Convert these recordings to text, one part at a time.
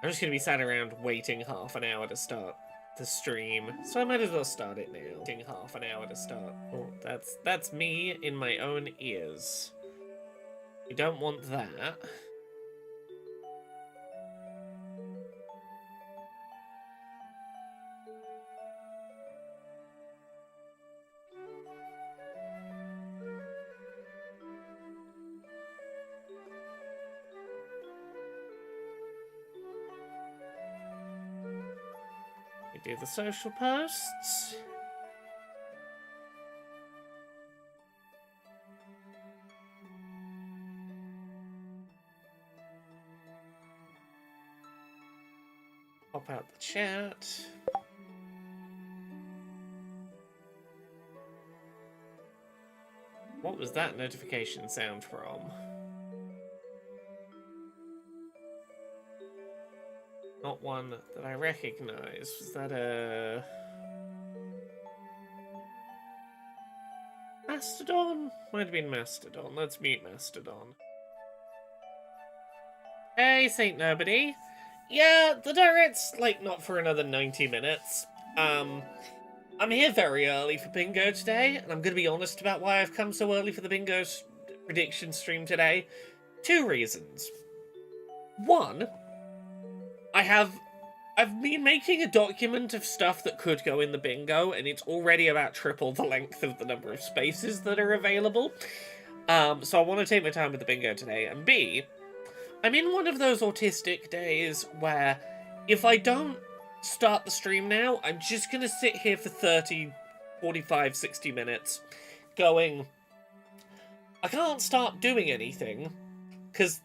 I'm just going to be sat around waiting half an hour to start the stream, so I might as well start it now. Waiting half an hour to start. Oh, that's me in my own ears. You don't want that. We do the social posts. Pop out the chat. What was that notification sound from? Not one that I recognize. Was that a... Mastodon? Might have been Mastodon. Let's mute Mastodon. Hey, Saint Nobody. Yeah, the Direct's, like, not for another 90 minutes. I'm here very early for bingo today, and I'm going to be honest about why I've come so early for the bingo prediction stream today. 2 reasons. 1, I've been making a document of stuff that could go in the bingo, and it's already about triple the length of the number of spaces that are available. So I want to take my time with the bingo today. And B, I'm in one of those autistic days where if I don't start the stream now, I'm just going to sit here for 30, 45, 60 minutes going, I can't start doing anything because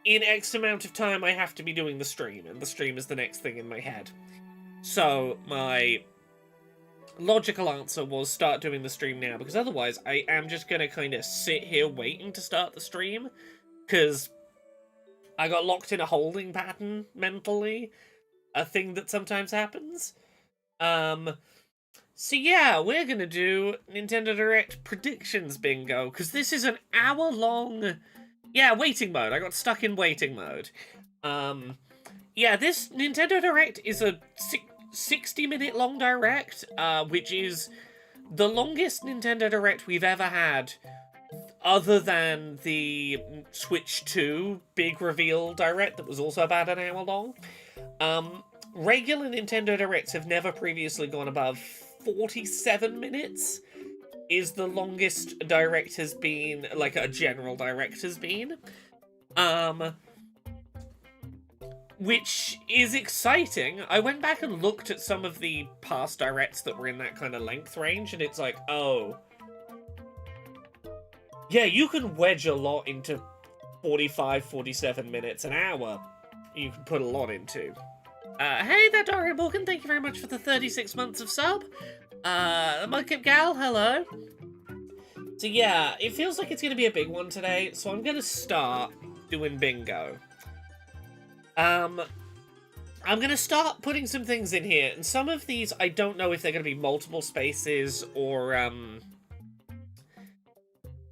in X amount of time I have to be doing the stream, and the stream is the next thing in my head. So my logical answer was start doing the stream now, because otherwise I am just going to kind of sit here waiting to start the stream, because I got locked in a holding pattern mentally, a thing that sometimes happens. So yeah, we're going to do Nintendo Direct predictions bingo, because this is an hour-long... Yeah, waiting mode. I got stuck in waiting mode. Yeah, this Nintendo Direct is a 60-minute long Direct, which is the longest Nintendo Direct we've ever had, other than the Switch 2 big reveal Direct that was also about an hour long. Regular Nintendo Directs have never previously gone above 47 minutes. Is the longest Direct has been, like a general Direct has been. Which is exciting. I went back and looked at some of the past Directs that were in that kind of length range, and it's like, oh. Yeah, you can wedge a lot into 45, 47 minutes, an hour. You can put a lot into. Hey there, Daria Morgan, thank you very much for the 36 months of sub. Mudkip Gal, hello. So yeah, it feels like it's going to be a big one today, so I'm going to start doing bingo. I'm going to start putting some things in here, and some of these I don't know if they're going to be multiple spaces or, I'm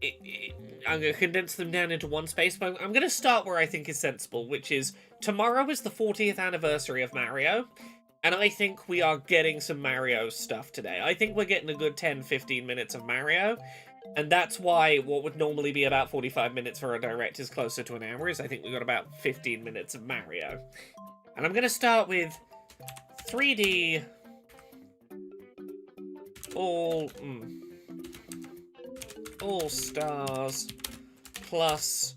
going to condense them down into one space, but I'm going to start where I think is sensible, which is tomorrow is the 40th anniversary of Mario. And I think we are getting some Mario stuff today. I think we're getting a good 10-15 minutes of Mario. And that's why what would normally be about 45 minutes for a Direct is closer to an hour, is I think we got about 15 minutes of Mario. And I'm going to start with 3D... All Stars plus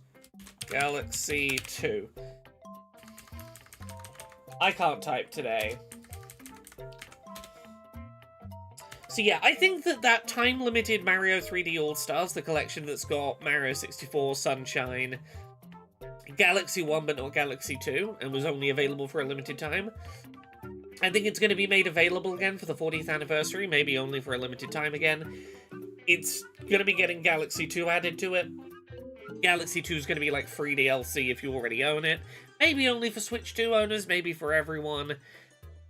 Galaxy 2. I can't type today. So yeah, I think that time-limited Mario 3D All-Stars, the collection that's got Mario 64, Sunshine, Galaxy 1 but not Galaxy 2, and was only available for a limited time, I think it's going to be made available again for the 40th anniversary, maybe only for a limited time again. It's going to be getting Galaxy 2 added to it. Galaxy 2 is going to be like free DLC if you already own it. Maybe only for Switch 2 owners, maybe for everyone.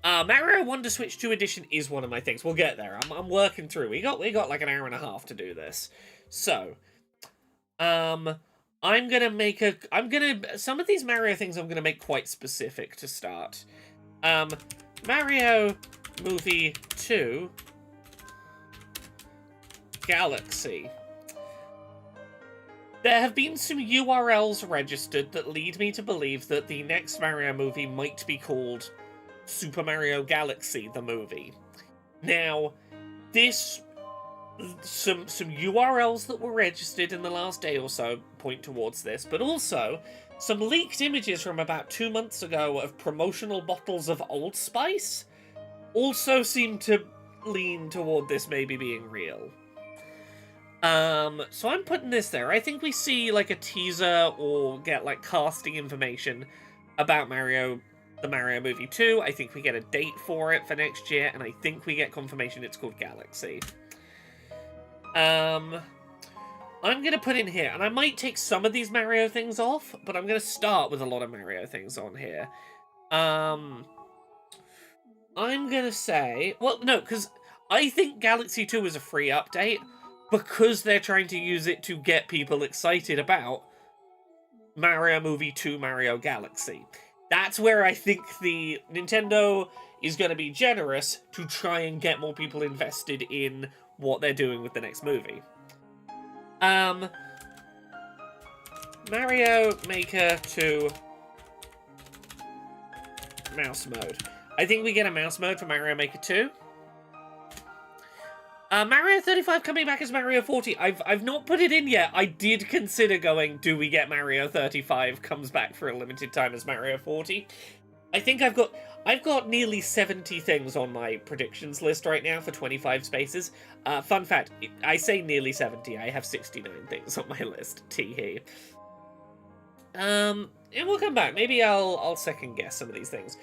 Mario Wonder Switch 2 Edition is one of my things. We'll get there. I'm working through. We got like an hour and a half to do this. So, some of these Mario things I'm gonna make quite specific to start. Mario Movie 2 Galaxy. There have been some URLs registered that lead me to believe that the next Mario movie might be called Super Mario Galaxy, the movie. Now, some URLs that were registered in the last day or so point towards this, but also some leaked images from about 2 months ago of promotional bottles of Old Spice also seem to lean toward this maybe being real. So I'm putting this there. I think we see, like, a teaser or get, like, casting information about the Mario Movie 2. I think we get a date for it for next year, and I think we get confirmation it's called Galaxy. I'm gonna put in here, and I might take some of these Mario things off, but I'm gonna start with a lot of Mario things on here. I'm gonna say... Well, no, because I think Galaxy 2 is a free update, because they're trying to use it to get people excited about Mario Movie 2 Mario Galaxy. That's where I think the Nintendo is going to be generous to try and get more people invested in what they're doing with the next movie. Mario Maker 2 mouse mode. I think we get a mouse mode for Mario Maker 2. Mario 35 coming back as Mario 40. I've not put it in yet. I did consider going, do we get Mario 35 comes back for a limited time as Mario 40? I think I've got nearly 70 things on my predictions list right now for 25 spaces. Fun fact, I say nearly 70. I have 69 things on my list. Tee-hee. And we'll come back. Maybe I'll second guess some of these things.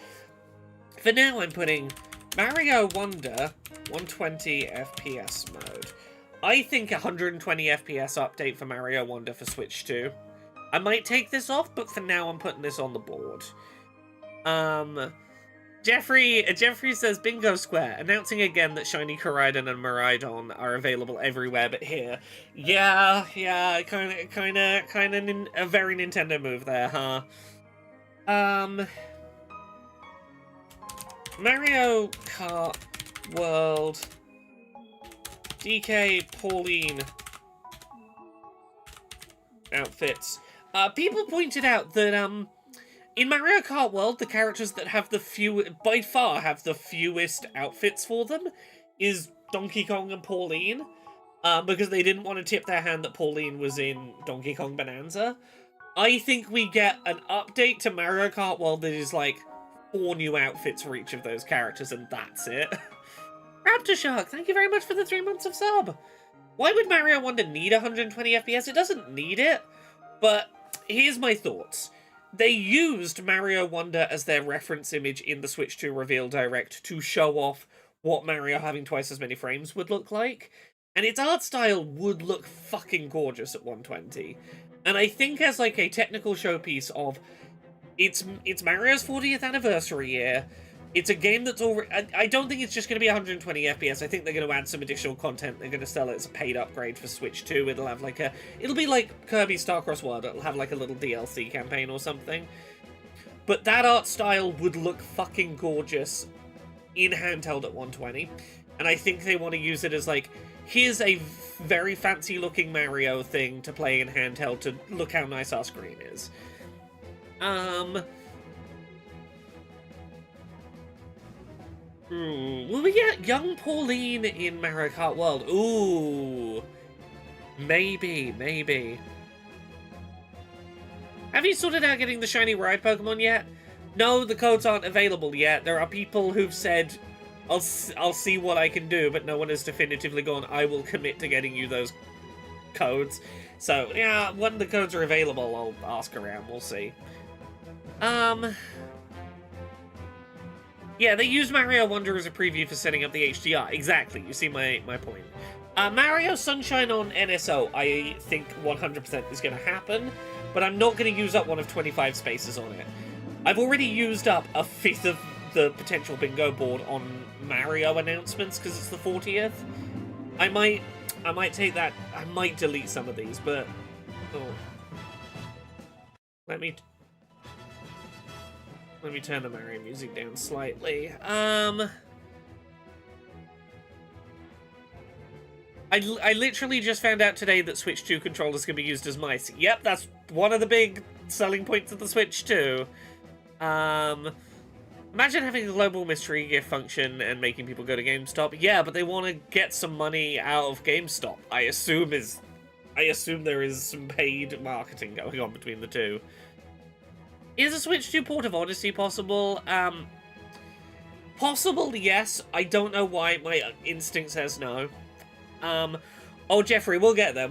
For now, I'm putting Mario Wonder 120 FPS mode. I think 120 FPS update for Mario Wonder for Switch 2. I might take this off, but for now I'm putting this on the board. Jeffrey says, Bingo Square, announcing again that Shiny Koraidon and Miraidon are available everywhere but here. Yeah, kinda a very Nintendo move there, huh? Mario Kart World DK Pauline outfits. People pointed out that in Mario Kart World, the characters that have by far have the fewest outfits for them is Donkey Kong and Pauline, because they didn't want to tip their hand that Pauline was in Donkey Kong Bonanza. I think we get an update to Mario Kart World that is like 4 new outfits for each of those characters, and that's it. Raptor Shark, thank you very much for the 3 months of sub. Why would Mario Wonder need 120 FPS? It doesn't need it, but here's my thoughts. They used Mario Wonder as their reference image in the Switch 2 Reveal Direct to show off what Mario having twice as many frames would look like, and its art style would look fucking gorgeous at 120. And I think as like a technical showpiece of it's Mario's 40th anniversary year. It's a game that's already... I don't think it's just going to be 120 FPS. I think they're going to add some additional content. They're going to sell it as a paid upgrade for Switch 2. It'll have like it'll be like Kirby Starcross World. It'll have like a little DLC campaign or something. But that art style would look fucking gorgeous in handheld at 120. And I think they want to use it as like, here's a very fancy looking Mario thing to play in handheld to look how nice our screen is. Will we get young Pauline in Mario Kart World? Ooh. Maybe. Have you sorted out getting the shiny ride Pokemon yet? No, the codes aren't available yet. There are people who've said, I'll see what I can do, but no one has definitively gone, I will commit to getting you those codes. So, yeah, when the codes are available, I'll ask around, we'll see. Yeah, they used Mario Wonder as a preview for setting up the HDR. Exactly, you see my point. Mario Sunshine on NSO, I think 100% is going to happen, but I'm not going to use up one of 25 spaces on it. I've already used up a fifth of the potential bingo board on Mario announcements because it's the 40th. I might take that. I might delete some of these, but Let me turn the Mario music down slightly. I literally just found out today that Switch 2 controllers can be used as mice. Yep, that's one of the big selling points of the Switch 2. Imagine having a global mystery gift function and making people go to GameStop. Yeah, but they want to get some money out of GameStop. I assume there is some paid marketing going on between the two. Is a Switch 2 port of Odyssey possible? Possible, yes. I don't know why my instinct says no. Oh, Jeffrey, we'll get there.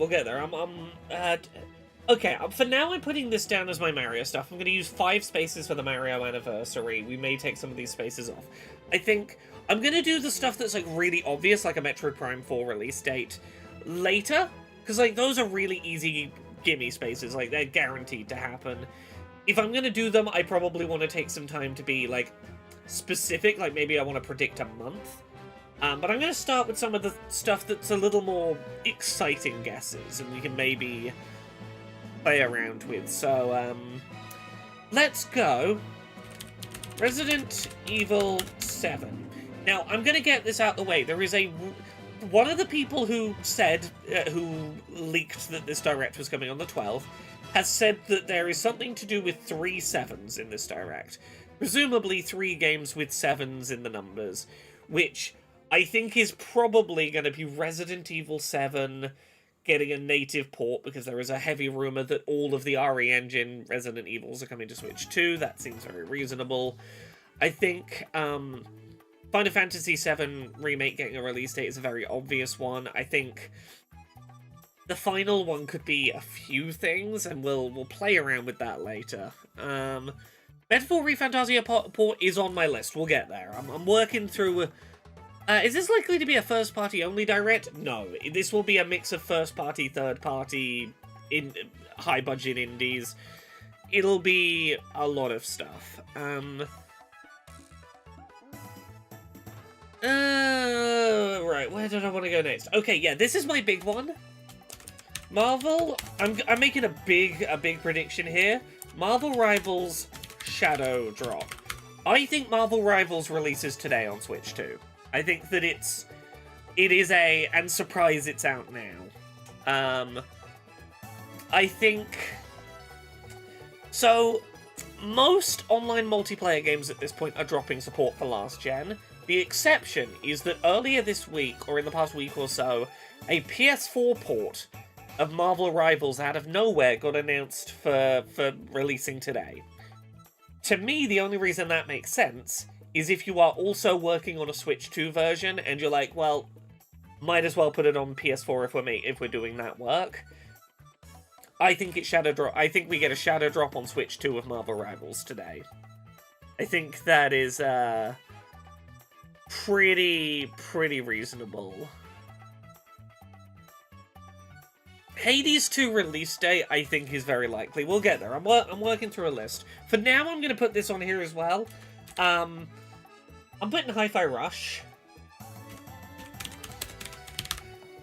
Okay, for now I'm putting this down as my Mario stuff. I'm going to use 5 spaces for the Mario anniversary. We may take some of these spaces off. I think I'm going to do the stuff that's, like, really obvious, like a Metroid Prime 4 release date, later. Because, like, those are really easy gimme spaces. Like, they're guaranteed to happen. If I'm going to do them, I probably want to take some time to be, like, specific. Like, maybe I want to predict a month. But I'm going to start with some of the stuff that's a little more exciting guesses, and we can maybe play around with. So, let's go. Resident Evil 7. Now, I'm going to get this out the way. There is one of the people who said, who leaked that this Direct was coming on the 12th, has said that there is something to do with 3 7s in this Direct. Presumably 3 games with 7s in the numbers, which I think is probably going to be Resident Evil 7 getting a native port, because there is a heavy rumour that all of the RE Engine Resident Evils are coming to Switch 2. That seems very reasonable. I think Final Fantasy VII Remake getting a release date is a very obvious one. I think the final one could be a few things, and we'll play around with that later. Metaphor ReFantasia port is on my list. We'll get there. I'm working through... is this likely to be a first-party only Direct? No. This will be a mix of first-party, third-party, high-budget indies. It'll be a lot of stuff. Right, where did I want to go next? Okay, yeah, this is my big one. Marvel, I'm making a big prediction here. Marvel Rivals Shadow Drop. I think Marvel Rivals releases today on Switch 2. I think that it is and surprise, it's out now. I think, so most online multiplayer games at this point are dropping support for last gen. The exception is that earlier this week, or in the past week or so, a PS4 port of Marvel Rivals out of nowhere got announced for releasing today. To me, the only reason that makes sense is if you are also working on a Switch 2 version, and you're like, well, might as well put it on PS4 if we're doing that work. I think it's Shadow Drop. I think we get a Shadow Drop on Switch 2 of Marvel Rivals today. I think that is pretty reasonable. Hades 2 release date, I think, is very likely. We'll get there. I'm working through a list. For now, I'm going to put this on here as well. I'm putting Hi-Fi Rush.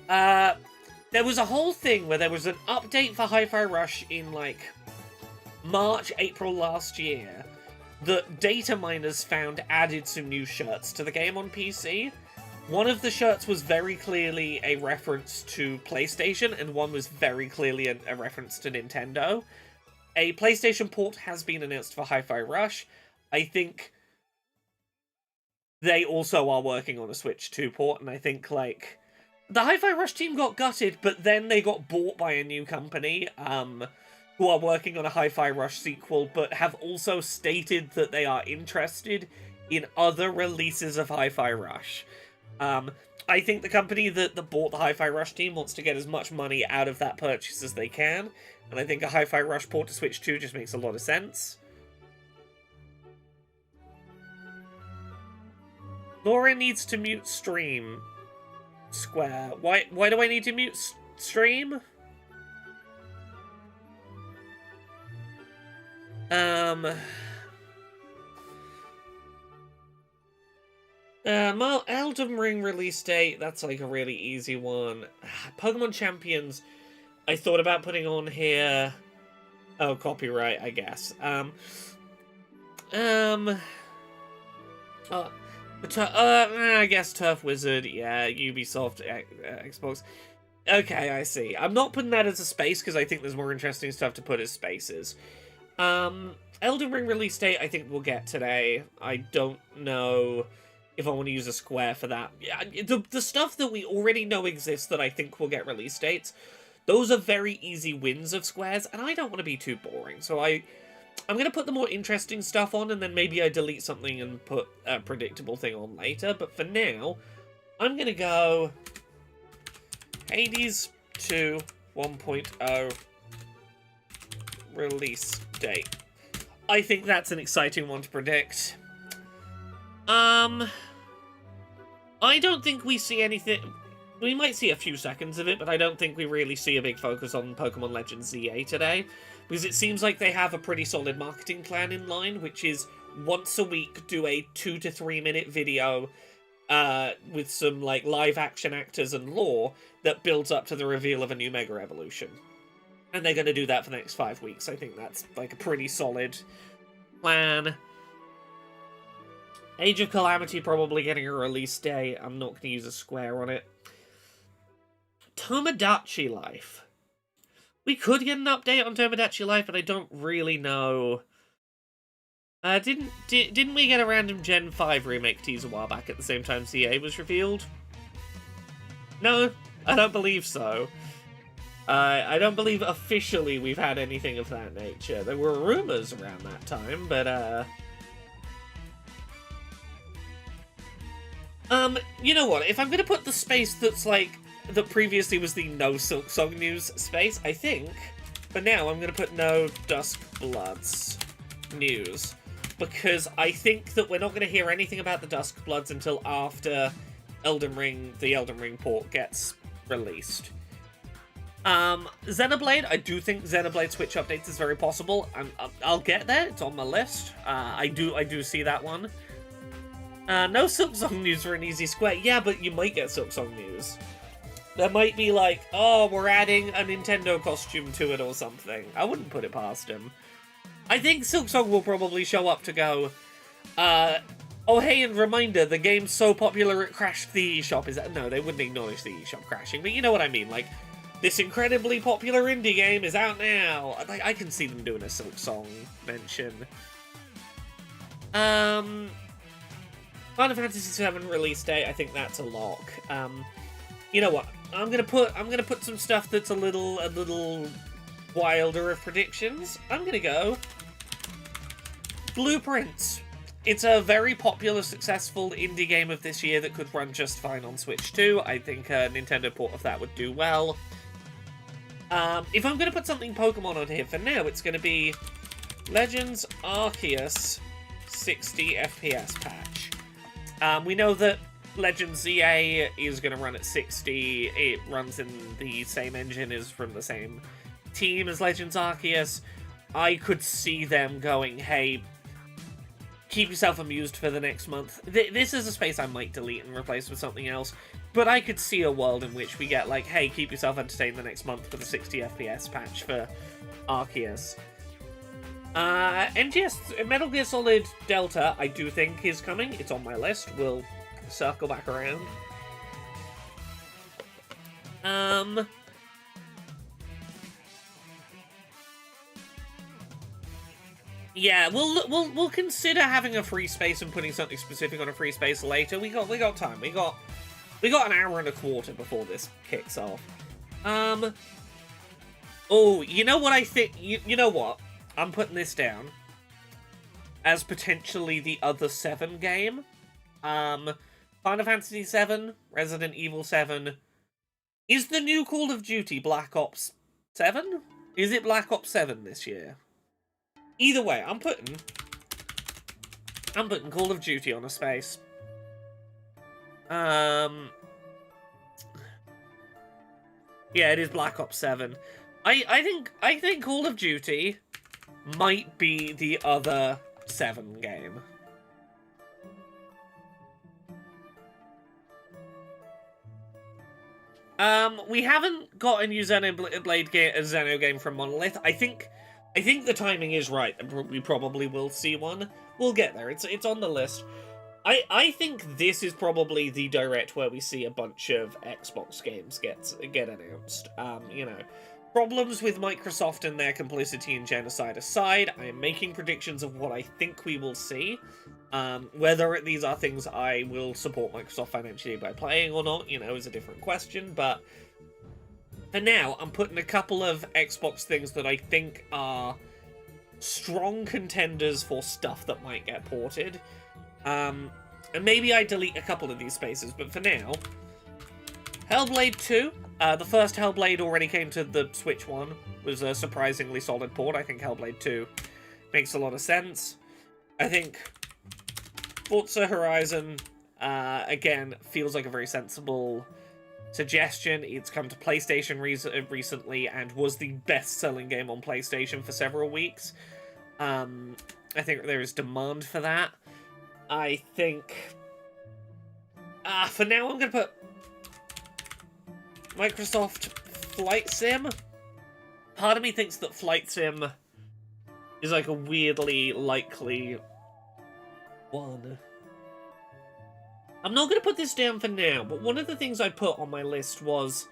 There was a whole thing where there was an update for Hi-Fi Rush in, like, March, April last year that data miners found added some new shirts to the game on PC. One of the shirts was very clearly a reference to PlayStation, and one was very clearly a reference to Nintendo. A PlayStation port has been announced for Hi-Fi Rush. I think they also are working on a Switch 2 port, and I think, like, the Hi-Fi Rush team got gutted, but then they got bought by a new company, who are working on a Hi-Fi Rush sequel, but have also stated that they are interested in other releases of Hi-Fi Rush. I think the company that bought the Hi-Fi Rush team wants to get as much money out of that purchase as they can, and I think a Hi-Fi Rush port to Switch 2 just makes a lot of sense. Laura needs to mute stream. Square. Why do I need to mute stream? Elden Ring release date, that's like a really easy one. Pokemon Champions, I thought about putting on here. Oh, copyright, I guess. I guess Turf Wizard, yeah, Ubisoft, Xbox. Okay, I see. I'm not putting that as a space because I think there's more interesting stuff to put as spaces. Elden Ring release date, I think we'll get today. I don't know if I want to use a square for that. Yeah, the stuff that we already know exists that I think will get release dates, those are very easy wins of squares, and I don't want to be too boring. So I'm going to put the more interesting stuff on, and then maybe I delete something and put a predictable thing on later. But for now, I'm going to go Hades 2 1.0 release date. I think that's an exciting one to predict. I don't think we see anything. We might see a few seconds of it, but I don't think we really see a big focus on Pokemon Legends ZA today, because it seems like they have a pretty solid marketing plan in line, which is once a week do a 2 to 3 minute video with some like live action actors and lore that builds up to the reveal of a new Mega Evolution. And they're going to do that for the next 5 weeks. I think that's like a pretty solid plan. Age of Calamity probably getting a release day. I'm not going to use a square on it. Tomodachi Life. We could get an update on Tomodachi Life, but I don't really know. Didn't we get a random Gen 5 remake tease a while back at the same time CA was revealed? No, I don't believe so. I don't believe officially we've had anything of that nature. There were rumors around that time, but you know what? If I'm gonna put the space that's like that previously was the no Silk Song news space, I think for now I'm gonna put no Dusk Bloods news, because I think that we're not gonna hear anything about the Dusk Bloods until after the Elden Ring port gets released. Xenoblade, I do think Xenoblade Switch updates is very possible. I'll get there. It's on my list. I do see that one. No Silk Song news for an easy square. Yeah, but you might get Silk Song news. There might be like, oh, we're adding a Nintendo costume to it or something. I wouldn't put it past him. I think Silk Song will probably show up to go, oh hey, and reminder, the game's so popular it crashed the eShop. No, they wouldn't acknowledge the eShop crashing, but you know what I mean, like, this incredibly popular indie game is out now. Like, I can see them doing a Silk Song mention. Final Fantasy VII release date, I think that's a lock. You know what? I'm gonna put some stuff that's a little wilder of predictions. I'm gonna go Blueprints. It's a very popular, successful indie game of this year that could run just fine on Switch too. I think a Nintendo port of that would do well. If I'm going to put something Pokemon on here for now, it's going to be Legends Arceus 60 FPS patch. We know that Legends ZA is going to run at 60. It runs in the same engine, is from the same team as Legends Arceus. I could see them going, hey, keep yourself amused for the next month. This is a space I might delete and replace with something else, but I could see a world in which we get like, hey, keep yourself entertained the next month with a 60 FPS patch for Arceus. NGS, Metal Gear Solid Delta, I do think is coming. It's on my list. We'll circle back around. Yeah, we'll consider having a free space and putting something specific on a free space later. We got time. We got an hour and a quarter before this kicks off. Oh, you know what I think? You know what? I'm putting this down as potentially the other 7 game. Final Fantasy 7, Resident Evil 7. Is the new Call of Duty Black Ops 7? Is it Black Ops 7 this year? Either way, I'm putting Call of Duty on a space. Yeah, it is Black Ops 7. I think Call of Duty might be the other 7 game. We haven't got a new Xeno game from Monolith. I think I think the timing is right, and we probably will see one. We'll get there. It's on the list. I think this is probably the direct where we see a bunch of Xbox games get announced. You know, problems with Microsoft and their complicity in genocide aside, I am making predictions of what I think we will see. Whether these are things I will support Microsoft financially by playing or not, you know, is a different question, but for now, I'm putting a couple of Xbox things that I think are strong contenders for stuff that might get ported. And maybe I delete a couple of these spaces, but for now, Hellblade 2. The first Hellblade already came to the Switch one. Was a surprisingly solid port. I think Hellblade 2 makes a lot of sense. I think Forza Horizon, again, feels like a very sensible suggestion. It's come to PlayStation recently and was the best-selling game on PlayStation for several weeks. I think there is demand for that. I think... for now, I'm going to put Microsoft Flight Sim. Part of me thinks that Flight Sim is like a weirdly likely one. I'm not going to put this down for now, but one of the things I put on my list was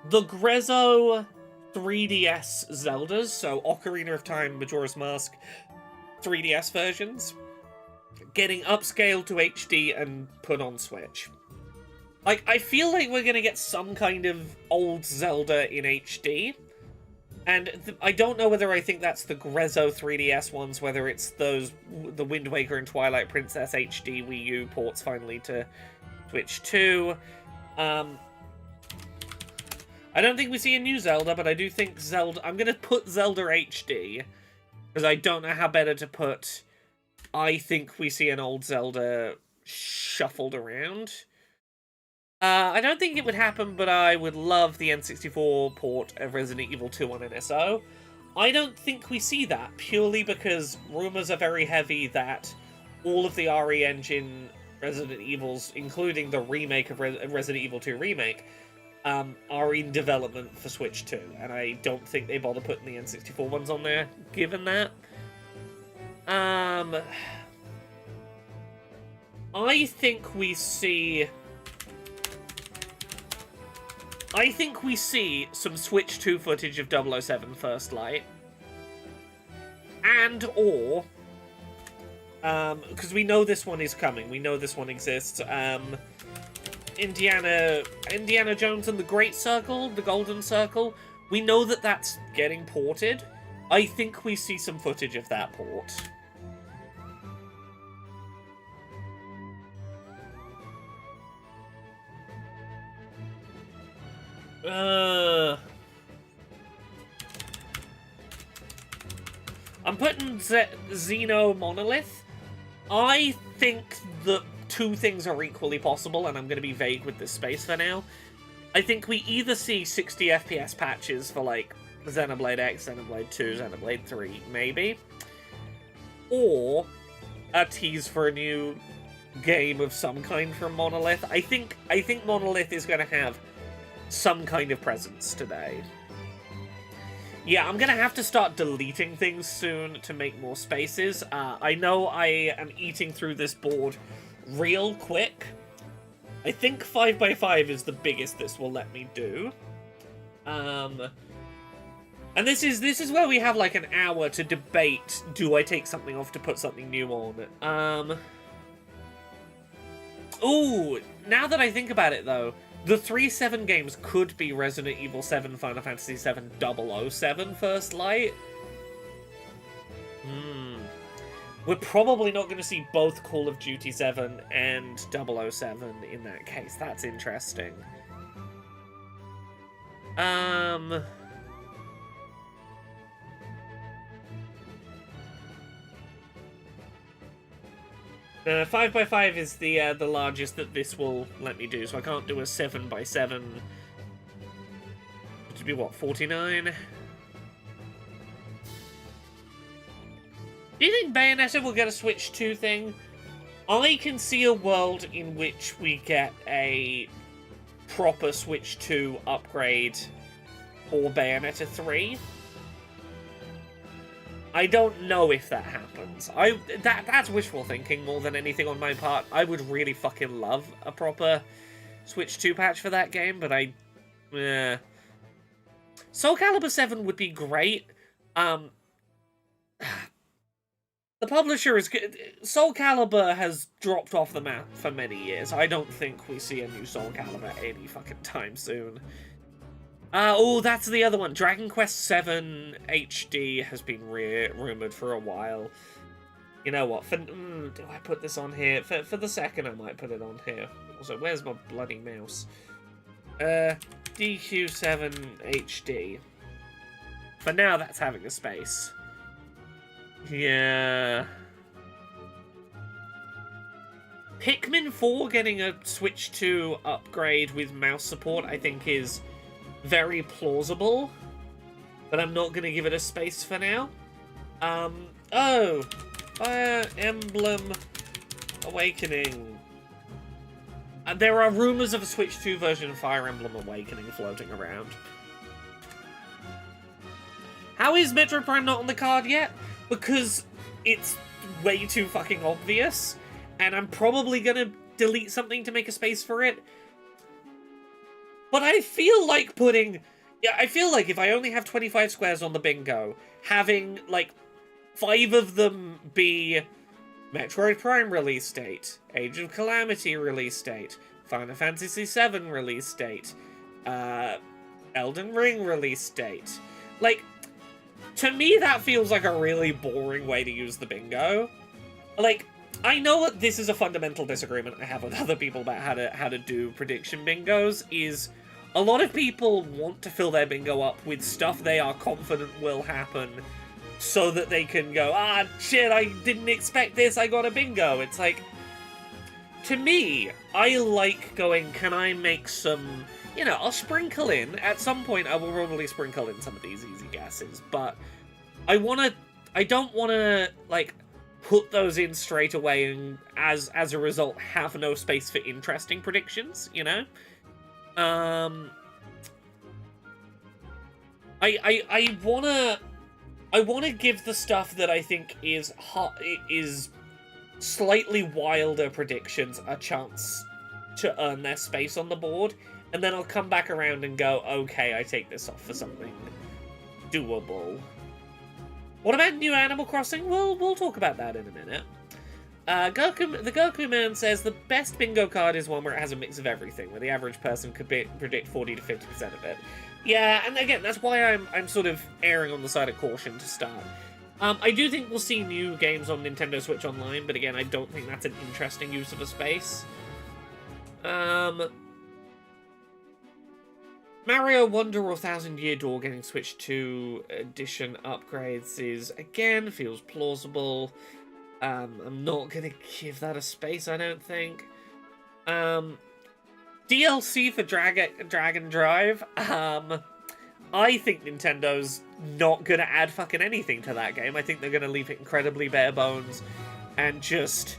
the Grezzo 3DS Zeldas, so Ocarina of Time, Majora's Mask 3DS versions, getting upscaled to HD and put on Switch. Like, I feel like we're gonna get some kind of old Zelda in HD, and I don't know whether I think that's the Grezzo 3DS ones, whether it's the Wind Waker and Twilight Princess HD Wii U ports finally to Switch 2. I don't think we see a new Zelda, but I do think Zelda... I'm gonna put Zelda HD, because I don't know how better to put... I think we see an old Zelda shuffled around. I don't think it would happen, but I would love the N64 port of Resident Evil 2 on NSO. I don't think we see that, purely because rumors are very heavy that all of the RE Engine Resident Evils, including the remake of Resident Evil 2 Remake, are in development for Switch 2, and I don't think they bother putting the N64 ones on there, given that. I think we see some Switch 2 footage of 007 First Light. And, or... because we know this one is coming. We know this one exists. Indiana Jones and the Great Circle, the Golden Circle. We know that that's getting ported. I think we see some footage of that port. I'm putting Xeno Monolith. I think that two things are equally possible, and I'm going to be vague with this space for now. I think we either see 60 FPS patches for, like, Xenoblade X, Xenoblade 2, Xenoblade 3, maybe. Or a tease for a new game of some kind from Monolith. I think Monolith is going to have some kind of presence today. Yeah, I'm gonna have to start deleting things soon to make more spaces. I know I am eating through this board real quick. I think 5x5 is the biggest this will let me do. And this is where we have like an hour to debate, do I take something off to put something new on? Ooh, now that I think about it though, the 3-7 games could be Resident Evil 7, Final Fantasy 7, 007 First Light. We're probably not going to see both Call of Duty 7 and 007 in that case. That's interesting. 5x5 is the largest that this will let me do, so I can't do a 7x7. Which would be what, 49? Do you think Bayonetta will get a Switch 2 thing? I can see a world in which we get a proper Switch 2 upgrade for Bayonetta 3. I don't know if that happens. That's wishful thinking more than anything on my part. I would really fucking love a proper Switch 2 patch for that game, but Soul Calibur 7 would be great. The publisher is good. Soul Calibur has dropped off the map for many years. I don't think we see a new Soul Calibur any fucking time soon. Oh, that's the other one. Dragon Quest 7 HD has been rumored for a while. You know what? Do I put this on here? For the second, I might put it on here. Also, where's my bloody mouse? DQ7 HD. For now, that's having a space. Yeah. Pikmin 4 getting a Switch 2 upgrade with mouse support, I think, is very plausible. But I'm not going to give it a space for now. Oh! Fire Emblem Awakening. There are rumors of a Switch 2 version of Fire Emblem Awakening floating around. How is Metroid Prime not on the card yet? Because it's way too fucking obvious, and I'm probably gonna delete something to make a space for it. But I feel like I feel like if I only have 25 squares on the bingo, having, like, 5 of them be Metroid Prime release date, Age of Calamity release date, Final Fantasy VII release date, Elden Ring release date. Like, to me, that feels like a really boring way to use the bingo. Like, I know that this is a fundamental disagreement I have with other people about how to do prediction bingos, is a lot of people want to fill their bingo up with stuff they are confident will happen so that they can go, ah, shit, I didn't expect this, I got a bingo. It's like, to me, I like going, can I make some... You know, I'll sprinkle in. At some point, I will probably sprinkle in some of these easy guesses, but I don't want to, like, put those in straight away and, as a result, have no space for interesting predictions, you know? I wanna give the stuff that I think is slightly wilder predictions a chance to earn their space on the board. And then I'll come back around and go, okay, I take this off for something doable. What about new Animal Crossing? We'll talk about that in a minute. The Goku Man says the best bingo card is one where it has a mix of everything, where the average person could predict 40 to 50% of it. Yeah, and again, that's why I'm sort of erring on the side of caution to start. I do think we'll see new games on Nintendo Switch Online, but again, I don't think that's an interesting use of a space. Mario Wonder or Thousand Year Door getting Switch 2 edition upgrades is, again, feels plausible. I'm not going to give that a space, I don't think. DLC for Dragon Drive. I think Nintendo's not going to add fucking anything to that game. I think they're going to leave it incredibly bare bones and just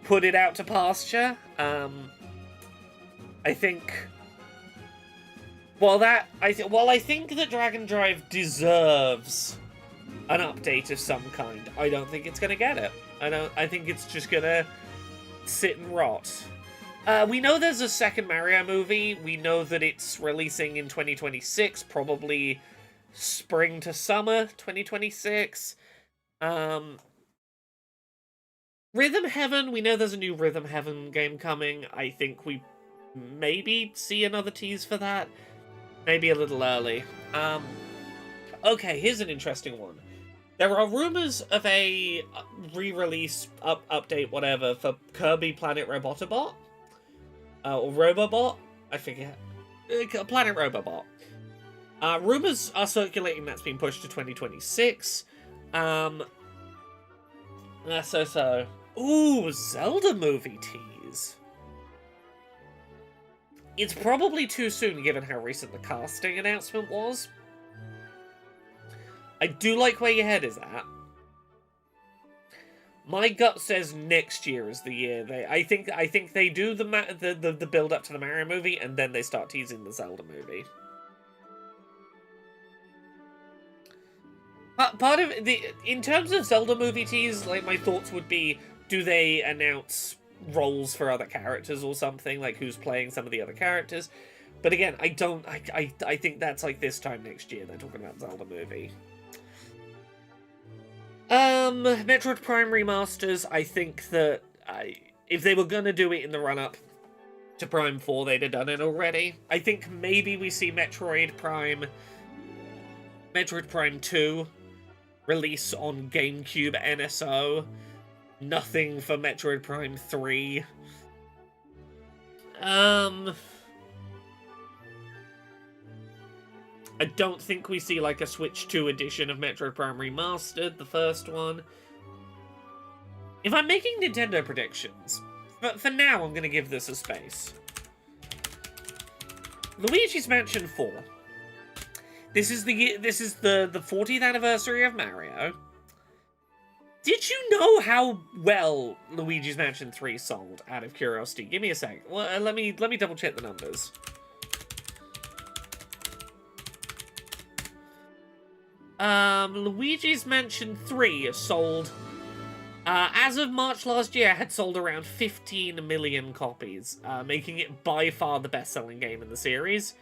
put it out to pasture. I think... While I think that Dragon Drive deserves an update of some kind, I don't think it's gonna get it. I think it's just gonna sit and rot. We know there's a second Mario movie. We know that it's releasing in 2026, probably spring to summer 2026. Rhythm Heaven, we know there's a new Rhythm Heaven game coming. I think we maybe see another tease for that. Maybe a little early. Okay, here's an interesting one. There are rumors of a re-release, update, whatever, for Kirby Planet Robotobot. Or Robobot? I forget. Planet Robobot. Rumors are circulating that's been pushed to 2026. Ooh, Zelda movie tease. It's probably too soon given how recent the casting announcement was. I do like where your head is at. My gut says next year is the year. I think they do the build up to the Mario movie and then they start teasing the Zelda movie. But part of in terms of Zelda movie tease, like my thoughts would be, do they announce roles for other characters or something, like who's playing some of the other characters? But again, I don't. I think that's like this time next year they're talking about Zelda movie. Metroid Prime remasters. I think that if they were gonna do it in the run-up to Prime 4, they'd have done it already. I think maybe we see Metroid Prime 2 release on GameCube NSO. Nothing for Metroid Prime 3. I don't think we see like a Switch 2 edition of Metroid Prime Remastered, the first one. If I'm making Nintendo predictions, but for now I'm going to give this a space. Luigi's Mansion 4. This is the 40th anniversary of Mario. Did you know how well Luigi's Mansion 3 sold, out of curiosity? Give me a sec. Well, let me double check the numbers. Luigi's Mansion 3 sold, as of March last year, had sold around 15 million copies, making it by far the best-selling game in the series.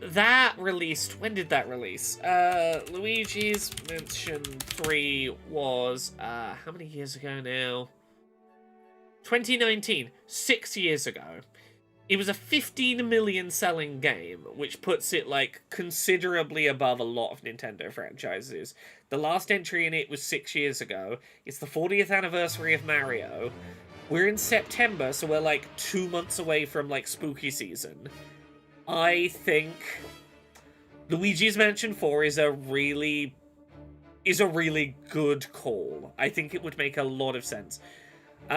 That released... When did that release? Luigi's Mansion 3 was, how many years ago now? 2019. 6 years ago. It was a 15 million selling game, which puts it, like, considerably above a lot of Nintendo franchises. The last entry in it was 6 years ago. It's the 40th anniversary of Mario. We're in September, so we're, like, 2 months away from, like, spooky season. I think Luigi's Mansion 4 is a really good call. I think it would make a lot of sense.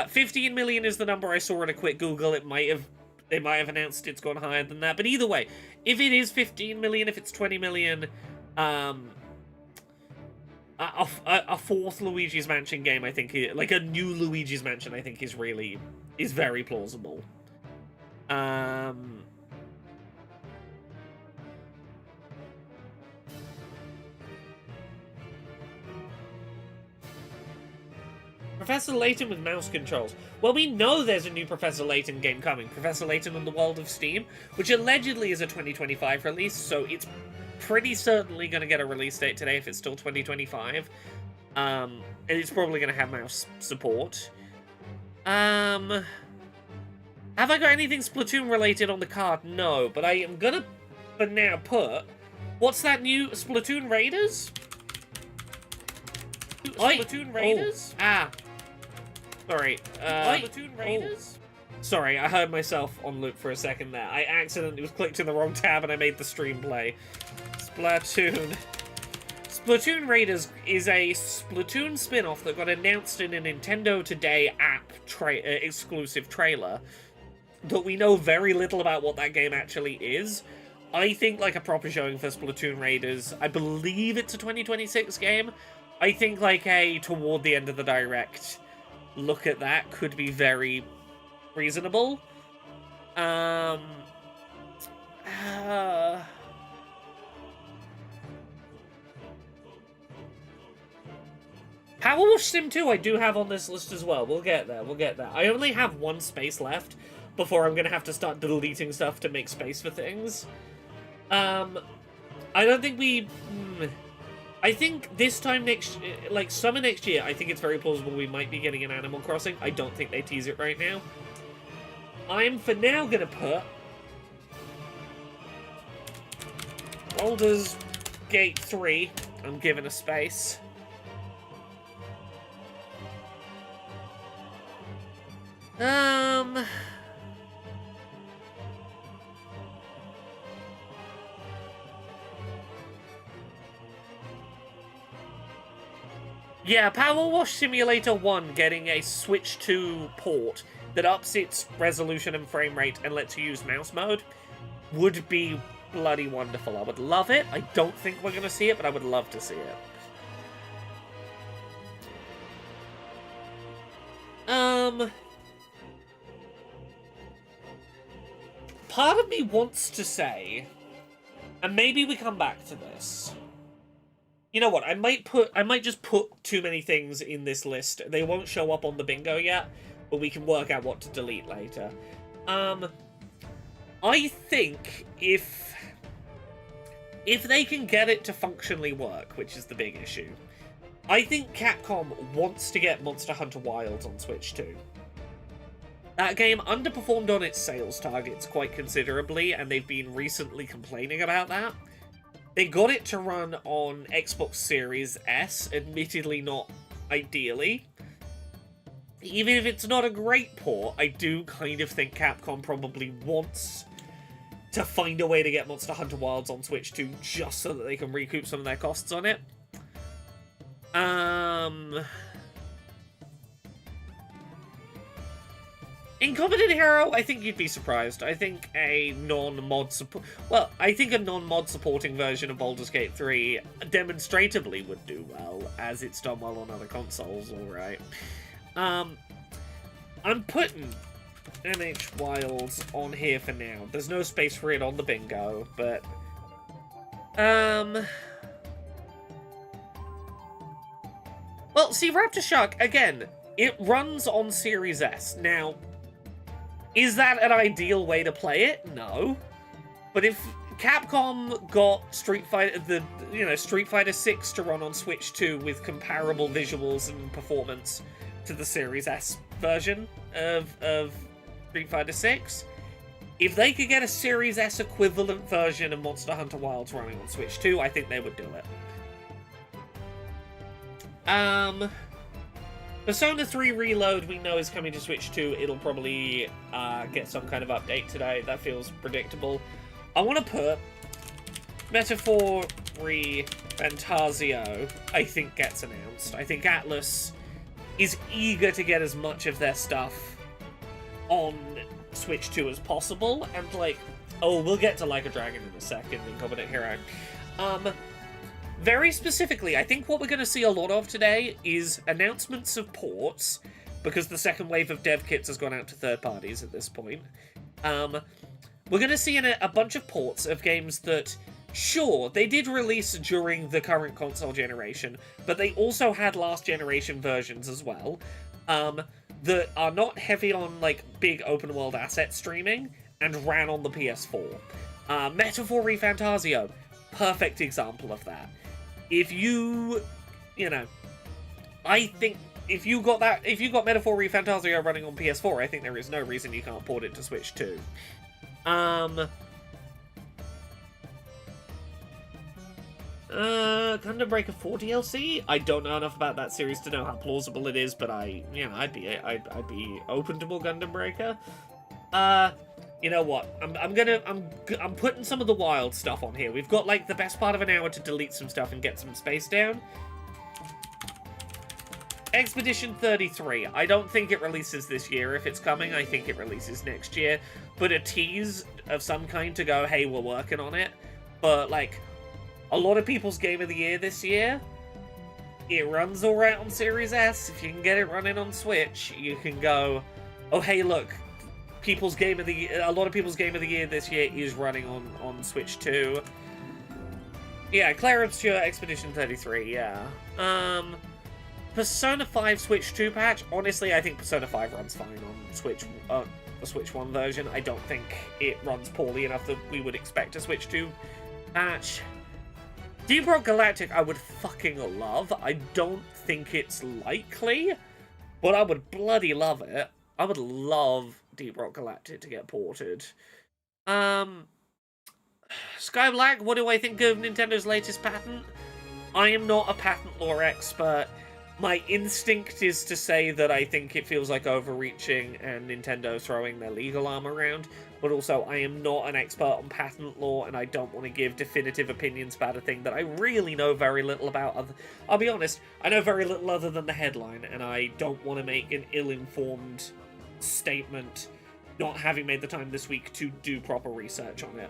15 million is the number I saw at a quick Google. They might have announced it's gone higher than that. But either way, if it is 15 million, if it's 20 million, a fourth Luigi's Mansion game, I think, like a new Luigi's Mansion, I think is very plausible. Professor Layton with mouse controls. Well, we know there's a new Professor Layton game coming. Professor Layton and the World of Steam, which allegedly is a 2025 release, so it's pretty certainly going to get a release date today if it's still 2025. And it's probably going to have mouse support. Have I got anything Splatoon related on the card? No, but I am going to, for now, put... What's that new Splatoon Raiders? Splatoon Raiders? Oh. Sorry. Splatoon Raiders? Oh. Sorry, I heard myself on loop for a second there. I accidentally was clicked in the wrong tab and I made the stream play. Splatoon. Splatoon Raiders is a Splatoon spin-off that got announced in a Nintendo Today app exclusive trailer that we know very little about what that game actually is. I think like a proper showing for Splatoon Raiders, I believe it's a 2026 game. I think like a toward the end of the direct look at that could be very reasonable. Power Wash Sim 2 I do have on this list as well. We'll get there. I only have one space left before I'm going to have to start deleting stuff to make space for things. I don't think we... I think this time like summer next year, I think it's very plausible we might be getting an Animal Crossing. I don't think they tease it right now. I'm for now going to put Baldur's Gate 3. I'm giving a space. Yeah, Power Wash Simulator 1 getting a Switch 2 port that ups its resolution and frame rate and lets you use mouse mode would be bloody wonderful. I would love it. I don't think we're going to see it, but I would love to see it. Part of me wants to say, and maybe we come back to this, You know what? I might just put too many things in this list. They won't show up on the bingo yet, but we can work out what to delete later. I think if they can get it to functionally work, which is the big issue, I think Capcom wants to get Monster Hunter Wilds on Switch 2. That game underperformed on its sales targets quite considerably, and they've been recently complaining about that. They got it to run on Xbox Series S, admittedly not ideally. Even if it's not a great port, I do kind of think Capcom probably wants to find a way to get Monster Hunter Wilds on Switch 2 just so that they can recoup some of their costs on it. Incompetent Hero, I think you'd be surprised. I think a non-mod supporting version of Baldur's Gate 3 demonstratively would do well, as it's done well on other consoles, alright. I'm putting NH Wilds on here for now. There's no space for it on the bingo, but... Well, see, Raptor Shark, again, it runs on Series S. Now, is that an ideal way to play it? No. But if Capcom got Street Fighter 6 to run on Switch 2 with comparable visuals and performance to the Series S version of Street Fighter 6, if they could get a Series S equivalent version of Monster Hunter Wilds running on Switch 2, I think they would do it. Persona 3 Reload, we know is coming to Switch 2. It'll probably get some kind of update today. That feels predictable. I want to put Metaphor Fantasio, I think, gets announced. I think Atlas is eager to get as much of their stuff on Switch 2 as possible. And, like, oh, we'll get to Like a Dragon in a second, Incompetent Hero. Very specifically, I think what we're going to see a lot of today is announcements of ports, because the second wave of dev kits has gone out to third parties at this point. We're going to see a bunch of ports of games that, sure, they did release during the current console generation, but they also had last generation versions as well, that are not heavy on, like, big open world asset streaming, and ran on the PS4. Metaphor Fantasio, perfect example of that. If you know, I think if you got Metaphor Fantasio running on PS4, I think there is no reason you can't port it to Switch 2. Gundam Breaker 4 DLC? I don't know enough about that series to know how plausible it is, but I'd be open to more Gundam Breaker. You know what? I'm putting some of the wild stuff on here. We've got, like, the best part of an hour to delete some stuff and get some space down. Expedition 33. I don't think it releases this year if it's coming. I think it releases next year. But a tease of some kind to go, hey, we're working on it. But, like, a lot of people's Game of the Year this year, it runs alright on Series S. If you can get it running on Switch, you can go, oh, hey, look. A lot of people's Game of the Year this year is running on Switch 2. Yeah, Claire Obscure Expedition 33, yeah. Persona 5 Switch 2 patch. Honestly, I think Persona 5 runs fine on Switch, the Switch 1 version. I don't think it runs poorly enough that we would expect a Switch 2 patch. Deep Rock Galactic I would fucking love. I don't think it's likely, but I would bloody love it. I would love Deep Rock Galactic to get ported. Sky Black, what do I think of Nintendo's latest patent? I am not a patent law expert. My instinct is to say that I think it feels like overreaching and Nintendo throwing their legal arm around, but also I am not an expert on patent law and I don't want to give definitive opinions about a thing that I really know very little about. I'll be honest, I know very little other than the headline, and I don't want to make an ill-informed statement, not having made the time this week to do proper research on it.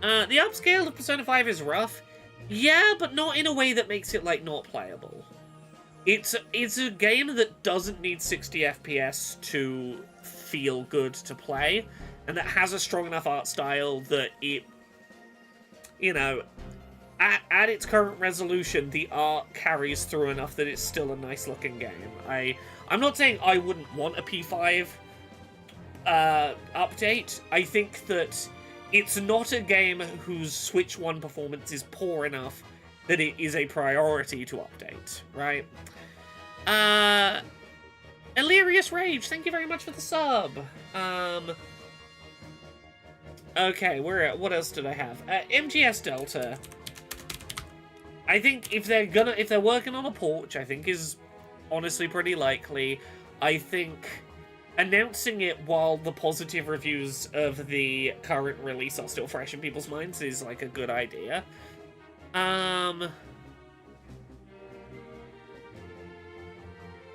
The upscale of Persona 5 is rough. Yeah, but not in a way that makes it, like, not playable. It's a game that doesn't need 60 FPS to feel good to play, and that has a strong enough art style that it, you know, at its current resolution, the art carries through enough that it's still a nice looking game. I'm not saying I wouldn't want a P5 update. I think that it's not a game whose Switch 1 performance is poor enough that it is a priority to update, right? Illyrious Rage, thank you very much for the sub. Okay, what else did I have? MGS Delta. I think if they're working on a port, which I think is honestly pretty likely, I think announcing it while the positive reviews of the current release are still fresh in people's minds is like a good idea.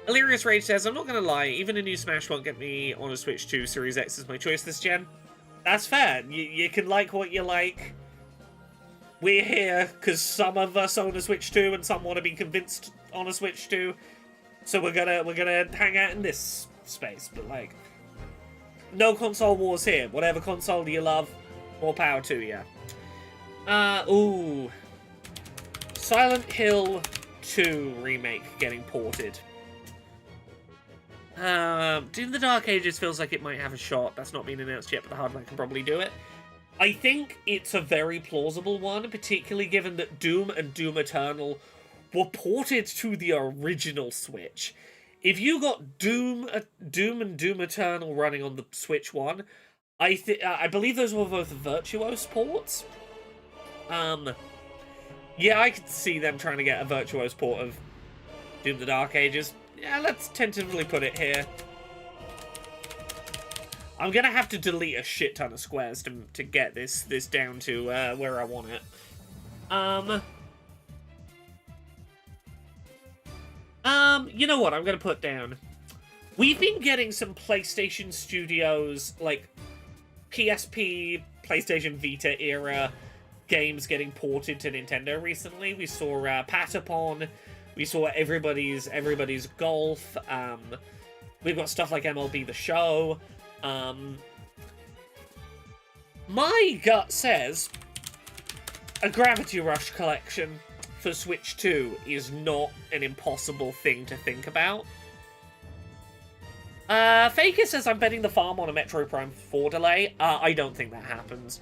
Illyrious Rage says, I'm not gonna lie, even a new Smash won't get me on a Switch 2. Series X is my choice this gen. That's fair. You can like what you like. We're here because some of us own a Switch 2 and some want to be convinced on a Switch 2. So we're gonna hang out in this space, but like, no console wars here. Whatever console you love, more power to you. Ooh. Silent Hill 2 remake getting ported. Doom the Dark Ages feels like it might have a shot. That's not been announced yet, but the hardware can probably do it. I think it's a very plausible one, particularly given that Doom and Doom Eternal were ported to the original Switch. If you got Doom and Doom Eternal running on the Switch 1, I believe those were both Virtuos ports. Yeah, I could see them trying to get a Virtuos port of Doom the Dark Ages. Yeah, let's tentatively put it here. I'm gonna have to delete a shit ton of squares to get this down to where I want it. You know what I'm gonna put down? We've been getting some PlayStation Studios, like, PSP, PlayStation Vita era games getting ported to Nintendo recently. We saw Patapon, we saw Everybody's Golf, we've got stuff like MLB The Show. My gut says a Gravity Rush collection for Switch 2 is not an impossible thing to think about. Faker says I'm betting the farm on a Metroid Prime 4 delay. I don't think that happens.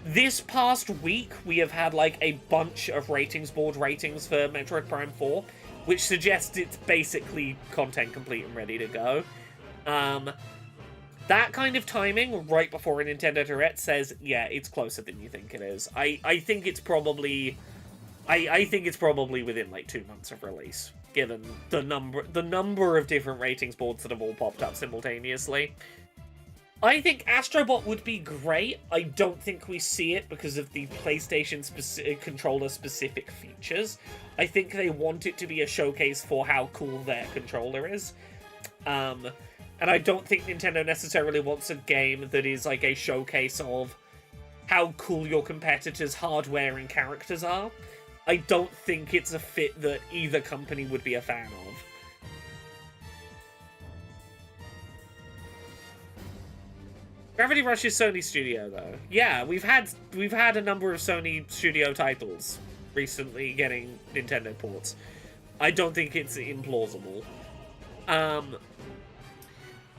This past week, we have had, like, a bunch of ratings board ratings for Metroid Prime 4, which suggests it's basically content complete and ready to go. That kind of timing, right before a Nintendo Direct, says, yeah, it's closer than you think it is. I think it's probably... I think it's probably within, like, 2 months of release, given the number of different ratings boards that have all popped up simultaneously. I think Astrobot would be great. I don't think we see it because of the PlayStation controller-specific features. I think they want it to be a showcase for how cool their controller is. And I don't think Nintendo necessarily wants a game that is like a showcase of how cool your competitors' hardware and characters are. I don't think it's a fit that either company would be a fan of. Gravity Rush is Sony Studio, though. Yeah, we've had a number of Sony Studio titles recently getting Nintendo ports. I don't think it's implausible.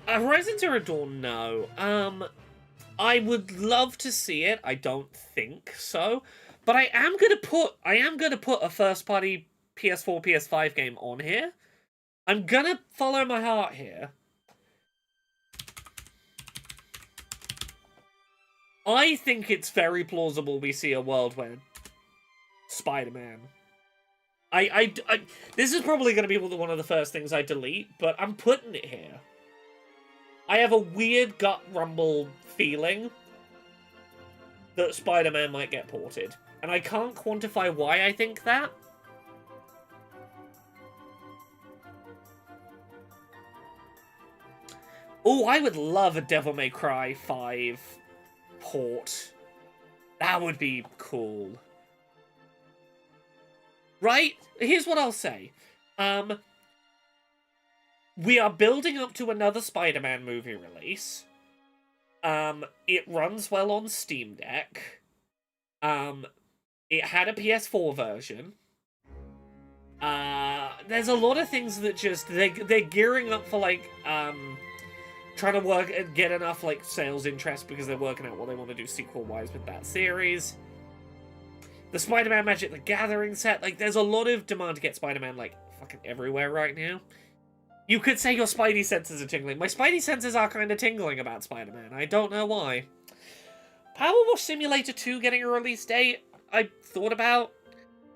Horizon Zero Dawn, no. I would love to see it. I don't think so. But I am gonna put a first-party PS4, PS5 game on here. I'm gonna follow my heart here. I think it's very plausible we see a world where Spider-Man... this is probably going to be one of the first things I delete, but I'm putting it here. I have a weird gut rumble feeling that Spider-Man might get ported. And I can't quantify why I think that. Oh, I would love a Devil May Cry 5 port. That would be cool. Right? Here's what I'll say. We are building up to another Spider-Man movie release. It runs well on Steam Deck. It had a PS4 version. There's a lot of things that just they're gearing up for like trying to work and get enough like sales interest because they're working out what they want to do sequel wise with that series. The Spider-Man Magic the Gathering set, like there's a lot of demand to get Spider-Man like fucking everywhere right now. You could say your Spidey senses are tingling. My Spidey senses are kind of tingling about Spider-Man. I don't know why. Powerwash Simulator 2 getting a release date, I thought about.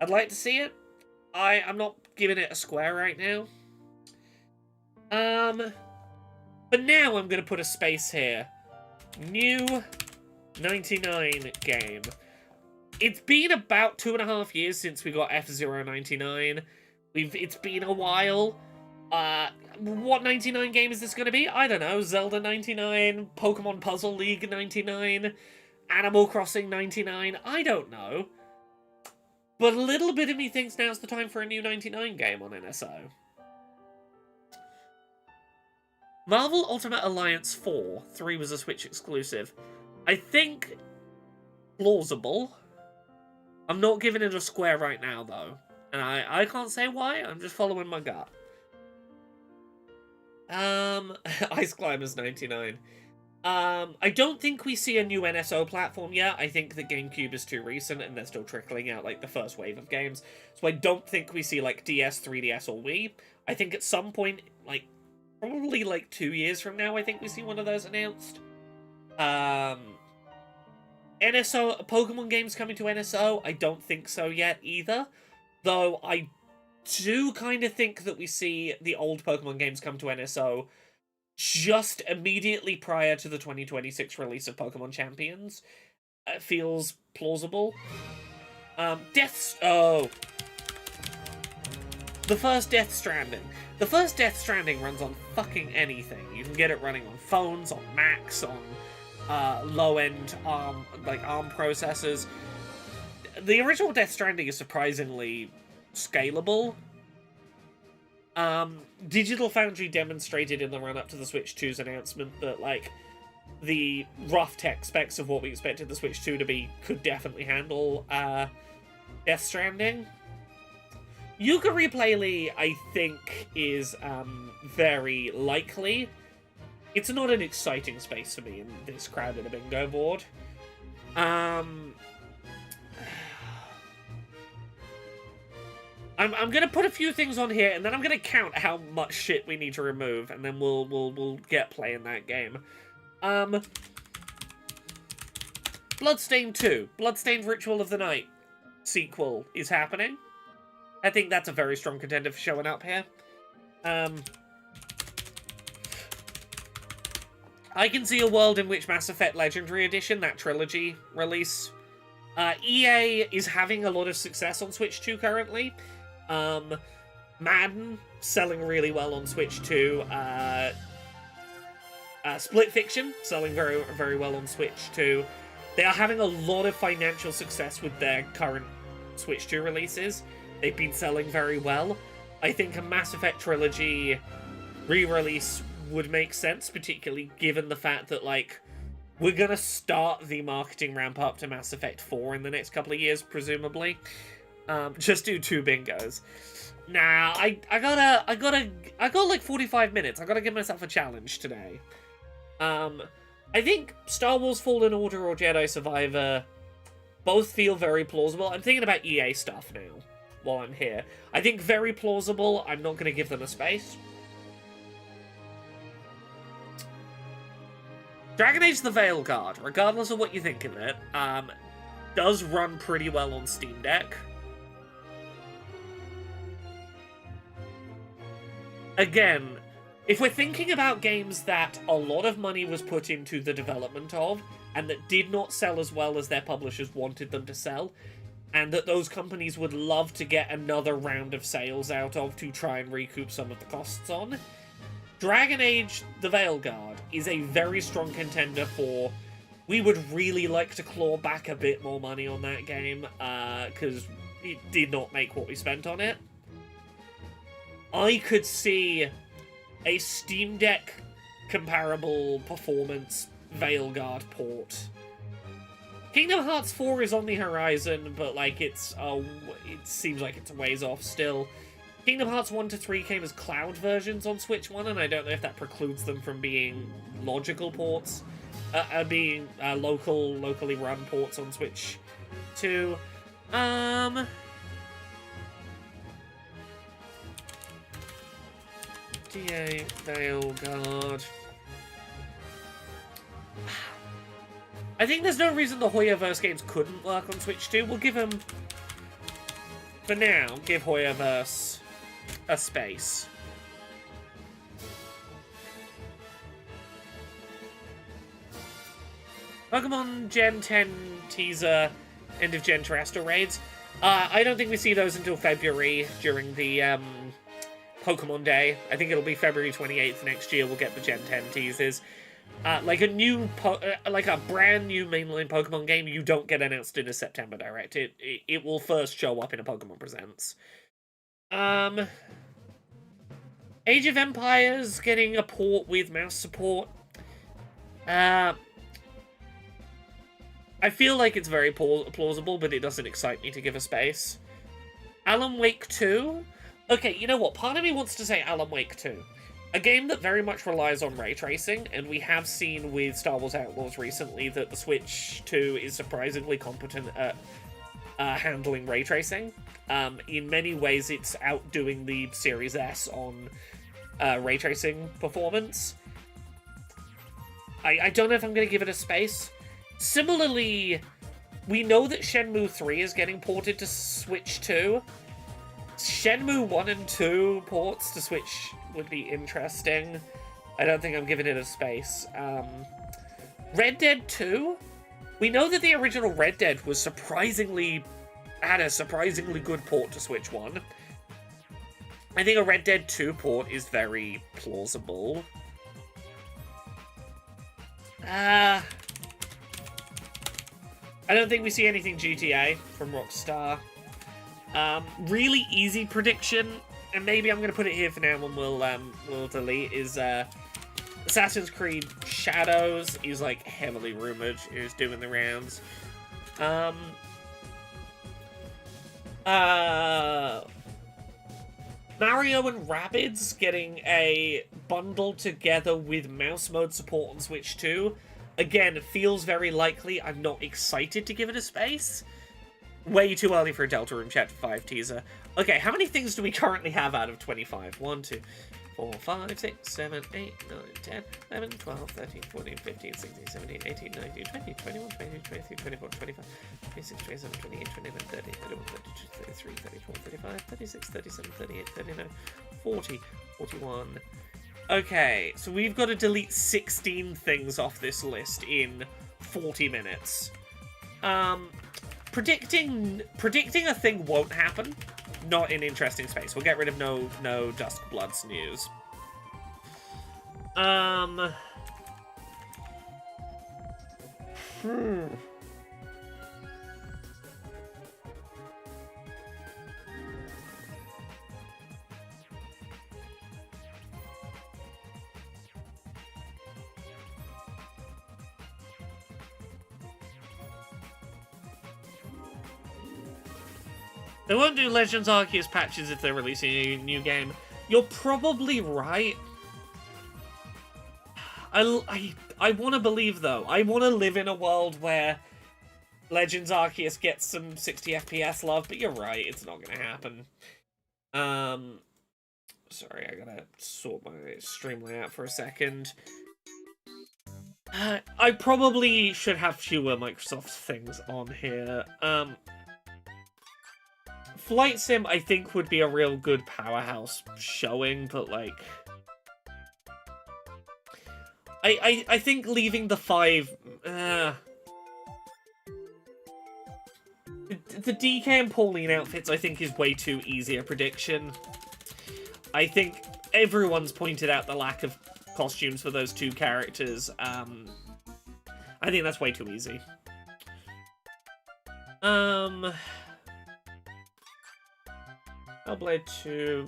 I'd like to see it. I'm not giving it a square right now. But now I'm going to put a space here. New 99 game. It's been about 2.5 years since we got F-Zero 99. It's been a while. What 99 game is this going to be? I don't know. Zelda 99, Pokemon Puzzle League 99, Animal Crossing 99. I don't know. But a little bit of me thinks now's the time for a new 99 game on NSO. Marvel Ultimate Alliance 4. 3 was a Switch exclusive. I think plausible. I'm not giving it a square right now, though. And I can't say why. I'm just following my gut. Ice Climbers 99. I don't think we see a new NSO platform yet. I think the GameCube is too recent and they're still trickling out, like, the first wave of games. So I don't think we see, like, DS, 3DS, or Wii. I think at some point, like, probably, like, 2 years from now, I think we see one of those announced. NSO, Pokemon games coming to NSO? I don't think so yet, either. Though, I do kind of think that we see the old Pokemon games come to NSO just immediately prior to the 2026 release of Pokemon Champions. It feels plausible. Oh. The first Death Stranding. The first Death Stranding runs on fucking anything. You can get it running on phones, on Macs, on low-end ARM processors. The original Death Stranding is surprisingly scalable. Digital Foundry demonstrated in the run-up to the Switch 2's announcement that, like, the rough tech specs of what we expected the Switch 2 to be could definitely handle, Death Stranding. Yooka-Replay, I think, is, very likely. It's not an exciting space for me in this crowded bingo board. I'm gonna put a few things on here, and then I'm gonna count how much shit we need to remove, and then we'll get playing that game. Bloodstained 2, Bloodstained Ritual of the Night sequel is happening. I think that's a very strong contender for showing up here. I can see a world in which Mass Effect Legendary Edition, that trilogy release, EA is having a lot of success on Switch 2 currently. Madden, selling really well on Switch 2. Split Fiction, selling very, very well on Switch 2. They are having a lot of financial success with their current Switch 2 releases. They've been selling very well. I think a Mass Effect Trilogy re-release would make sense, particularly given the fact that, like, we're gonna start the marketing ramp up to Mass Effect 4 in the next couple of years, presumably. Just do 2 bingos. Nah, I got like 45 minutes. I gotta give myself a challenge today. I think Star Wars Fallen Order or Jedi Survivor both feel very plausible. I'm thinking about EA stuff now while I'm here. I think very plausible. I'm not gonna give them a space. Dragon Age the Veilguard, regardless of what you think of it, does run pretty well on Steam Deck. Again, if we're thinking about games that a lot of money was put into the development of, and that did not sell as well as their publishers wanted them to sell, and that those companies would love to get another round of sales out of to try and recoup some of the costs on, Dragon Age the Veilguard is a very strong contender for, we would really like to claw back a bit more money on that game, because it did not make what we spent on it. I could see a Steam Deck comparable performance Veilguard port Kingdom Hearts 4 is on the horizon, but like it seems like it's a ways off still. Kingdom Hearts 1 to 3 came as cloud versions on Switch 1, and I don't know if that precludes them from being logical ports, being locally run ports on Switch 2. DA Veilguard. I think there's no reason the Hoyoverse games couldn't work on Switch 2. We'll give them, for now, give Hoyoverse a space. Pokemon Gen 10 teaser, end of Gen terrestrial raids. I don't think we see those until February during the Pokemon Day. I think it'll be February 28th next year. We'll get the Gen 10 teasers. Like a brand new mainline Pokemon game, you don't get announced in a September Direct. It will first show up in a Pokemon Presents. Age of Empires getting a port with mouse support. I feel like it's very plausible, but it doesn't excite me to give a space. Alan Wake 2? Okay, you know what? Part of me wants to say Alan Wake 2. A game that very much relies on ray tracing, and we have seen with Star Wars Outlaws recently that the Switch 2 is surprisingly competent at handling ray tracing. In many ways, it's outdoing the Series S on ray tracing performance. I don't know if I'm going to give it a space. Similarly, we know that Shenmue 3 is getting ported to Switch 2. Shenmue 1 and 2 ports to Switch would be interesting. I don't think I'm giving it a space. Red Dead 2? We know that the original Red Dead had a surprisingly good port to Switch 1. I think a Red Dead 2 port is very plausible. I don't think we see anything GTA from Rockstar. Really easy prediction, and maybe I'm going to put it here for now and we'll delete, is Assassin's Creed Shadows is like heavily rumored, is doing the rounds. Mario and Rabbids getting a bundle together with mouse mode support on Switch 2. Again, it feels very likely. I'm not excited to give it a space. Way too early for a Deltarune Chapter 5 teaser. Okay, how many things do we currently have out of 25? 1, 2, 4, 5, 6, 7, 8, 9, 10, 11, 12, 13, 14, 15, 16, 17, 18, 19, 20, 21, 22, 23, 24, 25, 26, 27, 28, 29, 30, 31, 32, 33, 34, 35, 36, 37, 38, 39, 40, 41. Okay, so we've got to delete 16 things off this list in 40 minutes. Predicting a thing won't happen. Not in interesting space. We'll get rid of no Dusk Bloods news. They won't do Legends Arceus patches if they're releasing a new game. You're probably right. I want to believe, though. I want to live in a world where Legends Arceus gets some 60 FPS love, but you're right, it's not going to happen. Sorry, I gotta sort my stream layout for a second. I probably should have fewer Microsoft things on here. Flight Sim, I think, would be a real good powerhouse showing, but, like... I think leaving the 5... the DK and Pauline outfits, I think, is way too easy a prediction. I think everyone's pointed out the lack of costumes for those two characters. I think that's way too easy. Hellblade 2...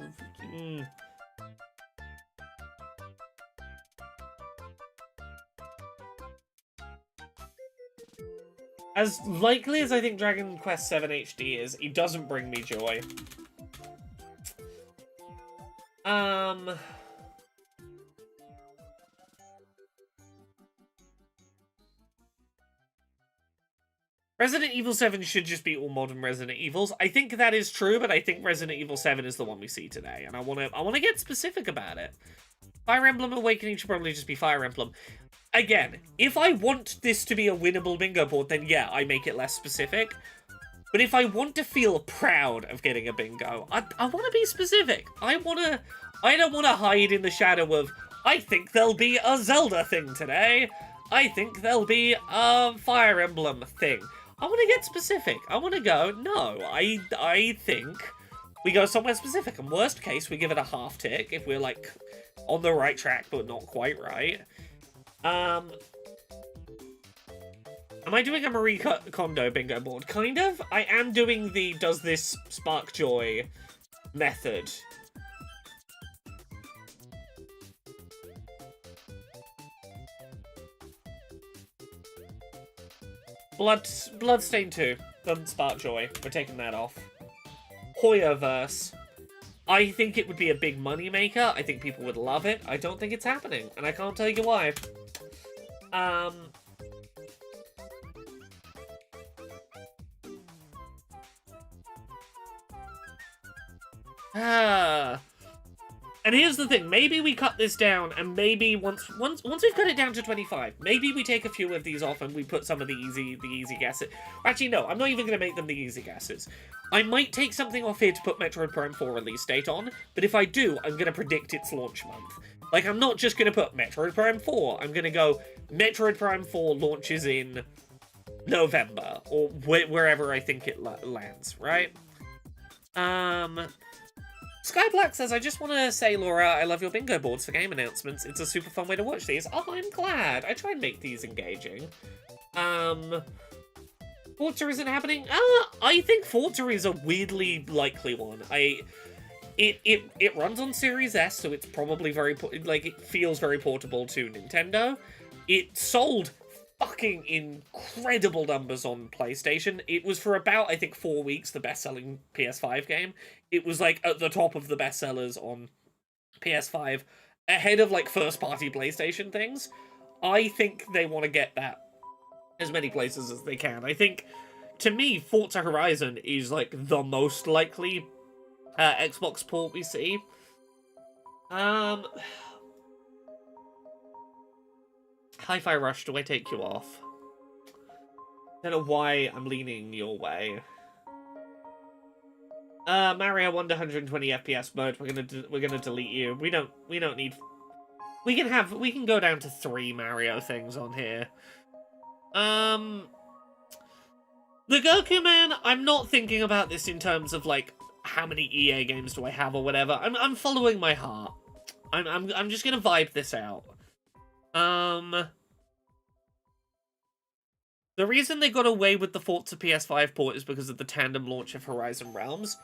As likely as I think Dragon Quest VII HD is, it doesn't bring me joy. Resident Evil 7 should just be all modern Resident Evils. I think that is true, but I think Resident Evil 7 is the one we see today, and I want to get specific about it. Fire Emblem Awakening should probably just be Fire Emblem. Again, if I want this to be a winnable bingo board, then yeah, I make it less specific. But if I want to feel proud of getting a bingo, I want to be specific. I don't want to hide in the shadow of, I think there'll be a Zelda thing today. I think there'll be a Fire Emblem thing. I want to get specific. I want to go, no, I think we go somewhere specific. And worst case, we give it a half tick if we're, like, on the right track, but not quite right. Am I doing a Marie Kondo bingo board? Kind of. I am doing the does this spark joy method. Bloodstain 2. Doesn't spark joy. We're taking that off. Hoyoverse. I think it would be a big money maker. I think people would love it. I don't think it's happening, and I can't tell you why. And here's the thing, maybe we cut this down, and maybe once we've cut it down to 25, maybe we take a few of these off and we put some of the easy guesses. Actually, no, I'm not even going to make them the easy guesses. I might take something off here to put Metroid Prime 4 release date on, but if I do, I'm going to predict its launch month. Like, I'm not just going to put Metroid Prime 4, I'm going to go, Metroid Prime 4 launches in November, or wherever I think it lands, right? Skyblack says, I just want to say, Laura, I love your bingo boards for game announcements. It's a super fun way to watch these. Oh, I'm glad. I try and make these engaging. Forza isn't happening? I think Forza is a weirdly likely one. It runs on Series S, so it's probably it feels very portable to Nintendo. It sold fucking incredible numbers on PlayStation. It was for about, I think, 4 weeks the best-selling PS5 game. It was, like, at the top of the bestsellers on PS5, ahead of, like, first-party PlayStation things. I think they want to get that as many places as they can. I think, to me, Forza Horizon is, like, the most likely Xbox port we see. Hi-Fi Rush, do I take you off? I don't know why I'm leaning your way. Mario Wonder 120 FPS mode. We're gonna delete you. We don't need. We can go down to 3 Mario things on here. The Goku Man. I'm not thinking about this in terms of like how many EA games do I have or whatever. I'm following my heart. I'm just gonna vibe this out. The reason they got away with the Forza PS5 port is because of the tandem launch of Horizon Realms.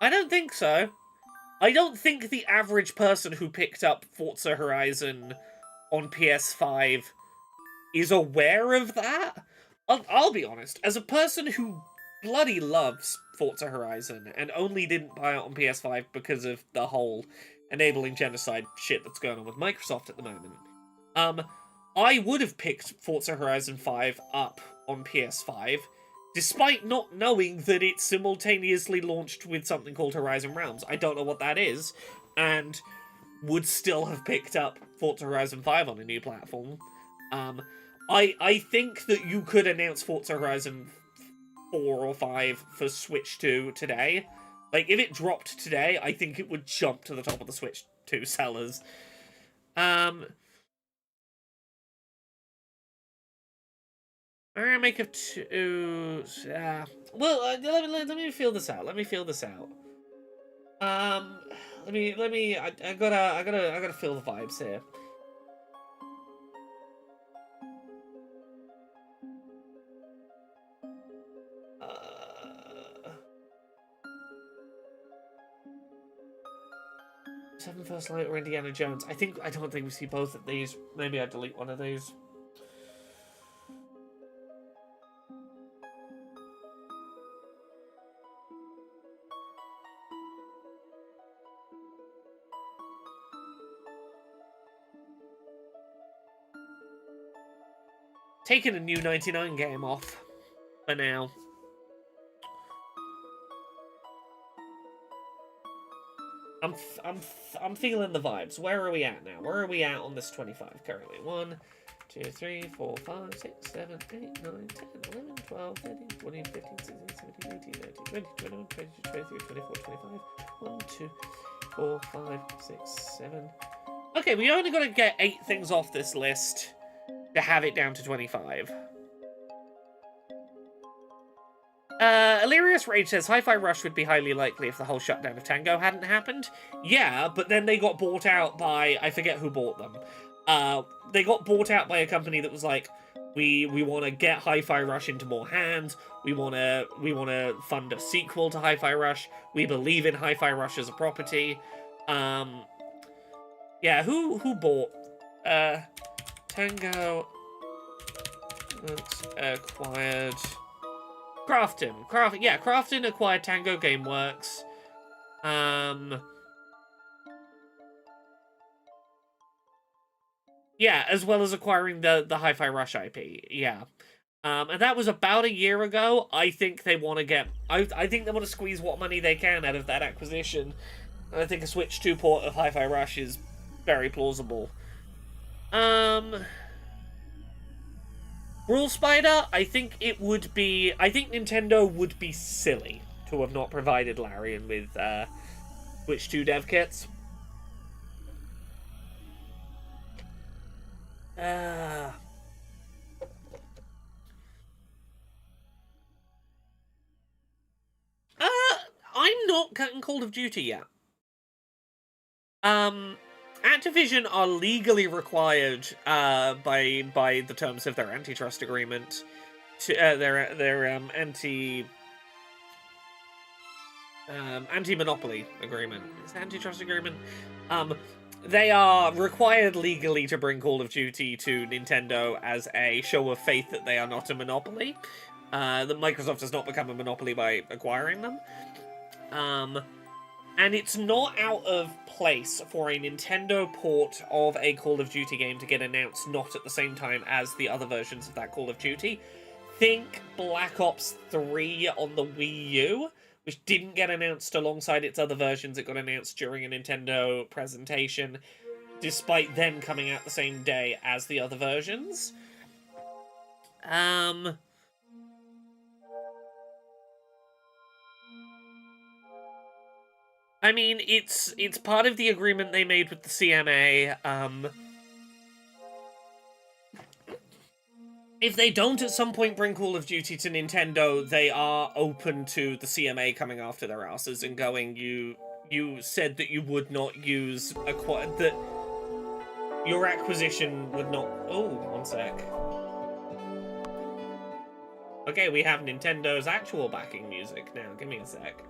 I don't think so. I don't think the average person who picked up Forza Horizon on PS5 is aware of that. I'll be honest. As a person who bloody loves Forza Horizon and only didn't buy it on PS5 because of the whole enabling genocide shit that's going on with Microsoft at the moment, I would have picked Forza Horizon 5 up on PS5, despite not knowing that it simultaneously launched with something called Horizon Realms. I don't know what that is, and would still have picked up Forza Horizon 5 on a new platform. I think that you could announce Forza Horizon 4 or 5 for Switch 2 today. Like, if it dropped today, I think it would jump to the top of the Switch 2 sellers. I'm gonna make a 2. Let me feel this out. Let me feel this out. Let me. I gotta feel the vibes here. Seven First Light or Indiana Jones. I don't think we see both of these. Maybe I delete one of these. taking a new 99 game off for now. I'm feeling the vibes. Where are we at now? Where are we at on this 25 currently? 1, 2, 3, 4, 5, 6, 7, 8, 9, 10, 11, 12, 13, 14, 15, 16, 17, 18, 19, 20, 21, 22, 23, 24, 25. 1, 2, 4, 5, 6, 7. Okay, we only got to get 8 things off this list to have it down to 25. Illyrius Rage says, Hi-Fi Rush would be highly likely if the whole shutdown of Tango hadn't happened. Yeah, but then they got bought out by... I forget who bought them. They got bought out by a company that was like, we want to get Hi-Fi Rush into more hands. We want to fund a sequel to Hi-Fi Rush. We believe in Hi-Fi Rush as a property. Yeah, who bought... Tango... acquired... Crafton acquired Tango Gameworks. Yeah, as well as acquiring the Hi-Fi Rush IP. Yeah. And that was about a year ago. I think they want to get... I think they want to squeeze what money they can out of that acquisition. And I think a Switch 2 port of Hi-Fi Rush is very plausible. Rule Spider, I think Nintendo would be silly to have not provided Larian with Switch 2 dev kits. I'm not cutting Call of Duty yet. Activision are legally required by the terms of their antitrust agreement to their anti-monopoly agreement. Is it antitrust agreement? They are required legally to bring Call of Duty to Nintendo as a show of faith that they are not a monopoly. That Microsoft has not become a monopoly by acquiring them. And it's not out of place for a Nintendo port of a Call of Duty game to get announced not at the same time as the other versions of that Call of Duty. Think Black Ops 3 on the Wii U, which didn't get announced alongside its other versions. It got announced during a Nintendo presentation, despite them coming out the same day as the other versions. I mean, it's part of the agreement they made with the CMA. If they don't at some point bring Call of Duty to Nintendo, they are open to the CMA coming after their asses and going, you said that you would not use that your acquisition would not... Oh, one sec. Okay, we have Nintendo's actual backing music now. Give me a sec.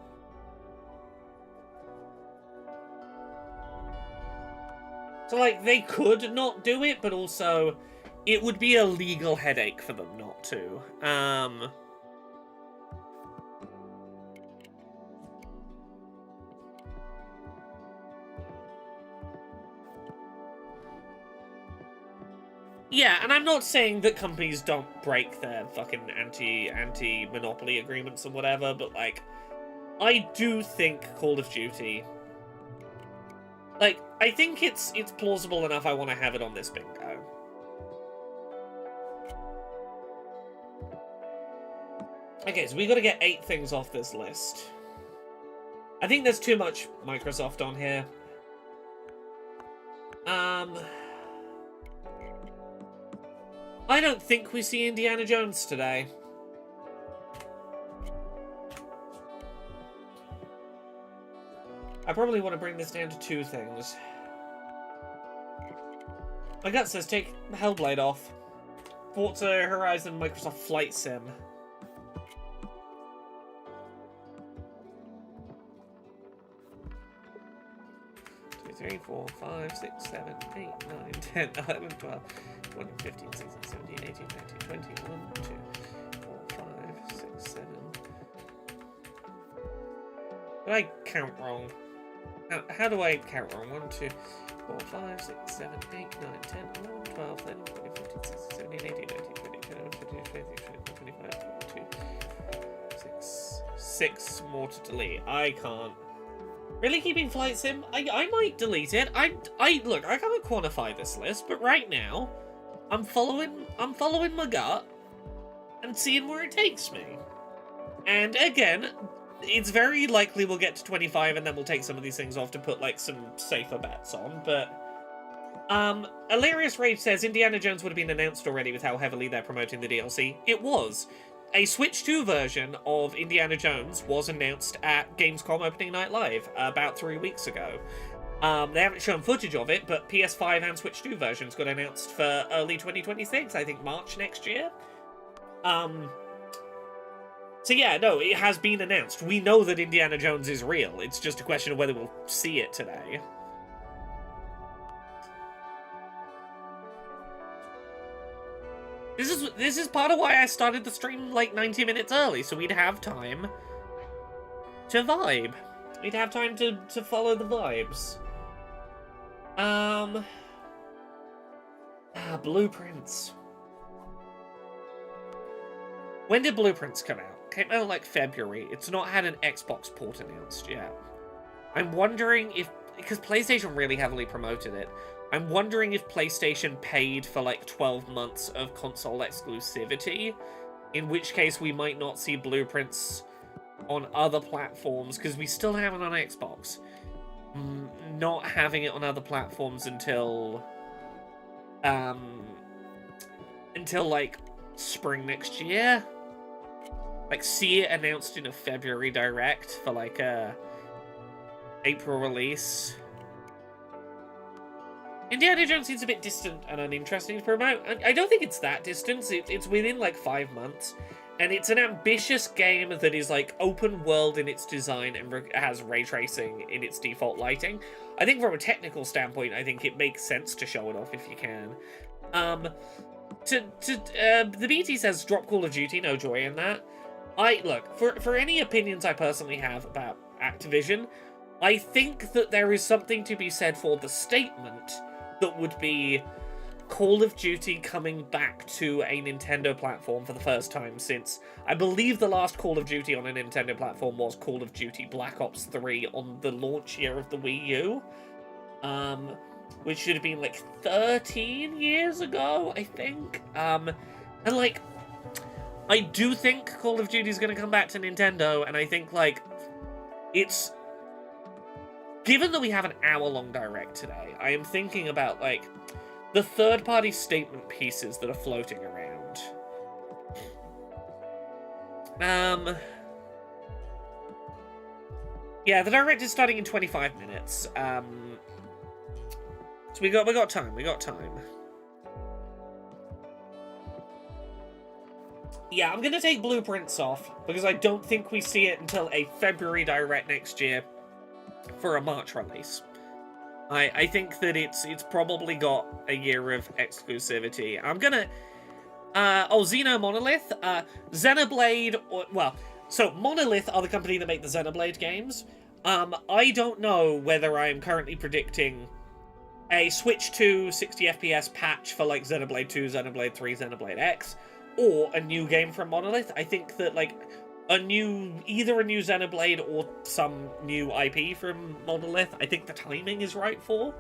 So, like, they could not do it, but also it would be a legal headache for them not to. Yeah, and I'm not saying that companies don't break their fucking anti-monopoly agreements or whatever, but, like, I do think Call of Duty... Like, I think it's plausible enough I want to have it on this bingo. Okay, so we got to get 8 things off this list. I think there's too much Microsoft on here. I don't think we see Indiana Jones today. I probably want to bring this down to 2 things. My gut says take Hellblade off. Forza Horizon Microsoft Flight Sim. Two, 3, 4, 5, 6, 7, 8, 9, 10, 11, 12, 14, 15, 16, 17, 18, 19, 20, 1, 2, 4, 5, 6, 7. Did I count wrong? How do I count wrong? 1, 2, 4, 5, 6, 7, 8, 9, 10, 11, 12, 13, 14, 15, 16, 17, 18, 19, 20, 6 more to delete. I can't. Really keeping Flight Sim? I might delete it. Look, I can't quantify this list, but right now, I'm following my gut and seeing where it takes me. And again, it's very likely we'll get to 25 and then we'll take some of these things off to put like some safer bets on, but Hilarious Rage says Indiana Jones would have been announced already with how heavily they're promoting the DLC. It was. A Switch 2 version of Indiana Jones was announced at Gamescom Opening Night Live about 3 weeks ago. They haven't shown footage of it, but PS5 and Switch 2 versions got announced for early 2026, I think March next year. So yeah, no, it has been announced. We know that Indiana Jones is real. It's just a question of whether we'll see it today. This is part of why I started the stream like 90 minutes early, so we'd have time to vibe. We'd have time to follow the vibes. Blueprints. When did Blueprints come out? Came out like February. It's not had an Xbox port announced yet. I'm wondering if, because PlayStation really heavily promoted it, I'm wondering if PlayStation paid for like 12 months of console exclusivity, in which case we might not see Blueprints on other platforms, because we still have it on Xbox. Not having it on other platforms until like spring next year. Like, see it announced in a February Direct for like a April release. Indiana Jones seems a bit distant and uninteresting to promote. I don't think it's that distant. It's within like 5 months. And it's an ambitious game that is like open world in its design and has ray tracing in its default lighting. I think from a technical standpoint, I think it makes sense to show it off if you can. The BT says drop Call of Duty, no joy in that. Look, for any opinions I personally have about Activision, I think that there is something to be said for the statement that would be Call of Duty coming back to a Nintendo platform for the first time since, I believe the last Call of Duty on a Nintendo platform was Call of Duty Black Ops 3 on the launch year of the Wii U. Which should have been like 13 years ago, I think. And like, I do think Call of Duty is going to come back to Nintendo, and I think like, it's... Given that we have an hour-long Direct today, I am thinking about, like, the third-party statement pieces that are floating around. Yeah, the Direct is starting in 25 minutes. So we got time. Yeah, I'm gonna take Blueprints off, because I don't think we see it until a February Direct next year for a March release. I think that it's probably got a year of exclusivity. I'm gonna... Xeno Monolith. Xenoblade... So Monolith are the company that make the Xenoblade games. I don't know whether I'm currently predicting a Switch 2 60 FPS patch for like Xenoblade 2, Xenoblade 3, Xenoblade X, or a new game from Monolith. I think that like either a new Xenoblade or some new IP from Monolith, I think the timing is right for.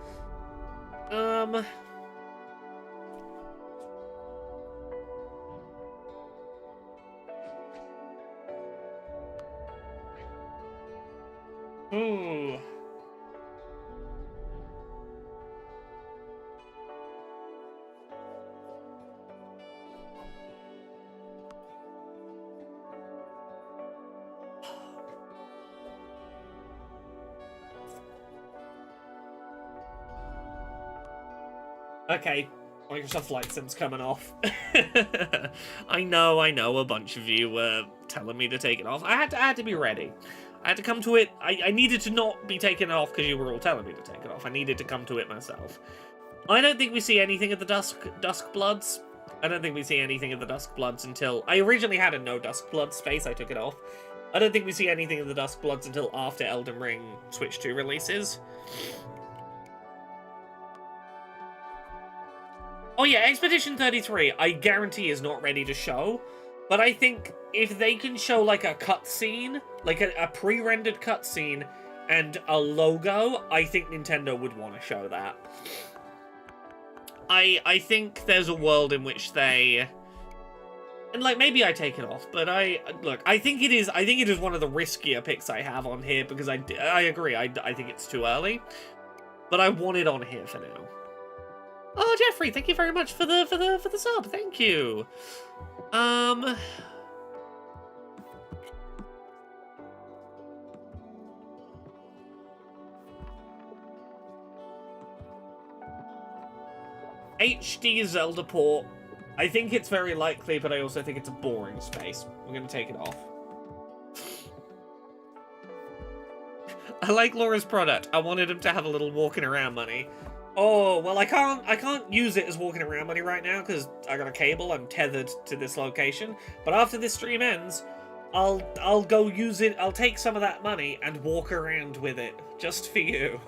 Ooh. Okay, Microsoft Flight Sim's coming off. I know, a bunch of you were telling me to take it off. I had to be ready. I had to come to it. I needed to not be taken off because you were all telling me to take it off. I needed to come to it myself. I don't think we see anything of the Dusk Bloods. I don't think we see anything of the Dusk Bloods until... I originally had a no Dusk Blood space, I took it off. I don't think we see anything of the Dusk Bloods until after Elden Ring Switch 2 releases. Oh yeah, Expedition 33, I guarantee is not ready to show. But I think if they can show like a cutscene, like a pre-rendered cutscene and a logo, I think Nintendo would want to show that. I think there's a world in which they... And like maybe I take it off, but I think it is one of the riskier picks I have on here because I agree. I think it's too early. But I want it on here for now. Oh, Jeffrey, thank you very much for the sub. Thank you. HD Zelda port. I think it's very likely, but I also think it's a boring space. I'm gonna take it off. I like Laura's product. I wanted him to have a little walking around money. Oh, well, I can't use it as walking around money right now because I got a cable. I'm tethered to this location. But after this stream ends, I'll go use it. I'll take some of that money and walk around with it just for you.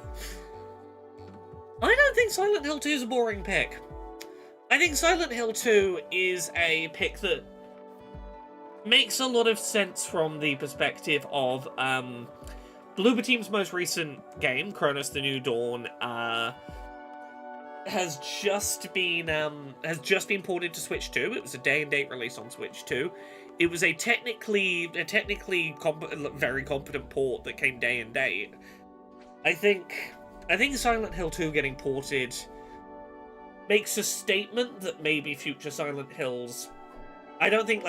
I don't think Silent Hill 2 is a boring pick. I think Silent Hill 2 is a pick that makes a lot of sense from the perspective of Bloober Team's most recent game, Chronos: The New Dawn, has just been ported to Switch 2. It was a day-and-date release on Switch 2. It was a technically very competent port that came day and date. I think Silent Hill 2 getting ported makes a statement that maybe future Silent Hills... I don't think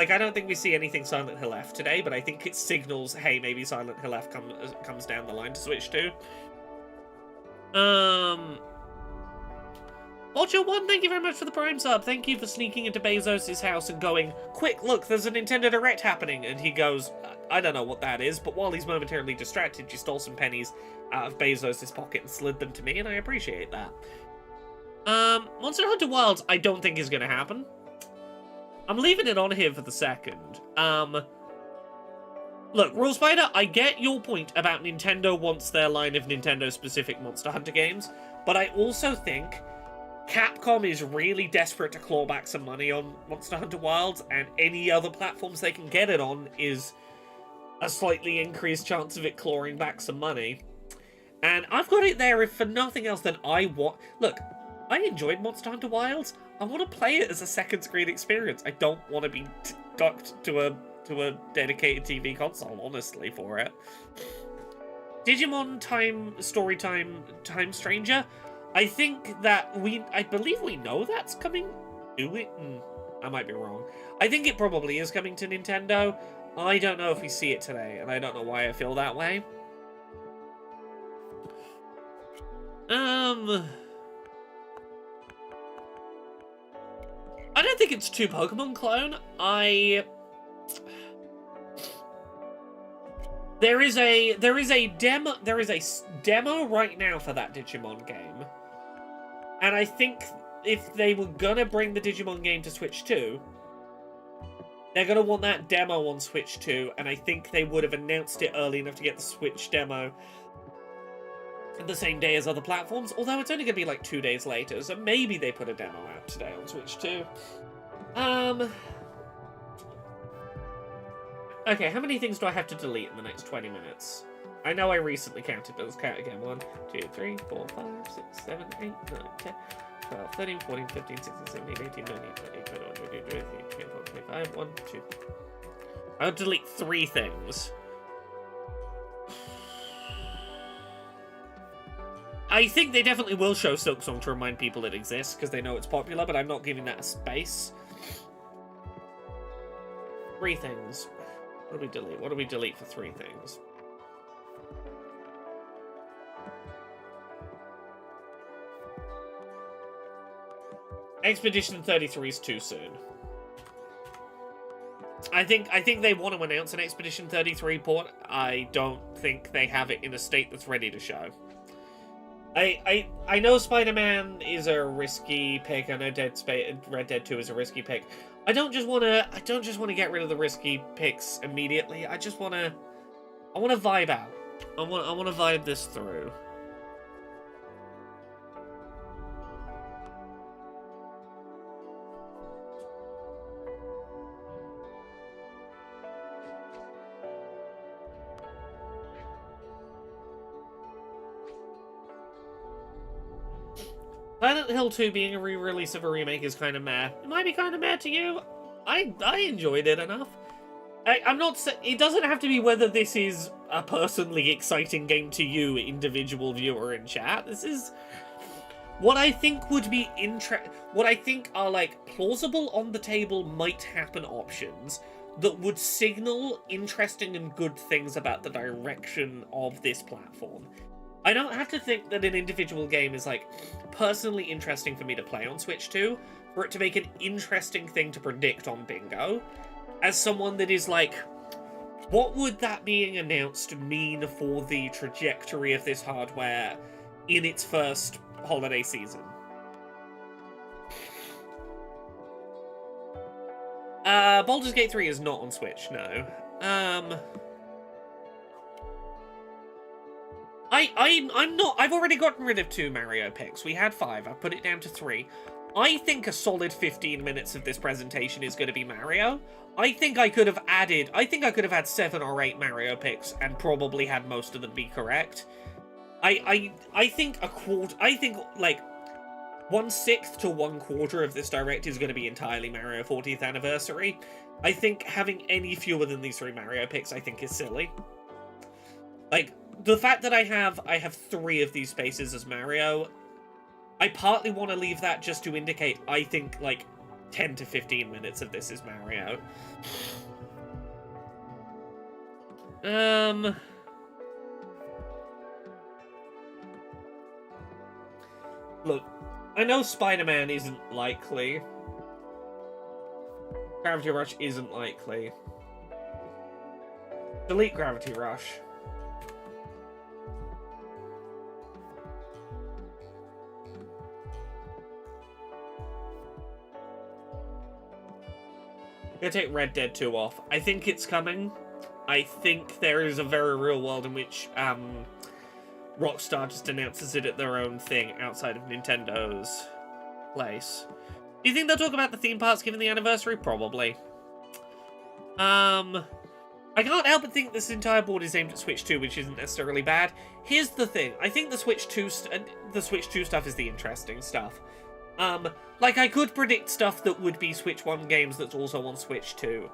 we see anything Silent Hill F today, but I think it signals, hey, maybe Silent Hill F comes down the line to Switch 2. Ocho1, thank you very much for the Prime sub. Thank you for sneaking into Bezos' house and going, quick, look, there's a Nintendo Direct happening. And he goes, I don't know what that is, but while he's momentarily distracted, you stole some pennies out of Bezos' pocket and slid them to me, and I appreciate that. Monster Hunter Wilds, I don't think is going to happen. I'm leaving it on here for the second. Look, Rule Spider, I get your point about Nintendo wants their line of Nintendo-specific Monster Hunter games, but I also think Capcom is really desperate to claw back some money on Monster Hunter Wilds, and any other platforms they can get it on is a slightly increased chance of it clawing back some money. And I've got it there if for nothing else than I want... Look, I enjoyed Monster Hunter Wilds. I want to play it as a second screen experience. I don't want to be docked to a dedicated TV console, honestly, for it. Digimon Time Stranger. I think that I believe we know that's coming to it. I might be wrong. I think it probably is coming to Nintendo. I don't know if we see it today, and I don't know why I feel that way. I don't think it's too Pokemon clone. There is a demo right now for that Digimon game. And I think if they were gonna bring the Digimon game to Switch 2, they're gonna want that demo on Switch 2, and I think they would have announced it early enough to get the Switch demo the same day as other platforms, although it's only gonna be like 2 days later, so maybe they put a demo out today on Switch 2. Okay, how many things do I have to delete in the next 20 minutes? I know I recently counted, but let's count again. 1, 2, 3, 4, 5, 6, 7, 8, 9, 10, 12, 13, 14, 15, 16, 17, 18, 19, 20, 21, 22, 23, 24, 25, 1, 2. I'll delete 3 things. I think they definitely will show Silksong to remind people it exists, because they know it's popular, but I'm not giving that a space. 3 things. What do we delete? What do we delete for 3 things? Expedition 33 is too soon. I think they want to announce an Expedition 33 port. I don't think they have it in a state that's ready to show. I know Spider-Man is a risky pick. I know Red Dead 2 is a risky pick. I don't just want to get rid of the risky picks immediately. I want to vibe out. I want to vibe this through. Silent Hill 2 being a re-release of a remake is kind of meh. It might be kind of meh to you. I enjoyed it enough. I'm not saying... It doesn't have to be whether this is a personally exciting game to you, individual viewer in chat. This is... What I think would be what I think are, like, plausible on the table might happen options that would signal interesting and good things about the direction of this platform. I don't have to think that an individual game is, like, personally interesting for me to play on Switch 2 for it to make an interesting thing to predict on Bingo. As someone that is like, what would that being announced mean for the trajectory of this hardware in its first holiday season? Baldur's Gate 3 is not on Switch, no. I'm not... I've already gotten rid of 2 Mario picks. We had 5. I've put it down to 3. I think a solid 15 minutes of this presentation is going to be Mario. I think I could have had 7 or 8 Mario picks and probably had most of them be correct. I think like 1/6 to 1/4 of this direct is going to be entirely Mario 40th anniversary. I think having any fewer than these 3 Mario picks I think is silly. Like, the fact that I have 3 of these spaces as Mario, I partly want to leave that just to indicate I think, like, 10 to 15 minutes of this is Mario. Look, I know Spider-Man isn't likely. Gravity Rush isn't likely. Delete Gravity Rush. I'm gonna take Red Dead 2 off. I think it's coming. I think there is a very real world in which Rockstar just announces it at their own thing outside of Nintendo's place. Do you think they'll talk about the theme parks given the anniversary? Probably. I can't help but think this entire board is aimed at Switch 2, which isn't necessarily bad. Here's the thing. I think the Switch 2 stuff is the interesting stuff. Like, I could predict stuff that would be Switch 1 games that's also on Switch 2.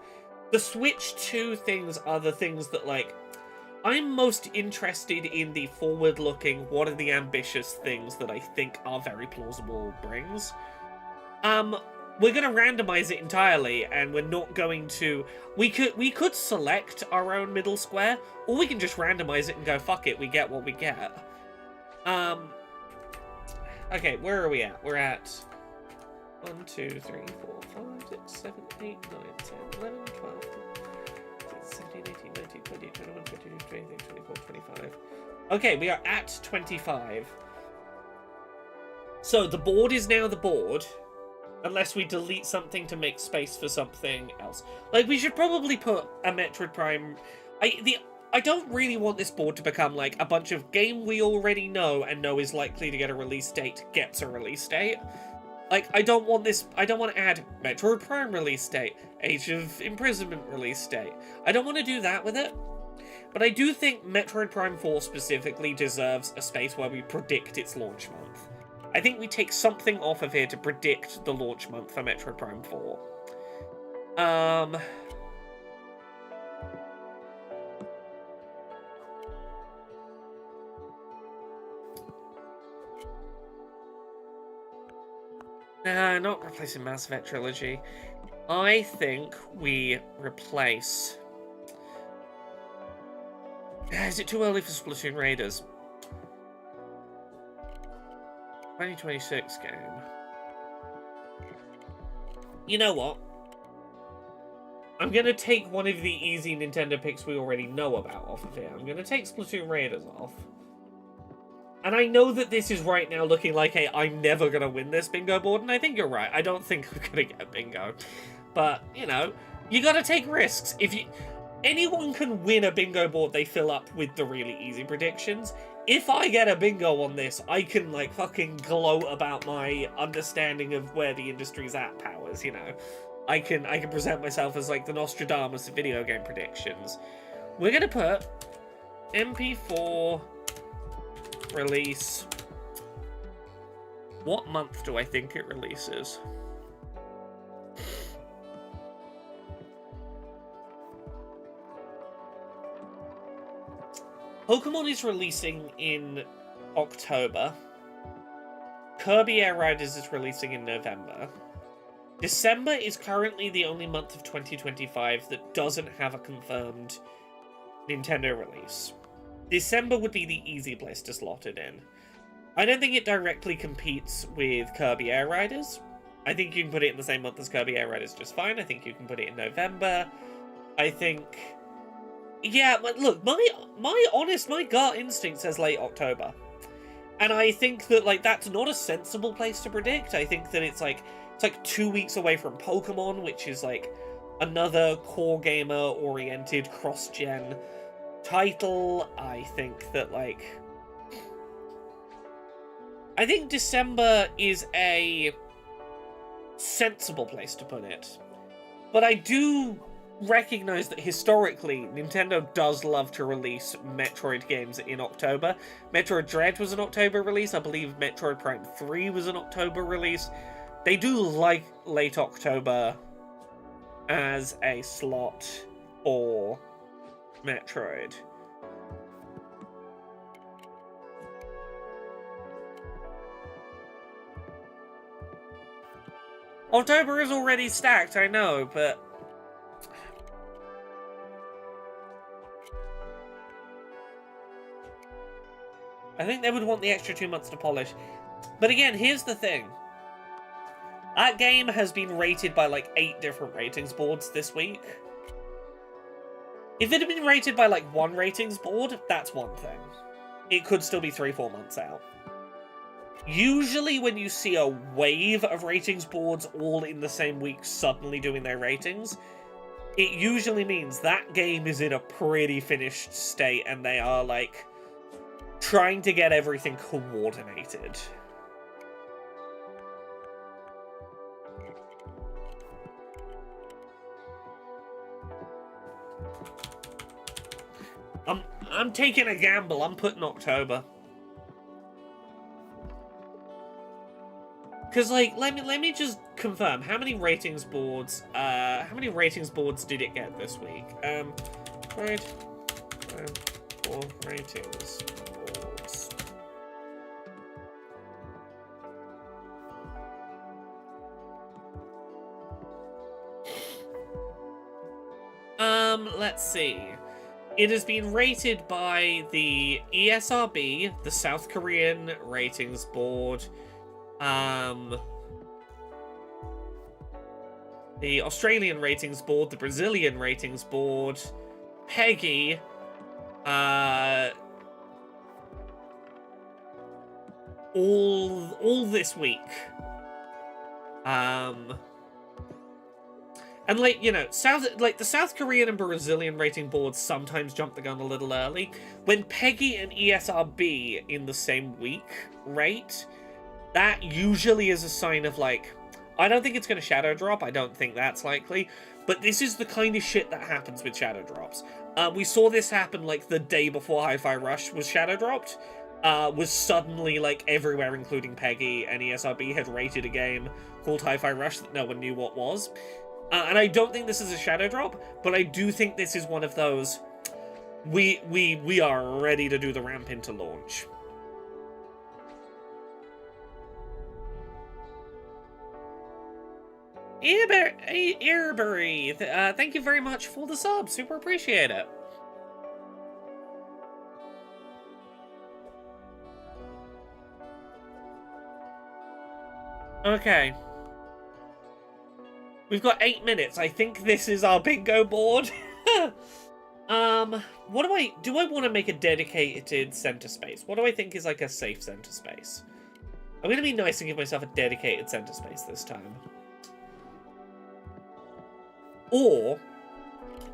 The Switch 2 things are the things that, like, I'm most interested in the forward-looking, what are the ambitious things that I think are very plausible brings. We're going to randomize it entirely, and we're not going to... We could select our own middle square, or we can just randomize it and go, fuck it, we get what we get. Okay, where are we at? We're at 1, 2, 3, 4, 5, 6, 7, 8, 9, 10, 11, 12, 17, 18, 19, 20, 21, 22, 23, 24, 25. Okay, we are at 25. So the board is now the board, unless we delete something to make space for something else. Like, we should probably put a Metroid Prime... I don't really want this board to become, like, a bunch of game we already know and know is likely to get a release date gets a release date. Like, I don't want to add Metroid Prime release date, Age of Imprisonment release date. I don't want to do that with it. But I do think Metroid Prime 4 specifically deserves a space where we predict its launch month. I think we take something off of here to predict the launch month for Metroid Prime 4. Nah, not replacing Mass Effect Trilogy. I think we replace... Is it too early for Splatoon Raiders? 2026 game. You know what? I'm gonna take one of the easy Nintendo picks we already know about off of here. I'm gonna take Splatoon Raiders off. And I know that this is right now looking like, hey, I'm never gonna win this bingo board, and I think you're right. I don't think we're gonna get bingo. But, you know, you gotta take risks. Anyone can win a bingo board they fill up with the really easy predictions. If I get a bingo on this, I can, like, fucking gloat about my understanding of where the industry's at powers, you know. I can present myself as, like, the Nostradamus of video game predictions. We're gonna put MP4 release What month do I think it releases? Pokemon is releasing in October. Kirby Air Riders is releasing in November. December is currently the only month of 2025 that doesn't have a confirmed Nintendo release. December would be the easy place to slot it in. I don't think it directly competes with Kirby Air Riders. I think you can put it in the same month as Kirby Air Riders just fine. I think you can put it in November. I think... Yeah, but look, my gut instinct says late October. And I think that, like, that's not a sensible place to predict. I think that it's like 2 weeks away from Pokemon, which is, like, another core gamer-oriented cross-gen title. I think that, like... I think December is a sensible place to put it. But I do recognize that historically, Nintendo does love to release Metroid games in October. Metroid Dread was an October release. I believe Metroid Prime 3 was an October release. They do like late October as a slot for Metroid. October is already stacked, I know, but... I think they would want the extra 2 months to polish. But again, here's the thing. That game has been rated by like 8 different ratings boards this week. If it had been rated by like 1 ratings board, that's one thing. It could still be 3-4 months out. Usually when you see a wave of ratings boards all in the same week suddenly doing their ratings, it usually means that game is in a pretty finished state and they are like trying to get everything coordinated. I'm taking a gamble. I'm putting October. Cause like, let me just confirm how many ratings boards did it get this week? Right, 4 ratings boards. Let's see. It has been rated by the ESRB, the South Korean ratings board, the Australian ratings board, the Brazilian ratings board, PEGI, all this week. And, like, you know, the South Korean and Brazilian rating boards sometimes jump the gun a little early. When PEGI and ESRB in the same week rate, that usually is a sign of, like, I don't think it's going to shadow drop. I don't think that's likely. But this is the kind of shit that happens with shadow drops. We saw this happen, like, the day before Hi-Fi Rush was shadow dropped. Was suddenly, like, everywhere, including PEGI and ESRB, had rated a game called Hi-Fi Rush that no one knew what was. And I don't think this is a shadow drop, but I do think this is one of those, we are ready to do the ramp into launch. Earbury, thank you very much for the sub. Super appreciate it. Okay. We've got 8 minutes. I think this is our bingo board. What do I want to make a dedicated center space? What do I think is like a safe center space? I'm gonna be nice and give myself a dedicated center space this time. Or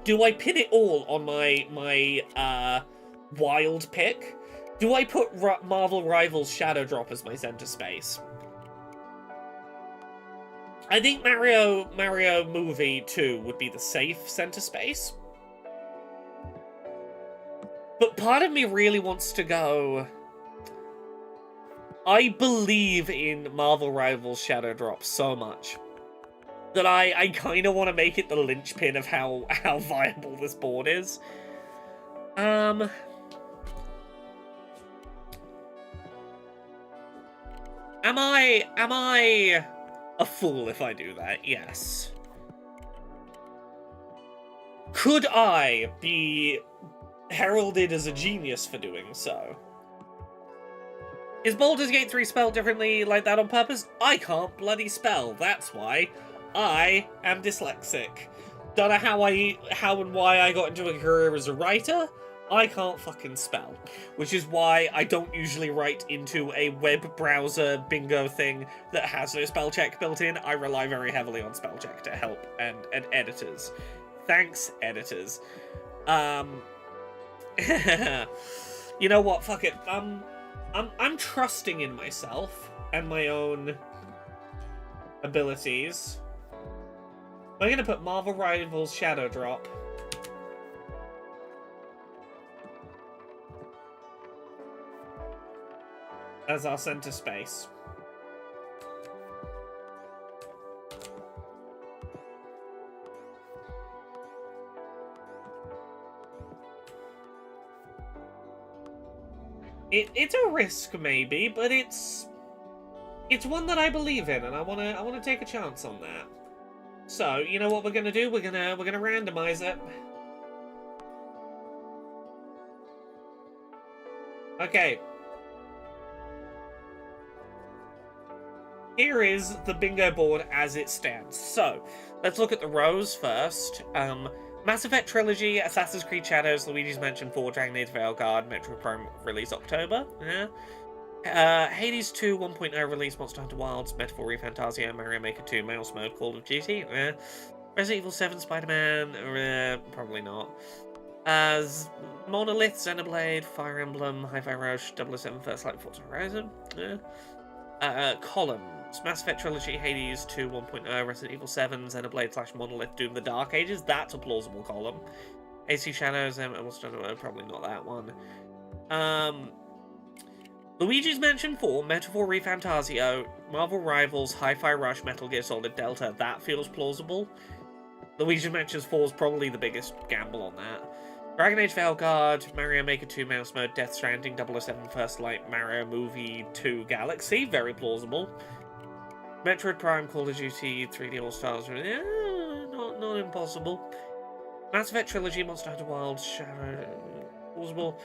do I pin it all on my wild pick? Do I put Marvel Rivals Shadow Drop as my center space? I think Mario Movie 2 would be the safe center space. But part of me really wants to go... I believe in Marvel Rivals Shadow Drop so much that I kind of want to make it the linchpin of how viable this board is. Am I a fool if I do that? Yes. Could I be heralded as a genius for doing so? Is Baldur's Gate 3 spelled differently like that on purpose? I can't bloody spell, that's why. I am dyslexic. Don't know how and why I got into a career as a writer. I can't fucking spell. Which is why I don't usually write into a web browser bingo thing that has no spell check built in. I rely very heavily on spell check to help and editors. Thanks, editors. You know what? Fuck it. I'm trusting in myself and my own abilities. I'm gonna put Marvel Rivals Shadow Drop. As our center space. It's a risk, maybe, but it's one that I believe in, and I wanna take a chance on that. So, you know what we're gonna do? We're gonna randomize it. Okay. Here is the bingo board as it stands. So, let's look at the rows first. Mass Effect Trilogy, Assassin's Creed Shadows, Luigi's Mansion 4, Dragon Age Veilguard, Metroid Prime release October. Yeah. Hades 2 1.0 release, Monster Hunter Wilds, Metaphor ReFantazio, Mario Maker 2, Mouse Mode, Call of Duty. Resident Evil 7, Spider-Man, probably not. As Monolith, Xenoblade, Fire Emblem, Hi-Fi Rush, 007 First Light, Forza Horizon. Columns. Mass Effect Trilogy, Hades 2 1.0, Resident Evil 7, Xenoblade / Monolith, Doom the Dark Ages. That's a plausible column. AC Shadows, probably not that one. Luigi's Mansion 4, Metaphor ReFantazio, Marvel Rivals, Hi-Fi Rush, Metal Gear Solid Delta. That feels plausible. Luigi's Mansion 4 is probably the biggest gamble on that. Dragon Age Veilguard, Mario Maker 2 Mouse Mode, Death Stranding, 007 First Light, Mario Movie 2 Galaxy. Very plausible. Metroid Prime, Call of Duty, 3D All-Stars. Not impossible. Mass Effect Trilogy, Monster Hunter Wilds, Shadow. Plausible.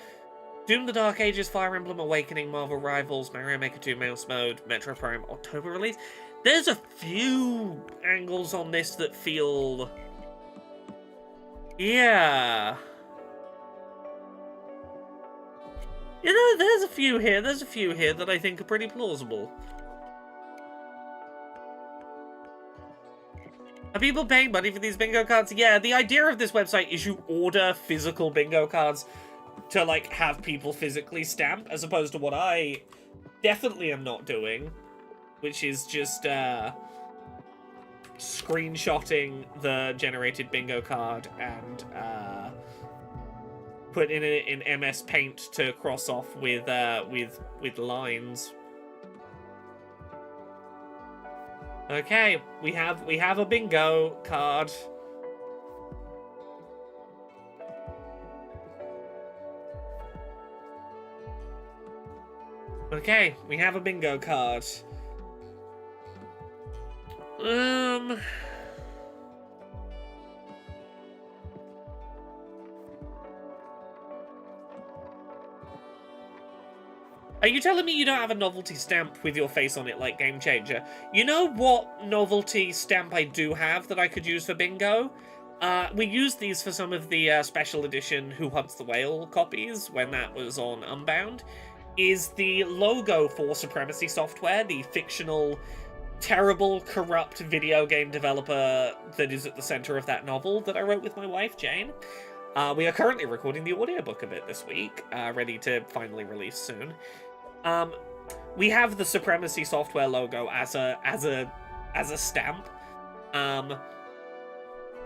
Doom the Dark Ages, Fire Emblem Awakening, Marvel Rivals, Mario Maker 2 Mouse Mode, Metroid Prime October release. There's a few angles on this that feel... yeah. You know, there's a few here that I think are pretty plausible. Are people paying money for these bingo cards? Yeah, the idea of this website is you order physical bingo cards to, like, have people physically stamp, as opposed to what I definitely am not doing, which is just, screenshotting the generated bingo card and, put in it in MS Paint to cross off with lines. Okay, we have a bingo card. Okay, we have a bingo card. Are you telling me you don't have a novelty stamp with your face on it like Game Changer? You know what novelty stamp I do have that I could use for bingo? We used these for some of the special edition Who Hunts the Whale copies when that was on Unbound. Is the logo for Supremacy Software, the fictional, terrible, corrupt video game developer that is at the center of that novel that I wrote with my wife, Jane. We are currently recording the audiobook of it this week, ready to finally release soon. We have the Supremacy Software logo as a stamp.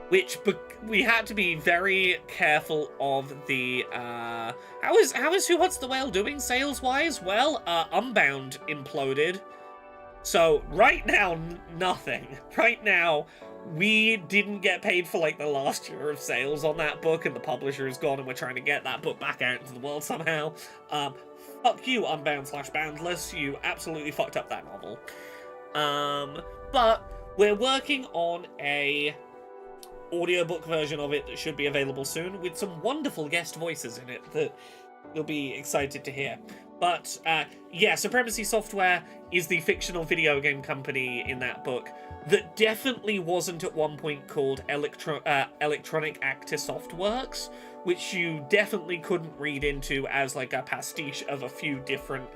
which we had to be very careful of the how is Who Wants the Whale doing sales wise? Well, Unbound imploded, so right now nothing. Right now we didn't get paid for like the last year of sales on that book, and the publisher is gone, and we're trying to get that book back out into the world somehow. Fuck you, Unbound/Boundless, you absolutely fucked up that novel. But we're working on a audiobook version of it that should be available soon, with some wonderful guest voices in it that you'll be excited to hear. But yeah, Supremacy Software is the fictional video game company in that book that definitely wasn't at one point called Electronic Actor Softworks, which you definitely couldn't read into as like a pastiche of a few different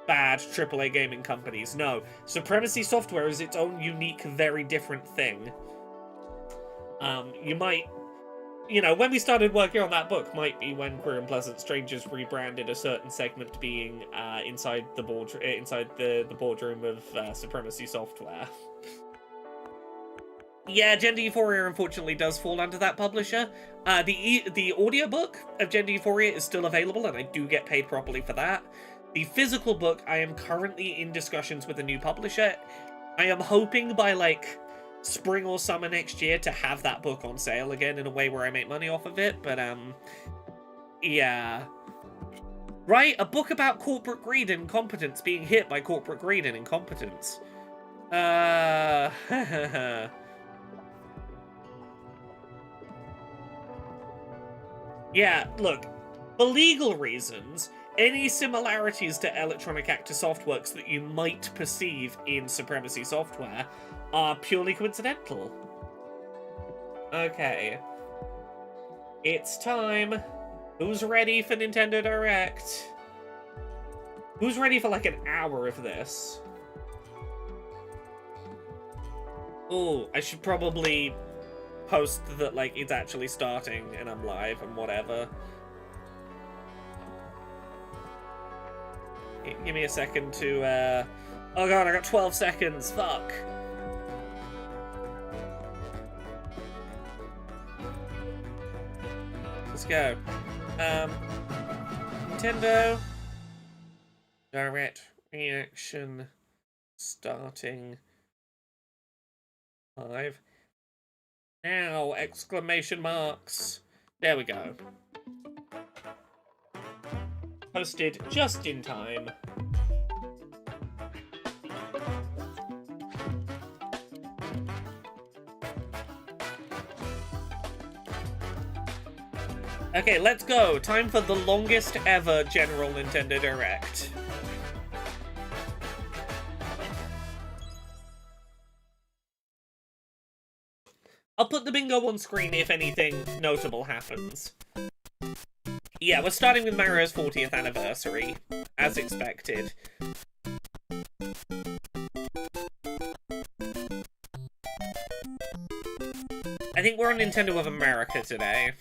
bad AAA gaming companies. No, Supremacy Software is its own unique, very different thing. You know, when we started working on that book, might be when Queer and Pleasant Strangers rebranded a certain segment being inside the boardroom of Supremacy Software. Yeah, Gender Euphoria unfortunately does fall under that publisher. The audiobook of Gender Euphoria is still available, and I do get paid properly for that. The physical book, I am currently in discussions with a new publisher. I am hoping by, like, spring or summer next year to have that book on sale again in a way where I make money off of it, but, yeah. Right? A book about corporate greed and incompetence being hit by corporate greed and incompetence. Yeah, look, for legal reasons, any similarities to Electronic Actor Softworks that you might perceive in Supremacy Software are purely coincidental. Okay. It's time. Who's ready for Nintendo Direct? Who's ready for like an hour of this? Oh, I should probably post that like it's actually starting and I'm live and whatever. Give me a second to oh god, I got 12 seconds. Fuck. Let's go. Nintendo Direct reaction starting live now! Exclamation marks. There we go. Posted just in time. Okay, let's go. Time for the longest ever General Nintendo Direct. I'll put the bingo on screen if anything notable happens. Yeah, we're starting with Mario's 40th anniversary, as expected. I think we're on Nintendo of America today.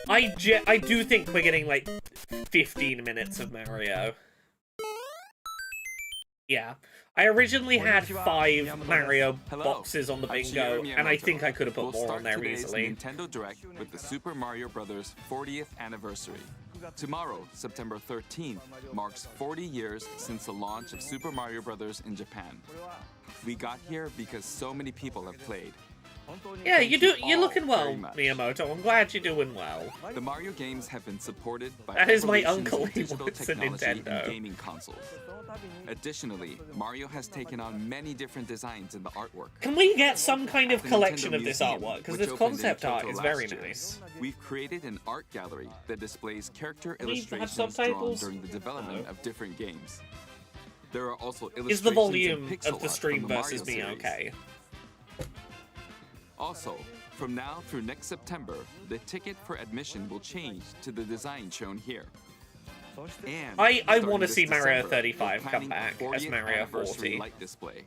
I do think we're getting, like, 15 minutes of Mario. Yeah. I originally had 5 Mario boxes on the bingo, and I think I could have put more on there easily. Nintendo Direct with the Super Mario Bros. 40th anniversary. Tomorrow, September 13th, marks 40 years since the launch of Super Mario Bros. In Japan. We got here because so many people have played. Yeah, you're looking well, Miyamoto. I'm glad you're doing well. The Mario games have been supported by that is my uncle. He digital works at technology Nintendo. and gaming consoles. Additionally, Mario has taken on many different designs in the artwork. Can we get some kind of collection of this Museum, artwork? Because which this opened in concept art Kyoto is very last year, nice. We've created an art gallery that displays character Do we have illustrations drawn subtitles? during the development of different games. There are also illustrations Is the volume and pixel of the art stream from the versus Mario me series. okay? Also, from now through next September, the ticket for admission will change to the design shown here. And I starting want to this see Mario December, 35 we're come planning back a as 40th Mario anniversary 40. light display.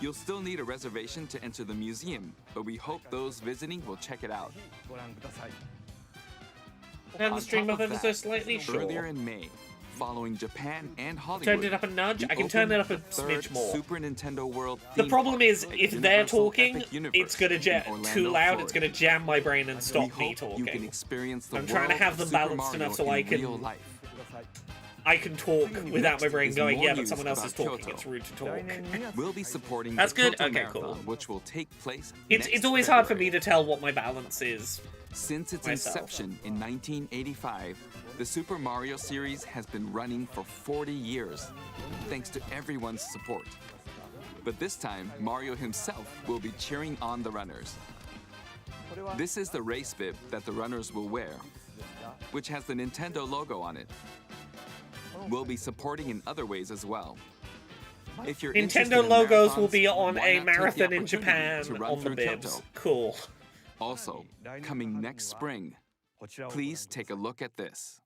You'll still need a reservation to enter the museum, but we hope those visiting will check it out. And the On stream top of of ever so that, slightly short. Earlier in May, following Japan and Hollywood. Turned it up a nudge? I can turn it up a third smidge more. Super Nintendo World The theme problem park is, at if they're Universal talking, Epic Universe it's gonna in get Orlando, too loud, it's Florida. gonna jam my brain and We stop me hope you can talking. experience the I'm trying to world have of them Super balanced Mario enough so in I can- real life. I can talk without my brain is going, more yeah, but news someone else is about talking, Kyoto. it's rude to talk. We'll be supporting That's the good? Kyoto Okay, Marathon, cool. which will take place It's next always hard for February. me to tell what my balance is. Since its myself. inception in 1985, the Super Mario series has been running for 40 years, thanks to everyone's support. But this time, Mario himself will be cheering on the runners. This is the race bib that the runners will wear, which has the Nintendo logo on it. We'll be supporting in other ways as well. If you're interested Nintendo in logos will marathons, be on why a not take the marathon in opportunity Japan to run on the through bibs. Kyoto? Cool. Also, coming next spring, please take a look at this.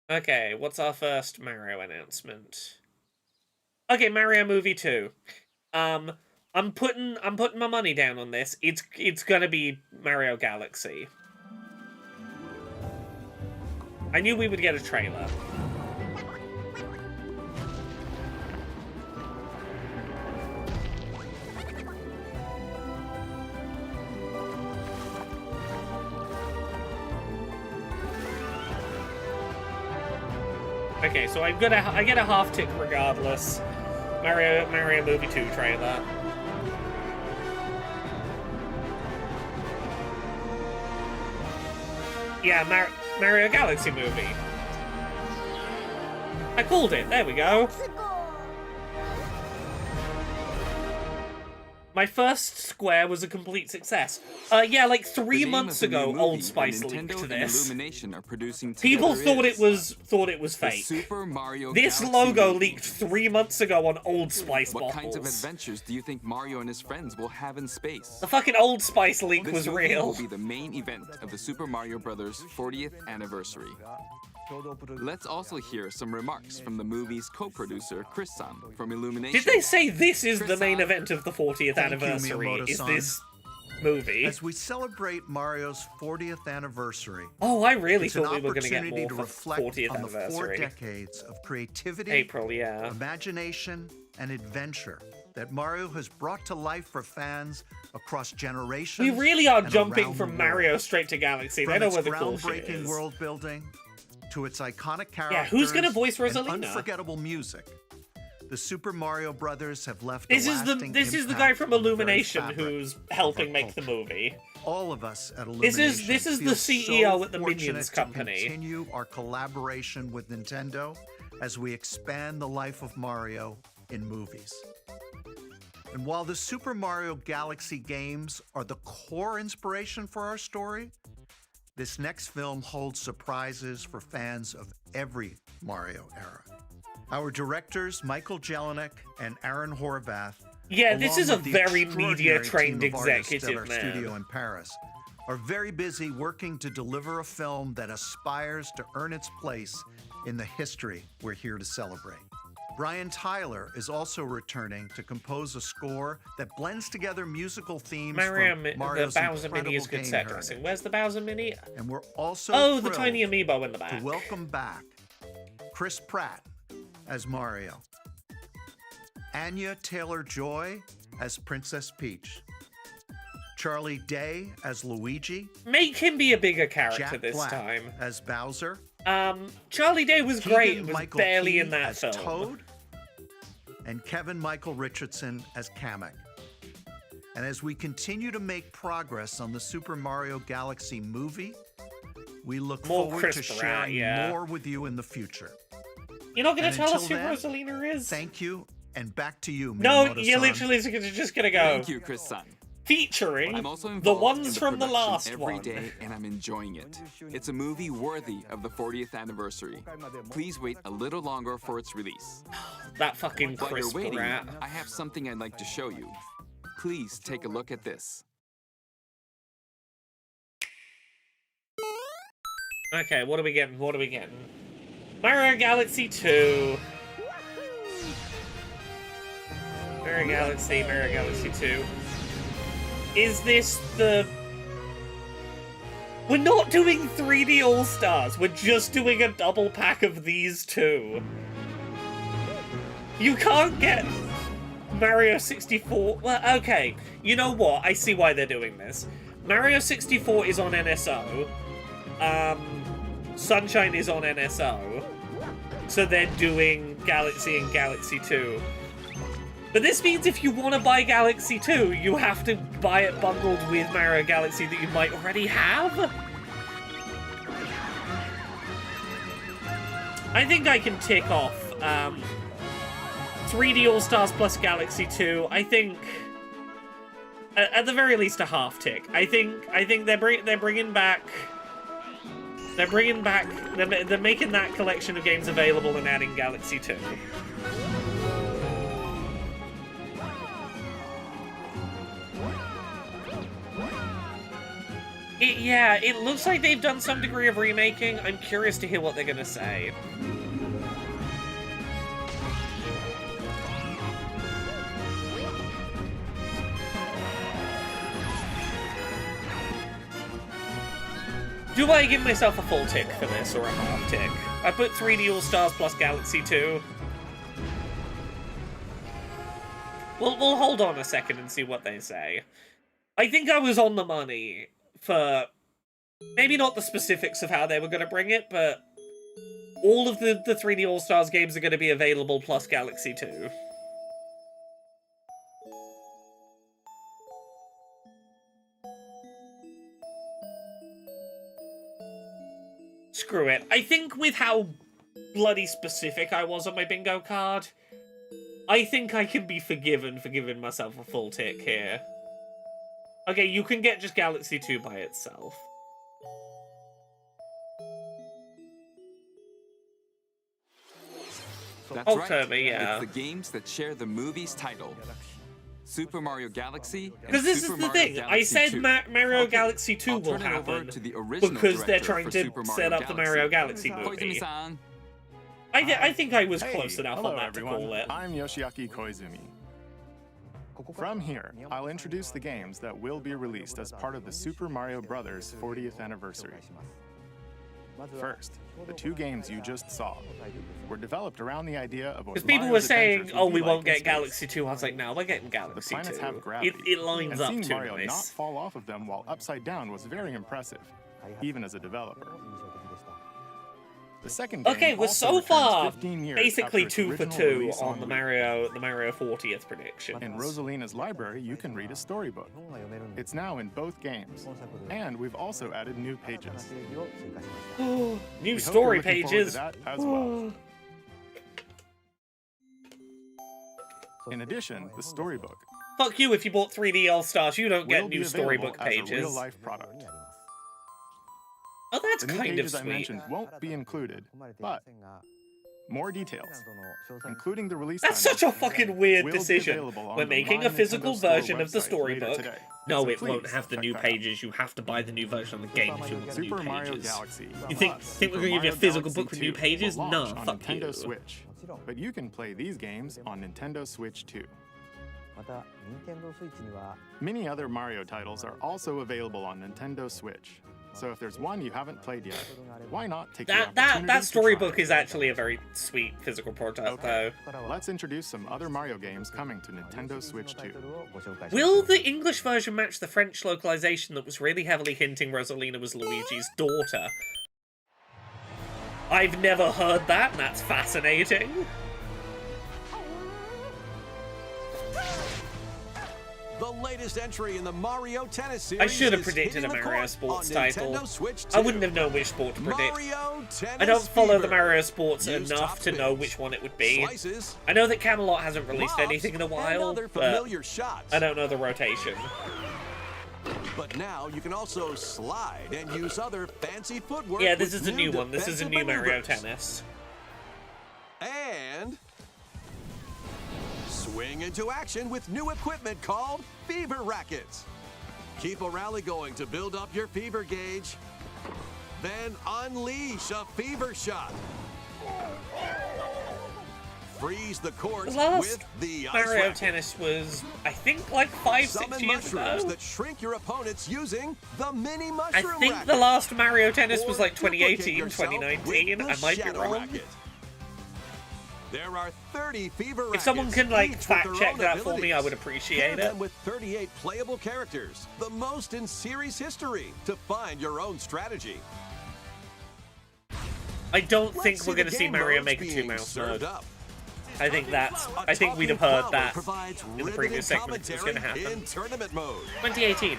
Okay, what's our first Mario announcement? Okay, Mario Movie 2. I'm putting my money down on this. It's gonna be Mario Galaxy. I knew we would get a trailer. Okay, so I get a half tick regardless. Mario Movie 2 trailer. Yeah, Mario Galaxy movie. I called it. There we go. My first Square was a complete success. Yeah, like The 3 name months of the new ago, movie, Old Spice where leaked Nintendo and this. Illumination are producing People together thought it was the fake. Super Mario This Galaxy logo movie. leaked 3 months ago on Old Spice What bottles. kinds of adventures do you think Mario and his friends will have in space? The fucking Old Spice leak This was movie real. will be the main event of the Super Mario Bros. 40th anniversary. Let's also hear some remarks from the movie's co-producer, Chris-san, from Illumination. Did they say this is the main Chris-san. event of the 40th Thank you, anniversary? Is Miyamoto-san. this movie? As we celebrate Mario's 40th anniversary, Oh, I really it's an thought we were going to get opportunity more to for reflect 40th on the 4 anniversary. decades of creativity, April, yeah. imagination, and adventure that Mario has brought to life for fans across generations. We really are and jumping around from the Mario world. straight to Galaxy. From They know its where the cool shit groundbreaking is. world building to its iconic characters. Yeah, who's gonna voice Rosalina? and unforgettable music. The Super Mario Brothers have left This a is the lasting this is the guy impact from on the very Illumination fabric who's of helping our make the culture. movie. All of us at This Illumination is the feel CEO so at the fortunate Minions to company. continue our collaboration with Nintendo as we expand the life of Mario in movies. And while the Super Mario Galaxy games are the core inspiration for our story, this next film holds surprises for fans of every Mario era. Our directors, Michael Jelinek and Aaron Horvath, Yeah, this along is a with the very extraordinary media-trained team of artists executive, at our man. studio in Paris, are very busy working to deliver a film that aspires to earn its place in the history we're here to celebrate. Brian Tyler is also returning to compose a score that blends together musical themes from The Mario's Bowser Mini is incredible good game set heritage. dressing. Where's the Bowser Mini? And we're also Oh, the thrilled tiny amiibo in the to back. welcome back Chris Pratt as Mario, Anya Taylor-Joy as Princess Peach, Charlie Day as Luigi, Make him be a bigger character Jack this Black time. as Bowser, Charlie Day was great. It was Keegan-Michael barely Key in that as film. Toad, and Kevin Michael Richardson as Kamek. And as we continue to make progress on the Super Mario Galaxy movie, we look More forward Chris to Pratt, sharing yeah. more with you in the future. You're not going And to tell us until who then, Rosalina is? Thank you, and back to you, No, Miyamoto-san. you're literally just going to go. Thank you, Chris-san. Featuring I'm also the involved ones in the from the production last every one. day, and I'm enjoying it. It's a movie worthy of the 40th anniversary. Please wait a little longer for its release. That fucking While Chris you're waiting, Pratt. I have something I'd like to show you. Please take a look at this. Okay, what are we getting? What are we getting? Mario Galaxy 2. Mario Galaxy 2. Is this the... We're not doing 3D All-Stars. We're just doing a double pack of these two. You can't get Mario 64... Well, okay. You know what? I see why they're doing this. Mario 64 is on NSO. Sunshine is on NSO. So they're doing Galaxy and Galaxy 2. But this means if you want to buy Galaxy 2, you have to buy it bundled with Mario Galaxy that you might already have? I think I can tick off 3D All-Stars plus Galaxy 2. I think, at the very least, a half tick. I think they're bringing back. They're making that collection of games available and adding Galaxy 2. It looks like they've done some degree of remaking. I'm curious to hear what they're gonna say. Do I give myself a full tick for this, or a half tick? I put 3D All-Stars plus Galaxy 2. We'll hold on a second and see what they say. I think I was on the money for... maybe not the specifics of how they were going to bring it, but all of the 3D All-Stars games are going to be available plus Galaxy 2. Screw it. I think with how bloody specific I was on my bingo card, I think I can be forgiven for giving myself a full tick here. Okay, you can get just Galaxy 2 by itself. That's Oh, right. Kirby, yeah. It's the games that share the movie's title. Super Mario Galaxy and Because this Super is the Mario thing, Galaxy I said 2. Mario Okay, Galaxy 2 I'll will turn it over happen to the original because they're director trying for to Super Mario set up the Mario Galaxy movie. Koizumi-san. I think I was Hey, close enough hello on that everyone. to call it. I'm Yoshiaki Koizumi. From here, I'll introduce the games that will be released as part of the Super Mario Bros. 40th anniversary. First, the two games you just saw were developed around the idea of what Because people were Mario's saying, adventures would oh, be we like won't in get space. Galaxy 2. I was like, no, we're getting The Galaxy planets 2. have gravity, It lines and up seeing too Mario not nice. fall off of them while upside down was very impressive, even as a developer. The second game Okay, we're also so returns far 15 years basically after its 2 for original 2 release on the Wii. Mario 40th prediction. In Rosalina's library, you can read a storybook. It's now in both games, and we've also added new pages. New We hope story you're looking forward to pages. that as well. In addition, the storybook Fuck you if you bought 3D All-Stars. You don't get will new be available storybook as a pages. real-life product. Oh, that's The new kind of pages I sweet. mentioned won't be included, but more details, including the release That's times, such a fucking weird will be decision. available on We're the making a My physical Nintendo Store version of the website later storybook. today. No, So it won't please have the check new that out. pages. You have to buy the new version of the game if you want the new Super Mario pages. Galaxy. You think plus we're Super gonna give you a Mario physical Galaxy book with new 2 pages? will No, launch on fuck Nintendo you. Switch. But you can play these games on Nintendo Switch too. Many other Mario titles are also available on Nintendo Switch. So if there's one you haven't played yet, why not take the That opportunity to try storybook it? is actually a very sweet physical product, Okay, though. let's introduce some other Mario games coming to Nintendo Switch 2. Will the English version match the French localization that was really heavily hinting Rosalina was Luigi's daughter? I've never heard that, and that's fascinating. The latest entry in the Mario Tennis series. I should have is predicted a hitting the Mario court Sports on title. Nintendo Switch I 2. wouldn't have known which sport to predict. Mario Tennis I don't follow the Fever. Mario Sports Use enough top to know spins, which one it would be. Slices, I know that Camelot hasn't released lofts, anything in a and while, other but familiar shots. I don't know the rotation. But now you can also slide and use other fancy footwork. Yeah, this with is a new one. This is a defensive new Mario maneuvers. Tennis. And swing into action with new equipment called Fever Rackets. Keep a rally going to build up your fever gauge. Then unleash a fever shot. freeze the court The last with the ice Mario racket. Tennis was, I think, like 5-6 Summon years mushrooms ago. that shrink your opponents using the mini I mushroom think racket. the last Mario Tennis was Or like duplicate 2018, yourself 2019. with the I might be shadow wrong. racket. There are 30 fever rackets. If someone can like each with fact their check own that for me, I would abilities. appreciate Pair it. them with 38 playable characters, the most in series history, to find your own strategy. I don't Let's think we're the going to see game Mario modes make a being 2-mouse served mode. up. I think we'd have talking heard flower that provides in the riveting previous segment. It was going to commentary happen. in tournament mode. 2018.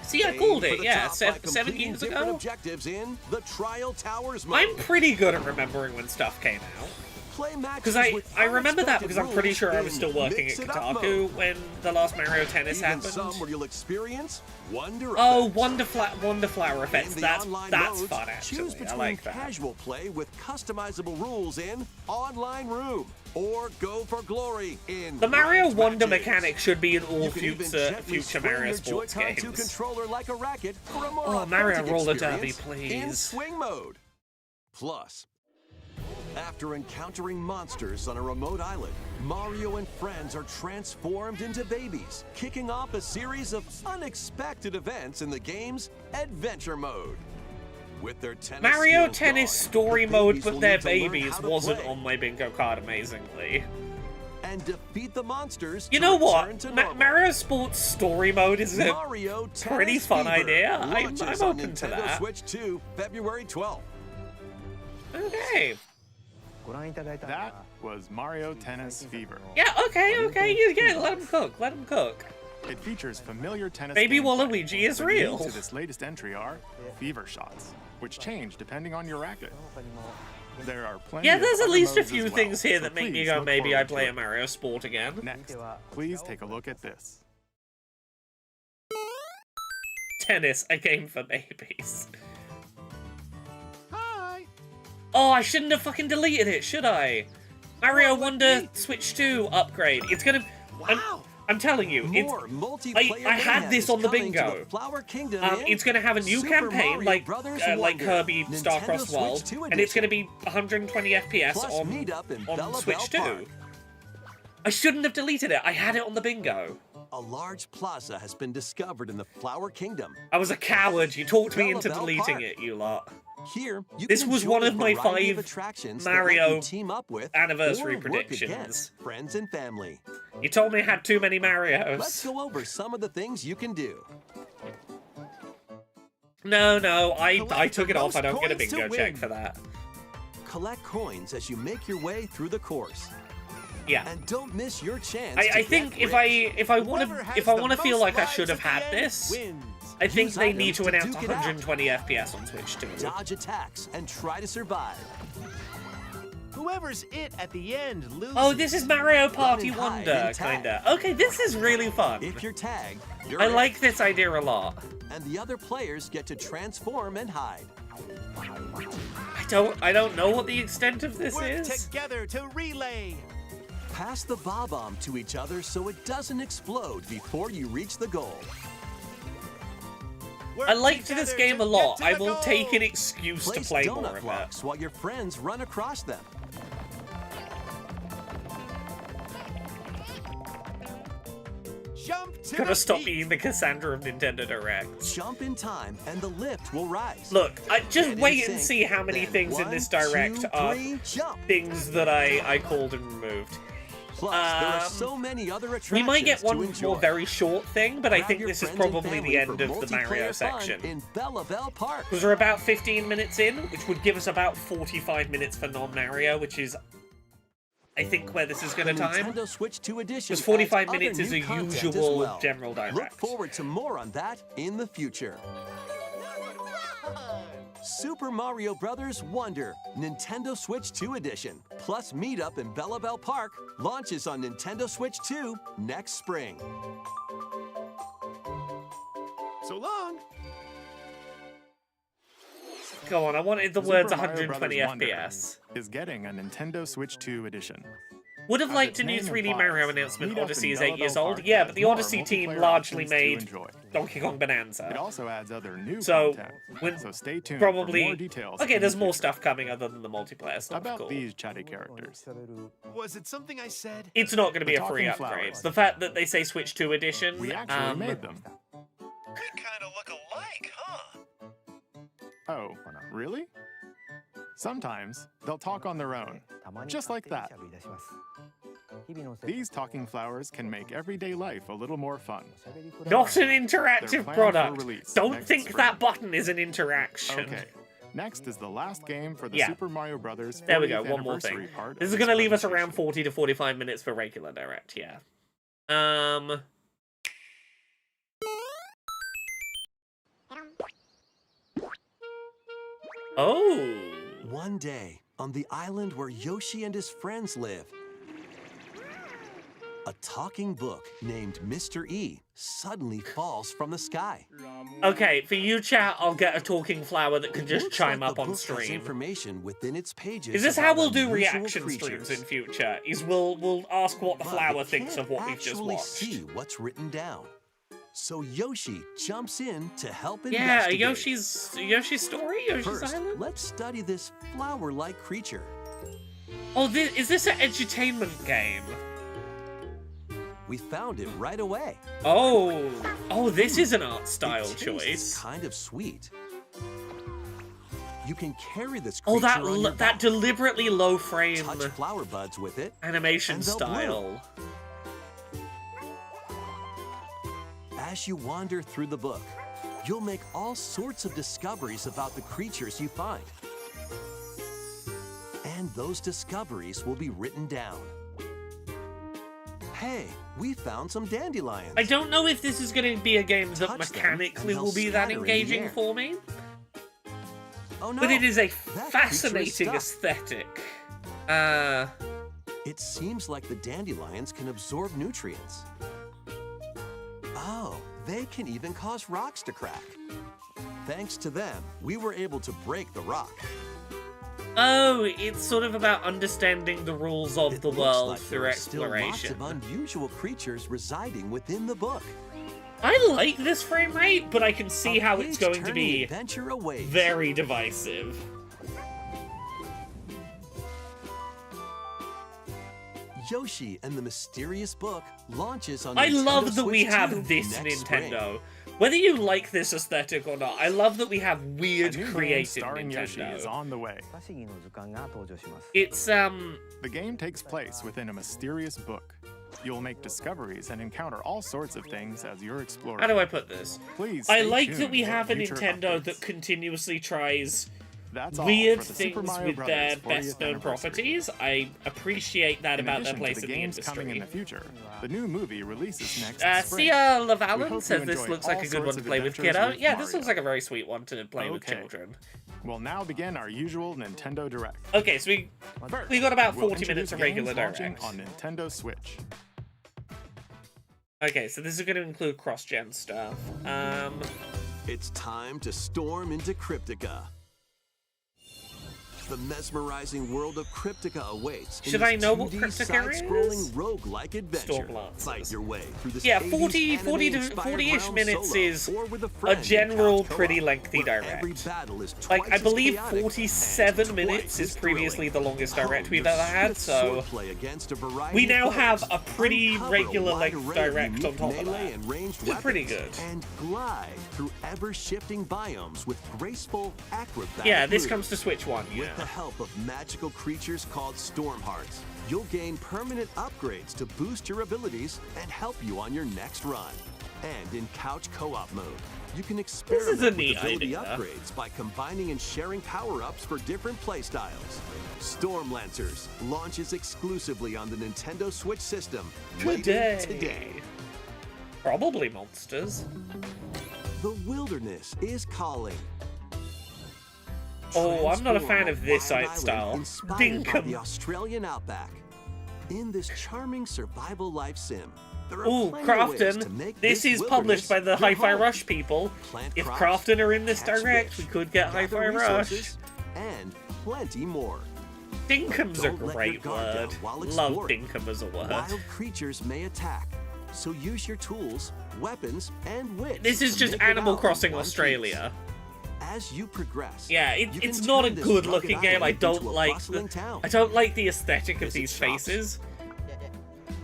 See, I Aim called for it. the Yeah, top by 7 completing years different ago. objectives in the Trial Towers mode. I'm pretty good at remembering when stuff came out. Play Because matches with I remember that unexpected because I'm pretty rules sure I was in still working at Mix It Up Kotaku mode. when the last Mario Tennis Even happened. some where you'll experience wonder Oh, effects. Wonder Flower effects. In the That's online that's modes, fun choose actually. between I like that. casual play with customizable rules in Online Room, or Go for Glory in The Mario ranked Wonder matches. mechanic should be in all You can even future gently swing Mario your sports Joy-Con 2 games. controller like a racket for a more Oh, Mario authentic Roller Derby, experience in please. swing mode. Plus, after encountering monsters on a remote island, Mario and friends are transformed into babies, kicking off a series of unexpected events in the game's Adventure Mode. With their tennis Mario skills Tennis gone, story the mode, babies but will they're need to learn babies, how to wasn't play on my bingo card amazingly. and defeat the monsters. You to know return what? to normal. Mario Sports story mode is a Mario pretty Tennis fun Fever idea. I'm launches on open to Nintendo that. Switch 2, February 12th. Okay. That was Mario Tennis Fever. Yeah, okay. Let him cook. Let him cook. It features familiar tennis Baby gameplay, Waluigi is but real. new to this latest entry are Fever Shots, which change depending on your racket. There are plenty Yeah, of there's at other least a modes few as well, things here so that make me please go, look maybe I forward play to a Mario Sport again. Next, please take a look at this. Tennis, a game for babies. Hi. Oh, I shouldn't have fucking deleted it, should I? Mario Wonder Switch 2 upgrade. It's gonna. I'm telling you, More multiplayer I had mayhem this is on the coming to bingo. Flower Kingdom in it's gonna have a new Super campaign Mario like Brothers like Wonder, Kirby Nintendo Star Cross Switch World, 2 and it's gonna edition. be 120 FPS Plus on meet up in Bella Switch Bell 2. Park. I shouldn't have deleted it. I had it on the bingo. A large plaza has been discovered in the Flower Kingdom. I was a coward. You talked me Bella into Bell deleting Park. it, you lot. Here, you This can was enjoy one a of my variety of 5 attractions that Mario let you team up with anniversary or work predictions. against friends and family. You told me I had too many Marios. Let's go over some of the things you can do. No, I Collect took the it off. I most don't get a coins to bingo check win. for that. Collect coins as you make your way through the course. Yeah. And don't miss your chance I to think get if rich. I want to feel like I should have had this, I think Use they need items to to announce duke it out. 120 FPS on Switch 2. Dodge attacks and try to survive. Whoever's it at the end loses. Oh, this is Mario Party and hide Wonder, and tag. kinda. Okay, this is really fun. If you're tagged, you're I it. like this idea a lot. And the other players get to transform and hide. I don't know what the extent of this Work is. together to relay. Pass the bob-omb to each other so it doesn't explode before you reach the goal. Work I liked this together game to a lot. get to I the will goal. take an excuse to Place play more donut of blocks it. while your friends run across them. Jump to Gotta the stop beat. being the Cassandra of Nintendo Directs. Jump in time and the lift will rise. Look, just Get in wait and sync, see how many then things in 1, this direct 2, are 3, jump. things that I called and removed. Plus, there are Um, so many other attractions We might get to one enjoy. more very short thing, but I Grab think your this is friends and probably family the end for of the Mario multiplayer fun section. in Bella Bell Park. Because we're about 15 minutes in, which would give us about 45 minutes for non-Mario, which is, I think, where this is going to The time. Nintendo Switch 2 edition Because 45 adds other minutes is new a content as usual well. general direct. Look forward to more on that in the future. Super Mario Brothers Wonder, Nintendo Switch 2 edition, plus Meetup in Bella Bell Park, launches on Nintendo Switch 2 next spring. So long. Go on, I wanted the Super words Mario 120 Brothers Wonder FPS. is getting a Nintendo Switch 2 edition. Would have As liked its a new name 3D implies, Mario announcement. meet up Odyssey in is 8 years Bellabelle old. Park Yeah, has but the more Odyssey team multiplayer largely options to made enjoy. Donkey Kong It Bonanza. also adds other new So, content, so stay tuned probably... for more details. Okay, in there's the more future. stuff coming other than the multiplayer stuff. About Cool. these chatty characters. Was it something I said? It's not going to be The a free talking upgrade. flowers. The fact that they say Switch 2 edition... We actually made them. We kind of look alike, huh? Oh, really? Sometimes they'll talk on their own, just like that. These talking flowers can make everyday life a little more fun. Not an They're interactive planned for product. release Don't next think spring. that button is an interaction. Okay, next is the last game for the Yeah. Super Mario Brothers 40th There we go, one more anniversary thing. part This of is going to leave us presentation. around 40 to 45 minutes for regular Direct, yeah. Oh. One day, on the island where Yoshi and his friends live, a talking book named Mr. E suddenly falls from the sky. Okay, for you, chat, I'll get a talking flower that can It just looks chime like up the on book has stream. information within its pages. Is this how about we'll do unusual reaction creatures. streams in future? Is we'll ask what the But flower it thinks can't of what we've just actually watched. see what's written down. So Yoshi jumps in to help Yeah, investigate. Yoshi's story? Yoshi's First, Island? let's study this flower-like creature. Oh, is this an edutainment game? We found it right away. Oh, this is an art style It tastes choice. kind of sweet. You can carry this Oh, creature on your that back, deliberately low frame touch flower buds with it, animation and they'll style. As you wander through the book, you'll make all sorts of discoveries about the creatures you find. And those discoveries will be written down. Hey, we found some dandelions. I don't know if this is going to be a game that Touch them, mechanically and will they'll be that scatter in the engaging air. for me, Oh no! but it is a creature is fascinating stuck. aesthetic. It seems like the dandelions can absorb nutrients. Oh, they can even cause rocks to crack. Thanks to them, we were able to break the rock. Oh, it's sort of about understanding the rules of It the looks world like through there are still lots exploration. of unusual creatures residing within the book. I like this frame rate, but I can see A how it's going to page-turning be adventure awaits. very divisive. Yoshi and the Mysterious Book launches on I Nintendo love that we Switch 2 have this next spring. Nintendo. Whether you like this aesthetic or not, I love that we have A weird, new game creative starring Yoshi is Nintendo. on the way. It's, The game takes place within a mysterious book. You'll make discoveries and encounter all sorts of things as you're exploring. how do I put this? Please I stay like that tuned we for have a future Nintendo updates. that continuously tries That's all weird for the Super things Mario with their Brothers 40th best-known anniversary. properties. I appreciate that In about their addition place to in the the games coming in industry. the future, the new movie releases next spring. Sia We Lavalin hope says you this enjoy looks like all a good one sorts to of play with adventures kiddo. with Yeah, this Mario. looks like a very sweet one to play with Okay. children. We'll now begin our usual Nintendo Direct. Okay, so First, we got about we'll 40 minutes introduce of regular games launching Direct. on Nintendo Switch. Okay, so this is going to include cross-gen stuff. It's time to storm into Cryptica. The mesmerizing world of Cryptica awaits. in Should this I know what 2D Cryptica side-scrolling is? roguelike adventure. Stormlances. Fight your way through this Yeah, 80s 40-ish anime-inspired minutes realm is solo or with a friend in general couch pretty co-op, lengthy where direct. every battle is Like, twice I as believe chaotic 47 and minutes twice is as previously thrilling. the longest direct Hone we've your ever had, swift so swordplay against a variety we of now foes, have a pretty uncover a regular wide length array of direct on unique top of melee that. and ranged It's pretty weapons, good. and glide through ever-shifting biomes with graceful acrobatic Yeah, this moves. comes to Switch 1, With the yeah. help of magical creatures called Storm Hearts, you'll gain permanent upgrades to boost your abilities and help you on your next run. And in couch co-op mode, you can experiment is a with neat ability idea. upgrades by combining and sharing power-ups for different playstyles. Storm Lancers launches exclusively on the Nintendo Switch system later today. Probably monsters. The wilderness is calling. Oh, I'm not a fan Transform of this wild art island style. inspired by Dinkum. the Australian outback. In this charming survival life sim, there are Ooh, plenty of ways to Crafton. make This is published wilderness by the your Hi-Fi home. Rush people. Plant If crops, Crafton are in this catch direct, fish, we could get gather Hi-Fi Rush. resources, and plenty more. Dinkum's a Don't let your great guard down word. while Love exploring. dinkum as a word. Wild creatures may attack, so use your tools, weapons, and wits. This is to just make it Animal out in Crossing one Australia. piece. As you progress, Yeah, you can it's not a turn this good-looking rugged game. I island don't into a like bustling town. I don't like the aesthetic of Visit these shops. faces.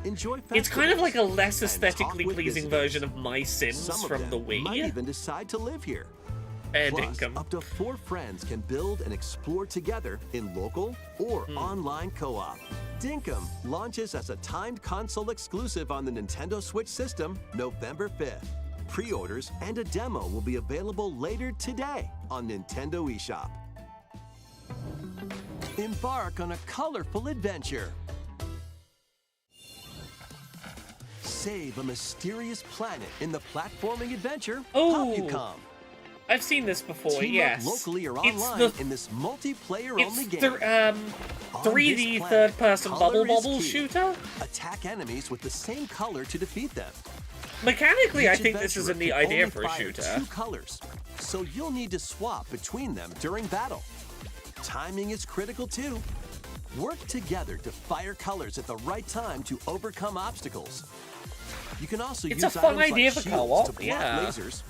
Enjoy It's kind of like a festivals less and aesthetically talk with pleasing visitors. version of My Sims Some of from them the might Wii. even decide to live here. Fair Plus, dinkum. up to 4 friends can build and explore together in local or online co-op. Dinkum launches as a timed console exclusive on the Nintendo Switch system November 5th. Pre-orders and a demo will be available later today on Nintendo eShop. Embark on a colorful adventure. Save a mysterious planet in the platforming adventure Oh. Popcom. I've seen this before, Team yes. up locally or It's online the in this multiplayer-only it's game. the On 3D this planet, third-person color bubble is bobble key. shooter. Attack enemies with the same color to defeat them. Mechanically, I Each think this is a adventurer neat can idea only for a fire shooter. 2 colors, so you'll need to swap between them during battle. Timing is critical too. Work together to fire colors at the right time to overcome obstacles. You can also It's use a fun items idea like for shields co-op, to block yeah. lasers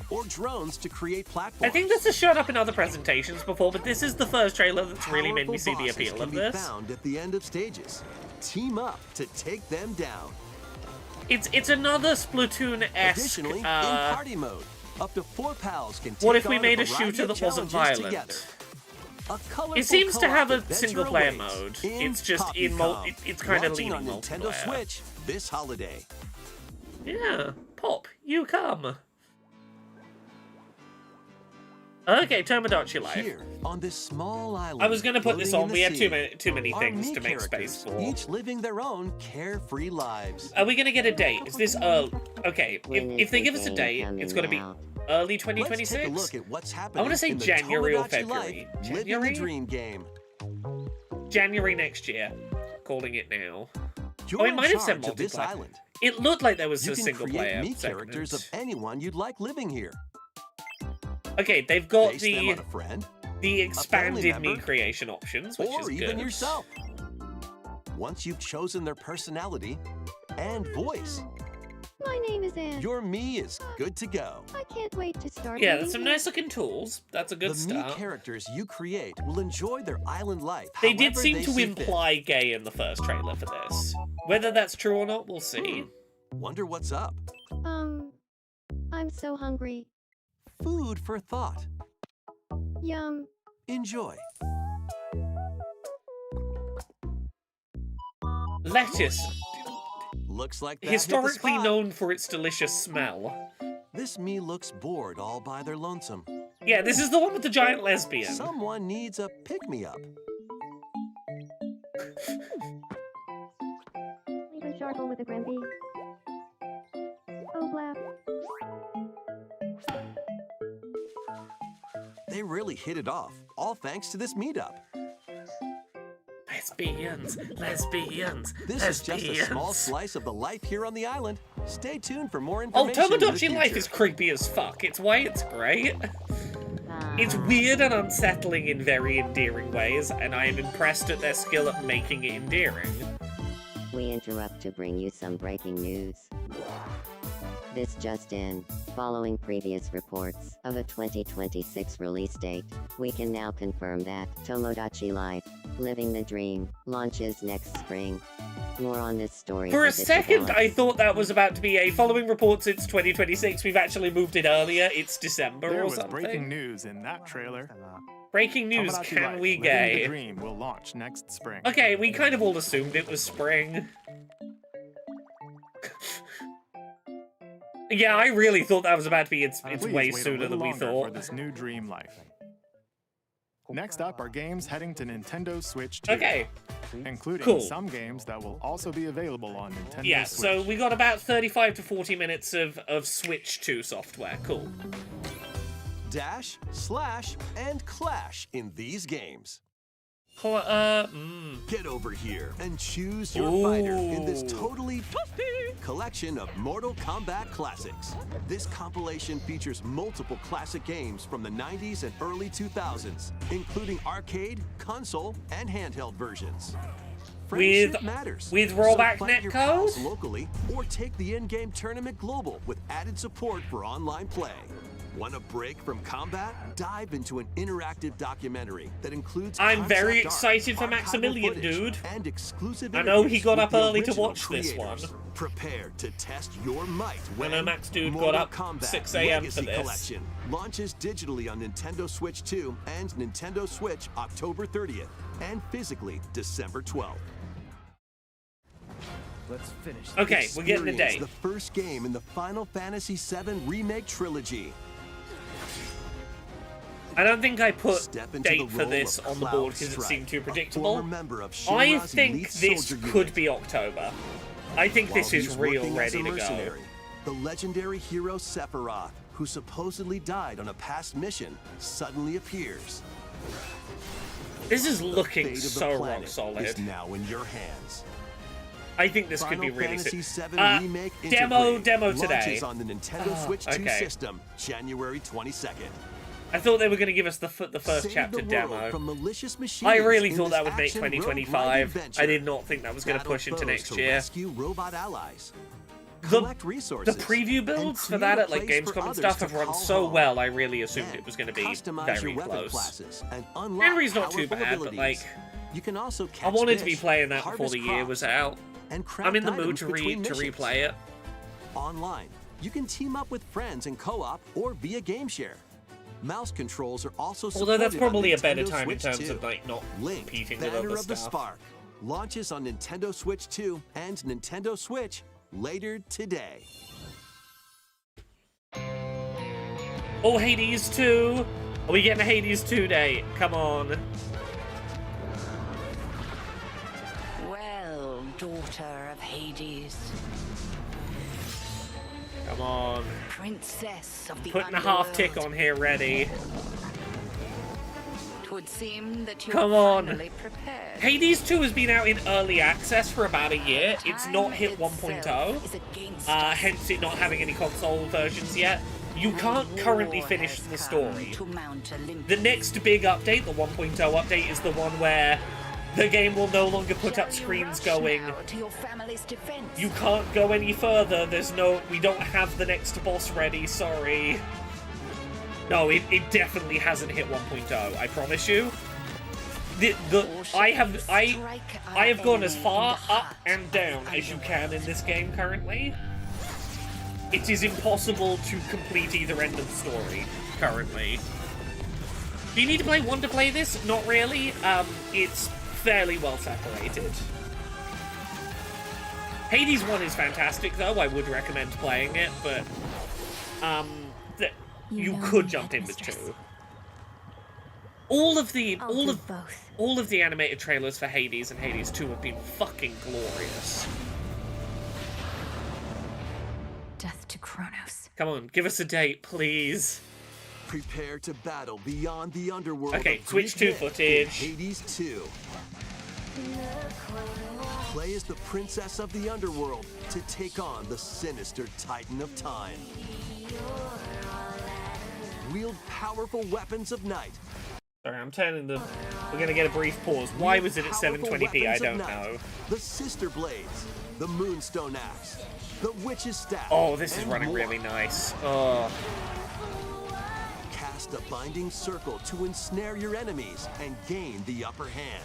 or drones to create platforms. I think this has shown up in other presentations before, but this is the first trailer that's really made me see Powerful the bosses appeal can of be this. found at the end of stages. Team up to take them down. It's another Splatoon-esque. Additionally, in party mode, up to 4 pals can take What if we on made a variety shooter of that wasn't challenges violent? together. A colorful It seems to co-op have a adventure single-player awaits mode. in It's just in Popcom, it's kind of launching leaning on Nintendo multiplayer. Switch this holiday. Yeah, Pop, you come. Okay, Tomodachi Life. Here, on this small island, I was gonna put this floating on. in We the had sea, too many are things me to make characters, space for. each living their own carefree lives. Are we gonna get a date? Is this early? Okay, if they give us a date, it's gonna be early Let's 2026. take a look at what's happening. I want to say in the January or Tomodachi February. Life Living the January? Dream game. January next year. Calling it now. You're Oh, it in might have said charge of this multiplayer. island. It looked like there was You a can single create player me segment. characters of anyone you'd like living here. Okay, they've got Base them on a friend, the expanded me member, creation options, which or is even good. yourself. Once you've chosen their personality and voice, My name is Anne. your me is good to go. I can't wait to start. Yeah, living there's some here. nice looking tools. That's a good The start. me characters you create will enjoy their island life. They did however seem they to see fit. imply gay in the first trailer for this. Whether that's true or not, we'll see. Wonder what's up. I'm so hungry. Food for thought. Yum. Enjoy. Lettuce, Looks like that hit the historically spot. known for its delicious smell. This me looks bored all by their lonesome. Yeah, this is the one with the giant lesbian. Someone needs a pick-me-up. Leave a charcoal with a Gramby. Oh, blap. They really hit it off, all thanks to this meetup. Lesbians, lesbians, This is just a small lesbians. slice of the life here on the island. Stay tuned for more Oh, information in the Tomodachi Life future. is creepy as fuck. It's why it's great. It's weird and unsettling in very endearing ways, and I am impressed at their skill at making it endearing. We interrupt to bring you some breaking news. This just in. Following previous reports of a 2026 release date, we can now confirm that Tomodachi Life, Living the Dream, launches next spring. More on this story. For a as it second, I develops. thought that was about to be a following reports it's 2026. We've actually moved it earlier. It's December There or was something. breaking news in that trailer. Breaking news, Tomodachi can Life, we Living gay? the Dream will launch next spring. Okay, we kind of all assumed it was spring. Yeah, I really thought that was about to be it's Please way wait a sooner little than we longer thought. for this new dream life. Next up are games heading to Nintendo Switch 2. Okay, Including cool. some games that will also be available on Nintendo yeah, Switch. so we got about 35 to 40 minutes of Switch 2 software. Cool. Dash, slash, and clash in these games. Get over here and choose your fighter in this totally collection of Mortal Kombat classics. This compilation features multiple classic games from the 90s and early 2000s, including arcade, console, and handheld versions. Friendship matters. With So rollback play your pals netcode? locally or take the in-game tournament global with added support for online play. Want a break from combat? Dive into an interactive documentary that includes I'm very concept art, excited for archival Maximilian, footage, dude. and exclusive I know he interviews got with up the early to original watch this one. creators. Prepare to test your might when know Max Dude got Mortal up Kombat 6 a.m. for Legacy this. Collection launches digitally on Nintendo Switch 2 and Nintendo Switch October 30th and physically December 12th. Let's finish. Okay, we're getting a Experience date. the first game in the Final Fantasy VII Remake trilogy. I don't think I put Step into date the for role this of on the Cloud board because it Strife, seemed too a predictable. former member of I Shinra's think elite this soldier could unit. be October. I think While this is he's real working as ready a to go. mercenary, the legendary hero Sephiroth, who supposedly died on a past mission, suddenly appears. This is The looking fate of the so rock planet solid. is now in your hands. I think this could be Final really Fantasy sick. VII Remake Demo Intergrade today. launches on the Nintendo Switch 2 okay. system, January 22nd. I thought they were going to give us the first Save chapter the world demo. from malicious machines I really in thought this that would make action road 2025. ride I did not think that was going to Battle push into foes next to year. Rescue robot allies. The, Collect resources. the preview and builds for create that a at like place for Gamescom and others stuff to have run call so home. well. I really assumed Then it was going to be customize very your weapon close. classes and unlock Henry's not too powerful bad, but abilities. like You can also I catch wanted to be fish, playing that before harvest the year crops, was out. and craft I'm in the mood items to between missions. replay it. Online, you can team up with friends in co-op or via game share. Mouse controls are also Although that's supported on probably a better Nintendo time in Switch terms 2. of like not Link, competing with Banner other of the stuff. Spark, launches on Nintendo Switch 2 and Nintendo Switch later today. Oh, Hades 2! Are we getting a Hades 2 date? Come on. Well, daughter of Hades, Come on. princess of the Putting a half tick underworld, on here ready. 'twould seem that you're Come on. finally prepared. Hades 2 has been out in early access for about a year. It's not hit Time 1.0. itself is against us. Hence it not having any console versions yet. You can't And currently war finish has the come story. to Mount Olympus. The next big update, the 1.0 update, is the one where the game will no longer put Shall up you screens rush going, now to your family's defense? you can't go any further, we don't have the next boss ready, sorry. No, it definitely hasn't hit 1.0, I promise you. Or shall I you have strike our I have gone as enemy far in the up heart and down of as you the can in this game currently. It is impossible to complete either end of the story currently. Do you need to play one to play this? Not really. It's fairly well separated. Hades 1 is fantastic though. I would recommend playing it, but you know could me, jump in with Headmistress. 2. All of the animated trailers for Hades and Hades 2 have been fucking glorious. Death to Kronos. Come on, give us a date, please. Prepare to battle beyond the underworld. Okay, of Switch Greek 2 myth footage. in Hades 2. Play as the princess of the underworld to take on the sinister Titan of Time. Wield powerful weapons of night. Sorry, I'm turning the... We're gonna get a brief pause. Why was it at Powerful 720p? I weapons of don't night. know. The Sister Blades, the Moonstone Axe, the Witch's Staff. Oh, this is and running more. really nice. Oh. Cast a binding circle to ensnare your enemies and gain the upper hand.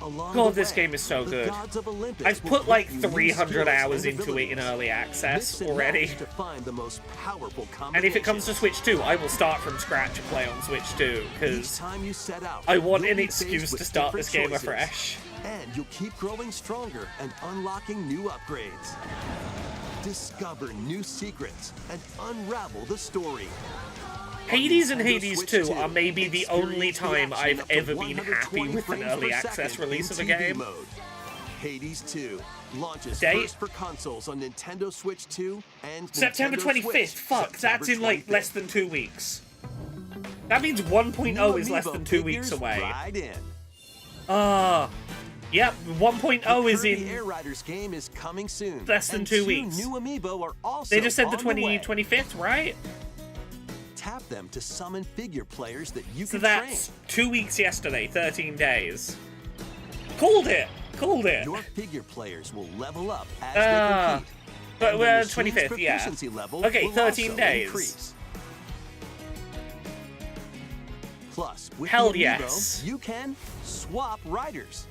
Along God, the this way, game is so the good. gods of Olympus I've will put like grant you new 300 skills hours and into it in abilities. early access Mix and already. match to find the most powerful And if it comes to combinations. Switch 2, I will start from scratch and play on Switch 2, Each because time you set out, I want you'll an be excuse faced with to start different this game choices. afresh. And you'll keep growing stronger and unlocking new upgrades. Discover new secrets and unravel the story. Hades and Nintendo Hades Switch 2 2, are maybe the only experience the time action I've up to ever been 120 happy with an frames early per access second release in of a TV game. Mode. Hades 2 launches Date? first for consoles on Nintendo Switch 2 and September Nintendo 25th, Switch, fuck, that's in September like 25th. less than 2 weeks. That means 1.0 is less New than 2 Amiibo weeks figures away. Right in. Yep, 1.0 is Kirby in Air Riders game is coming soon. less than and 2 two weeks. new amiibo are also They just said the on way. 25th, right? Tap them to summon figure players that you So can that's train. 2 weeks yesterday, 13 days. Called it! Called it! Your figure players will level up as Ah, they compete. but and the we're machine's 25th, yeah. proficiency level Okay, will 13 also days. increase. Plus, with Hell the amiibo, yes. you can swap riders.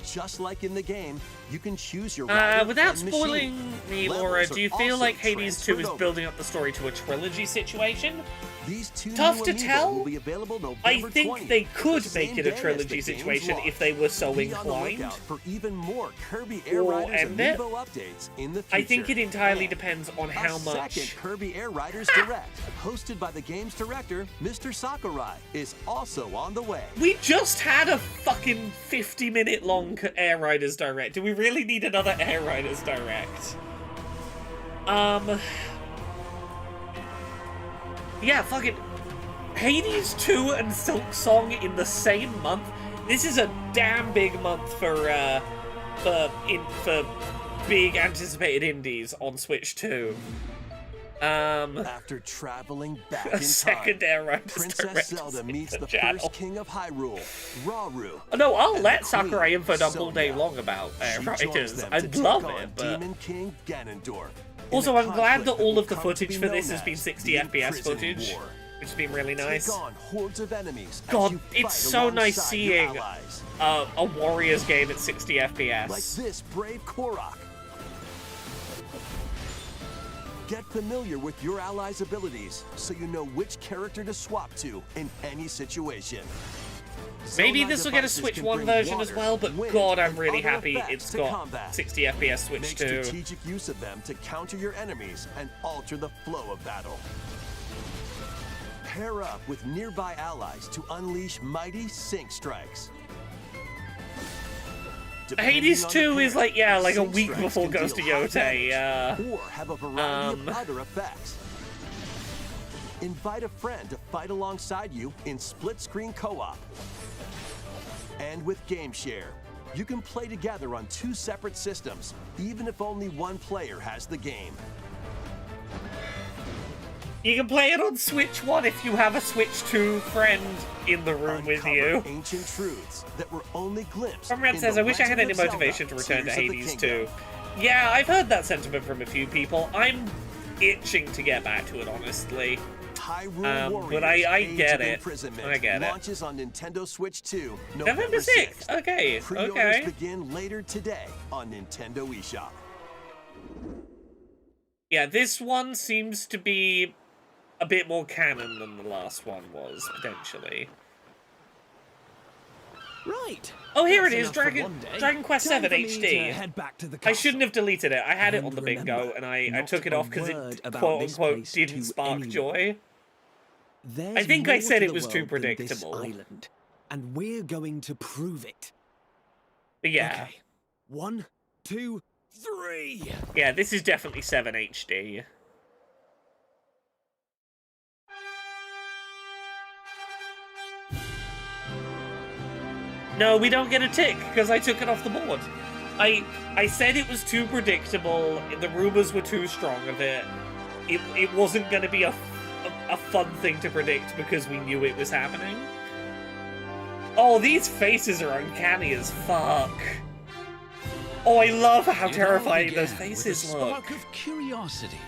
Just like in the game, you can choose your rider Without and spoiling machine. me, Levels Laura, are do you feel also like Hades 2 is transferred building up the story to a trilogy situation? These two Tough new to amiibo tell. will be available November I think 20th, they the could same make it day a as trilogy the game's situation launch. if they were so Be on the inclined. lookout for even more Kirby Air Or Riders end it. amiibo updates in the future. I think it entirely And depends on a how second much. Kirby Air Riders Direct, hosted by the game's director, Mr. Sakurai, is also on the way. We just had a fucking 50-minute long Air Riders Direct. Do we really need another Air Riders Direct? Yeah, fucking Hades 2 and Silk Song in the same month. This is a damn big month for big anticipated indies on Switch 2. After traveling back in A second time, Air Riders Princess Direct Zelda is meets in the channel. first king of Hyrule, Rauru. Oh, no, I'll and let the Queen, Sakurai info dump all day Sonia. long about Air She joins Riders. them I'd to love take on it, but... Demon King Ganondorf. Also, in a I'm glad that conflict all will of the come to footage be for this known has been as 60 the FPS Imprisoning footage, War. which has been really nice. Take on hordes of enemies as God, you it's fight so nice alongside your seeing allies. a Warriors game at 60 FPS. Like this brave Korok. Get familiar with your allies' abilities so you know which character to swap to in any situation. Maybe Zelda this will get a devices Switch can 1 bring version as water, well, but wind, God, I'm and really other happy effects it's to got combat. 60 FPS Switch Make 2. strategic use of them to counter your enemies and alter the flow of battle. Pair up with nearby allies to unleash mighty sync strikes. Depending Hades on the 2 is pair, like, yeah, like a sync week strikes before can Ghost of deal high Yote. damage or have a variety of um, other effects. Invite a friend to fight alongside you in split-screen co-op. And with Game Share, you can play together on 2 separate systems, even if only one player has the game. You can play it on Switch 1 if you have a Switch 2 friend in the room with Uncover you. ancient truths that were only glimpsed. Comrade in says, the I wish I had Legend any of Zelda motivation to return to Tears of the Hades Kingdom. 2. Yeah, I've heard that sentiment from a few people. I'm itching to get back to it, honestly. Hyrule Warriors, but I Age get of it. Imprisonment I get it. launches on Nintendo Switch 2 November 6th. Okay, Pre-orders okay. begin later today on Nintendo eShop. Yeah, this one seems to be a bit more canon than the last one was, potentially. Right. Oh, here That's it is, enough for one day. Dragon Quest Time 7 for me to HD. head back to the I castle. shouldn't have deleted it. I had it on And the bingo, remember, and I not took it a off because word it, about this quote-unquote, place didn't to spark anyone. joy. There's I think I more said to it the was too world than this predictable. island, and we're going to prove it. But yeah. Okay. 1, 2, 3. Yeah, this is definitely 7 HD. No, we don't get a tick, because I took it off the board. I said it was too predictable, the rumors were too strong of it. It wasn't going to be a fun thing to predict because we knew it was happening. Oh, these faces are uncanny as fuck. Oh, I love how terrifying those faces with a look. spark of curiosity.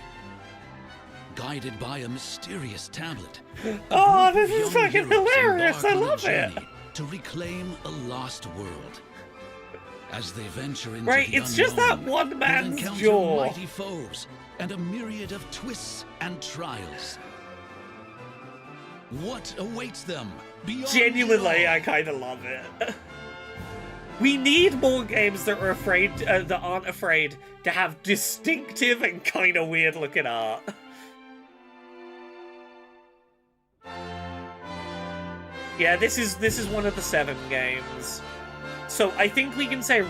Guided by a mysterious tablet. Oh, a group this of is young fucking heroes hilarious. embark I on a love it. journey to reclaim a lost world. As they venture into Right, the it's just that unknown, one they'll man's encounter jaw. mighty foes and a myriad of twists and trials. What awaits them beyond Genuinely, it all? I kind of love it. We need more games that are afraid, that aren't afraid to have distinctive and kind of weird looking art. Yeah, this is one of the 7 games. So I think we can say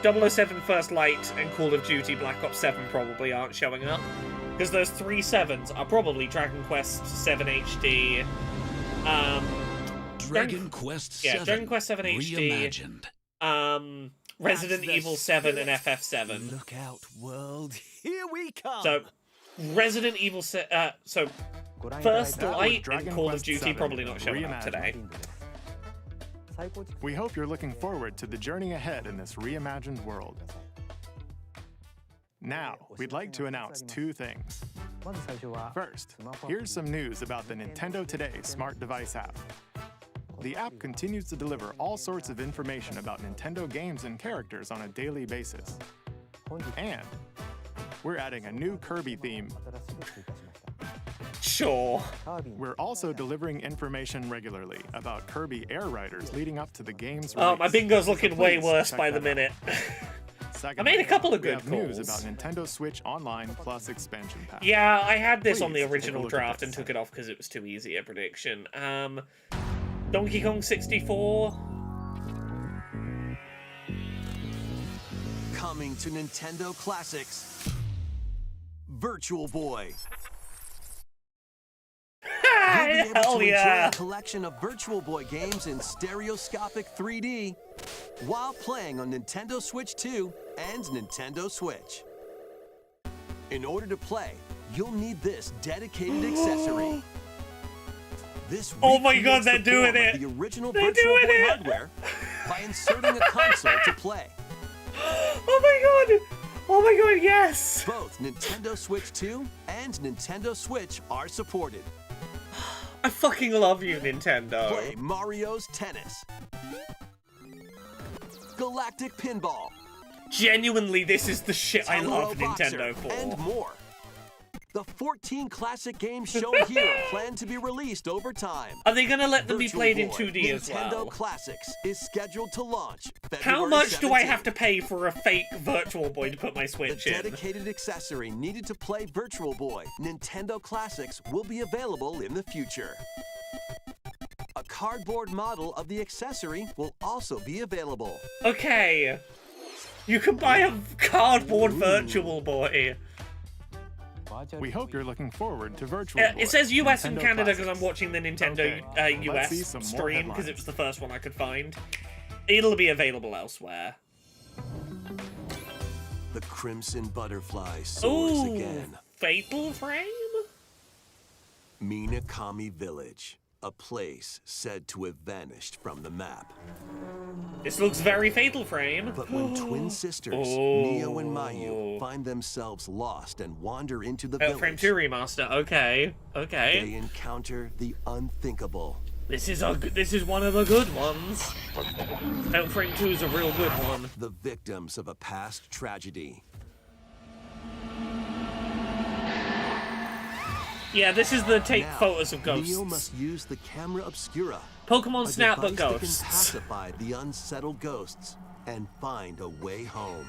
007 First Light and Call of Duty Black Ops 7 probably aren't showing up. Because those 3 7s are probably Dragon Quest 7 HD, Dragon Quest Yeah, 7 Dragon Quest 7 HD. reimagined. Resident the Evil 7 and spirit. FF7. Look out, world. Here we come. So, Resident Evil First That was Light and Dragon Call of Quest Duty 7 probably not showing up reimagined. today. We hope you're looking forward to the journey ahead in this reimagined world. Now, we'd like to announce two things. First, here's some news about the Nintendo Today smart device app. The app continues to deliver all sorts of information about Nintendo games and characters on a daily basis. And we're adding a new Kirby theme. Sure. We're also delivering information regularly about Kirby Air Riders leading up to the game's Oh, my release. bingo's looking So way please worse check by the that out. minute. Secondly, I made a couple of we good have news calls. about Nintendo Switch Online Plus expansion pack. Yeah, I had this on the Please take a original look at draft this. and took it off because it was too easy a prediction. Donkey Kong 64. Coming to Nintendo Classics, Virtual Boy. You'll be able Hell to yeah! enjoy a collection of Virtual Boy games in stereoscopic 3D while playing on Nintendo Switch 2 and Nintendo Switch. In order to play, you'll need this dedicated accessory. This Oh my God, recreates they're the doing form of it. the original They're Virtual doing Boy it. hardware by inserting a console to play. Oh my god! Oh my god, yes! Both Nintendo Switch 2 and Nintendo Switch are supported. I fucking love you, Nintendo. Play Mario's Tennis, Galactic Pinball, Genuinely, this is the shit I Tower love Boxer, Nintendo for. and more. The 14 classic games shown here are planned to be released over time. Are they gonna let them be Virtual played in Boy 2D as Nintendo well? Classics is scheduled to launch How February much do I 17th. have to pay for a fake Virtual Boy to put my The Switch in? dedicated accessory needed to play Virtual Boy Nintendo Classics will be available in the future. A cardboard model of the accessory will also be available. Okay. You can buy a cardboard Virtual Boy. We hope you're looking forward to Virtual Boy. It says US and Nintendo Canada because Classics. I'm watching the Nintendo Okay, let's see US some more stream because headlines. it was the first one I could find. It'll be available elsewhere. The Crimson Butterfly soars Ooh, again. Fatal Frame? Minakami Village, a place said to have vanished from the map. This looks very Fatal Frame. But when twin sisters, Neo and Mayu, find themselves lost and wander into the Fatal Frame village, 2 remaster. Okay. Okay. they encounter the unthinkable. This is one of the good ones. Fatal Frame 2 is a real good one. The victims of a past tragedy. Yeah, this is the take Now, photos of ghosts. Neo must use the camera obscura, Pokemon a Snap but device that ghosts. can pacify the unsettled ghosts and find a way home.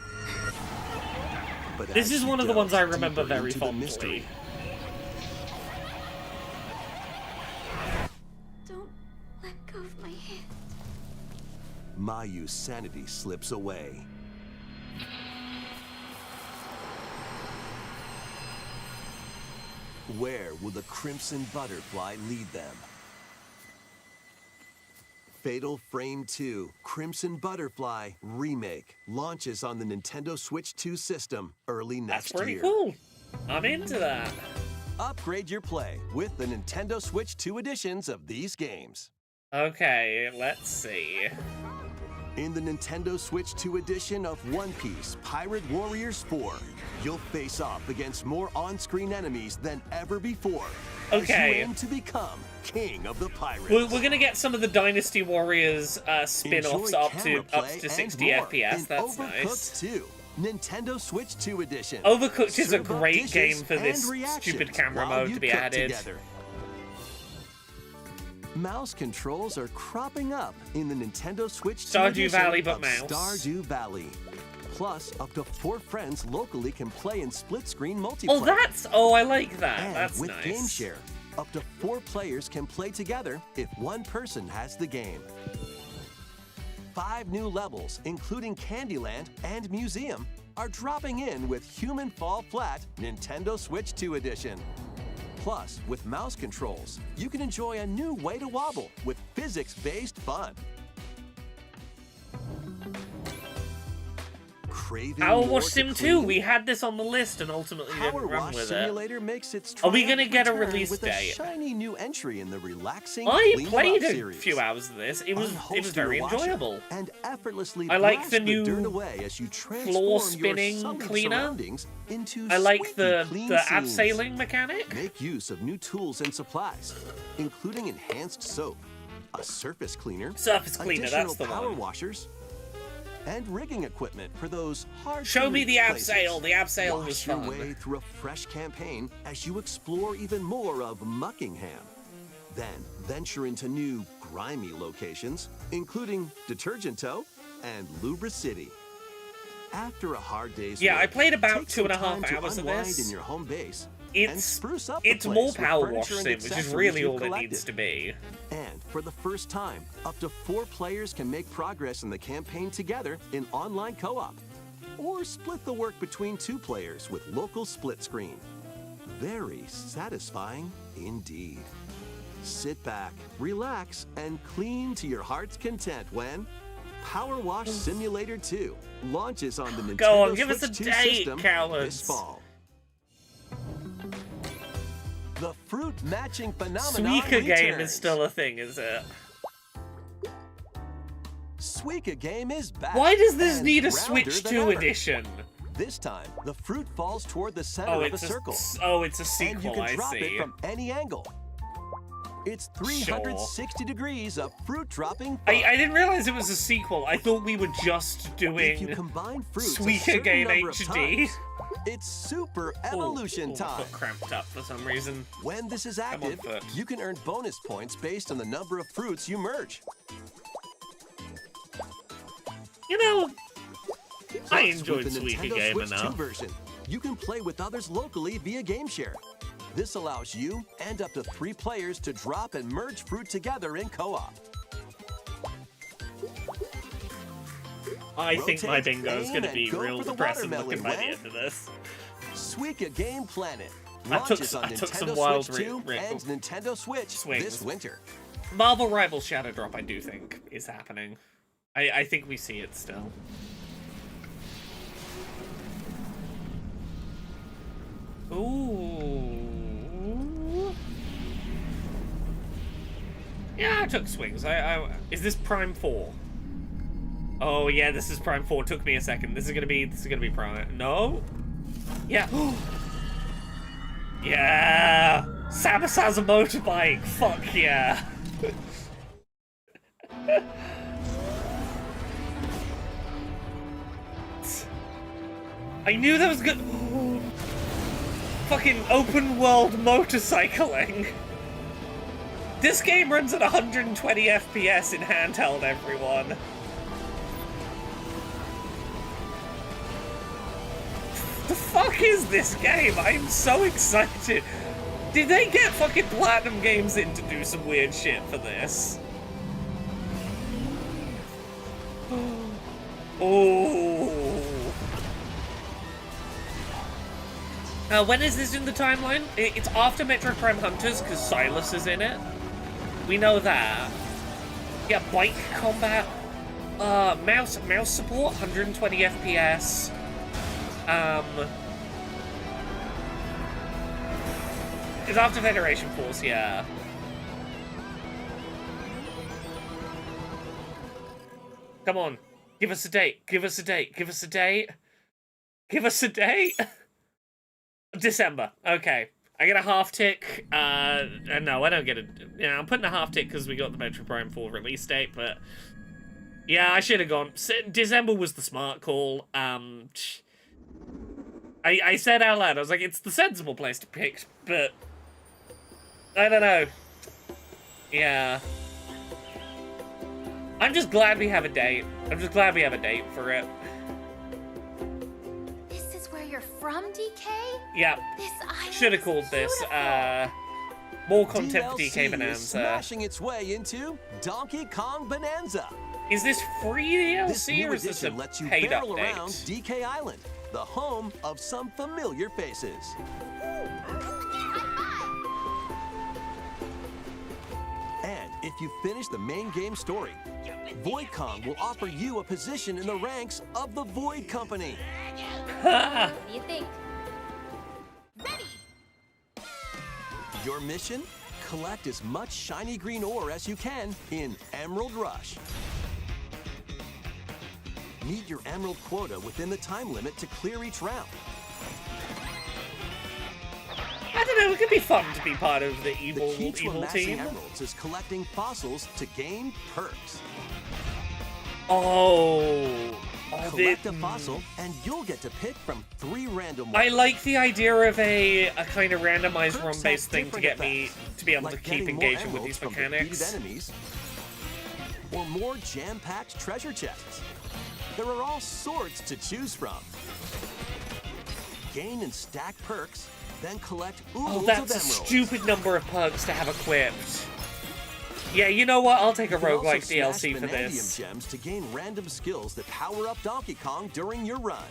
But This as is she one of the ones delves I remember deeper very into the fondly. mystery, Don't let go of my hand. Mayu's sanity slips away. Where will the Crimson Butterfly lead them? Fatal Frame 2 Crimson Butterfly Remake launches on the Nintendo Switch 2 system early That's next pretty year. cool. I'm into that. Upgrade your play with the Nintendo Switch 2 editions of these games. Okay, let's see. In the Nintendo Switch 2 edition of One Piece Pirate Warriors 4, you'll face off against more on-screen enemies than ever before as you Okay. aim to become King of the Pirates. We're gonna get some of the Dynasty Warriors spin-offs Enjoy up camera to play and 60 more FPS. in That's Overcooked nice. 2, Nintendo Switch 2 edition. Overcooked is a Serve up great dishes game for and this reactions stupid camera while mode you to be cook added. together. Mouse controls are cropping up in the Nintendo Switch 2 Stardew edition Valley, but of mouse. Stardew Valley. Plus, up to 4 friends locally can play in split-screen multiplayer. Oh, I like that. And That's with nice. Game Share, up to 4 players can play together if one person has the game. 5 new levels, including Candyland and Museum, are dropping in with Human Fall Flat Nintendo Switch 2 edition. Plus, with mouse controls, you can enjoy a new way to wobble with physics-based fun. Craving Power more Wash to Sim 2. clean? We had this on the list and ultimately didn't Power run Wash with it. Simulator makes its Are we gonna triumphant get a return release with date? A shiny new entry in the relaxing I Clean 'em played Up a series. few hours of this. It was Unholster very your washer enjoyable. And effortlessly I like blast the new dirt away as you transform floor your spinning sullied cleaner. surroundings into I like squeaky the clean scenes. abseiling mechanic. Make use of new tools and supplies, including enhanced soap, a surface cleaner, Surface cleaner, additional that's the power one. washers, and rigging equipment for those hard Show me the places. abseil. The abseil was Wash your fun. way through a fresh campaign as you explore even more of Muckingham. Then venture into new grimy locations, including Detergent Toe and Lubra City. After a hard day's Yeah, work, I played about take some 2.5 time to hours of unwind this. in your home base and It's spruce up the it's place more with Power furniture Wash and Sim, which is accessories really you've all it collected. needs to be. And for the first time, up to 4 players can make progress in the campaign together in online co-op. Or split the work between 2 players with local split screen. Very satisfying indeed. Sit back, relax, and clean to your heart's content when Power Wash Simulator 2 launches on the Nintendo Go on, give Switch us a 2 date, system cowards. this fall. The fruit matching phenomenon Suika game is returns. still a thing, is it? Suika game is back. Why does this and need a rounder Switch than 2 ever. edition? This time, the fruit falls toward the center Oh, of a it's circle. it's a sequel. And you can I drop see. it from any angle. It's 360 degrees of fruit dropping fun. I didn't realize it was a sequel. I thought we were just doing If you combine fruits a Suika certain game number of HD. times, it's super evolution My time. foot cramped up for some reason. When this is Come on, active, foot. you can earn bonus points based on the number of fruits you merge. You know, I Plus, enjoyed with the Suika Nintendo game Switch 2 enough. version, you can play with others locally via GameShare. This allows you and up to 3 players to drop and merge fruit together in co-op. I think my Rotate, bingo is aim, going to and be go real for the depressing watermelon, looking by the man. end of this. Suika Game Planet I took launches on some Nintendo wild Switch 2 and Nintendo Switch swings. this winter. Marvel Rivals Shadow Drop, I do think, is happening. I think we see it still. Ooh. Yeah, I took swings. Is this Prime 4? Oh yeah, this is Prime 4. Took me a second. This is gonna be Prime. No? Yeah. Yeah! Samus has a motorbike! Fuck yeah! I knew that was good. Fucking open world motorcycling. This game runs at 120 FPS in handheld, everyone. The fuck is this game? I'm so excited. Did they get fucking Platinum Games in to do some weird shit for this? Oh. When is this in the timeline? It's after Metro Prime Hunters, because Silas is in it. We know that. Yeah, bike combat. Mouse support, 120 FPS. It's after Federation Force, yeah. Come on. Give us a date. Give us a date. Give us a date. Give us a date. December. Okay. I get a half tick. No, I don't get a... Yeah, I'm putting a half tick because we got the Metro Prime 4 release date, but... Yeah, I should have gone. December was the smart call. I said out loud, I was like, it's the sensible place to pick, but... I don't know. Yeah. I'm just glad we have a date. I'm just glad we have a date for it. This is where you're from, DK? Yeah. This island Should have called this, more content for DLC DK is Bonanza. smashing its way into Donkey Kong Bonanza. Is this free This DLC new or is this a edition lets you paid barrel around update? DK Island, the home of some familiar faces. if you finish the main game story. Void Kong will offer you a position in the ranks of the Void Company. What do you think? Your mission? Collect as much shiny green ore as you can in Emerald Rush. Meet your emerald quota within the time limit to clear each round. I don't know, it could be fun to be part of the evil, The key to evil amassing team. emeralds is collecting fossils to gain perks. Collect a fossil, and you'll get to pick from 3 random ones. I like the idea of a kind of randomized Perks run-based have thing to different get me effects, to be able like to keep getting more engaging with emeralds these from mechanics. defeated enemies, or more jam-packed treasure chests. There are all sorts to choose from. Gain and stack perks, then collect oodles Oh, of that's a emeralds. stupid number of perks to have equipped. Yeah, you know what? I'll take a You can also roguelike smash DLC for Vanadium this. gems to gain random skills that power up Donkey Kong during your run.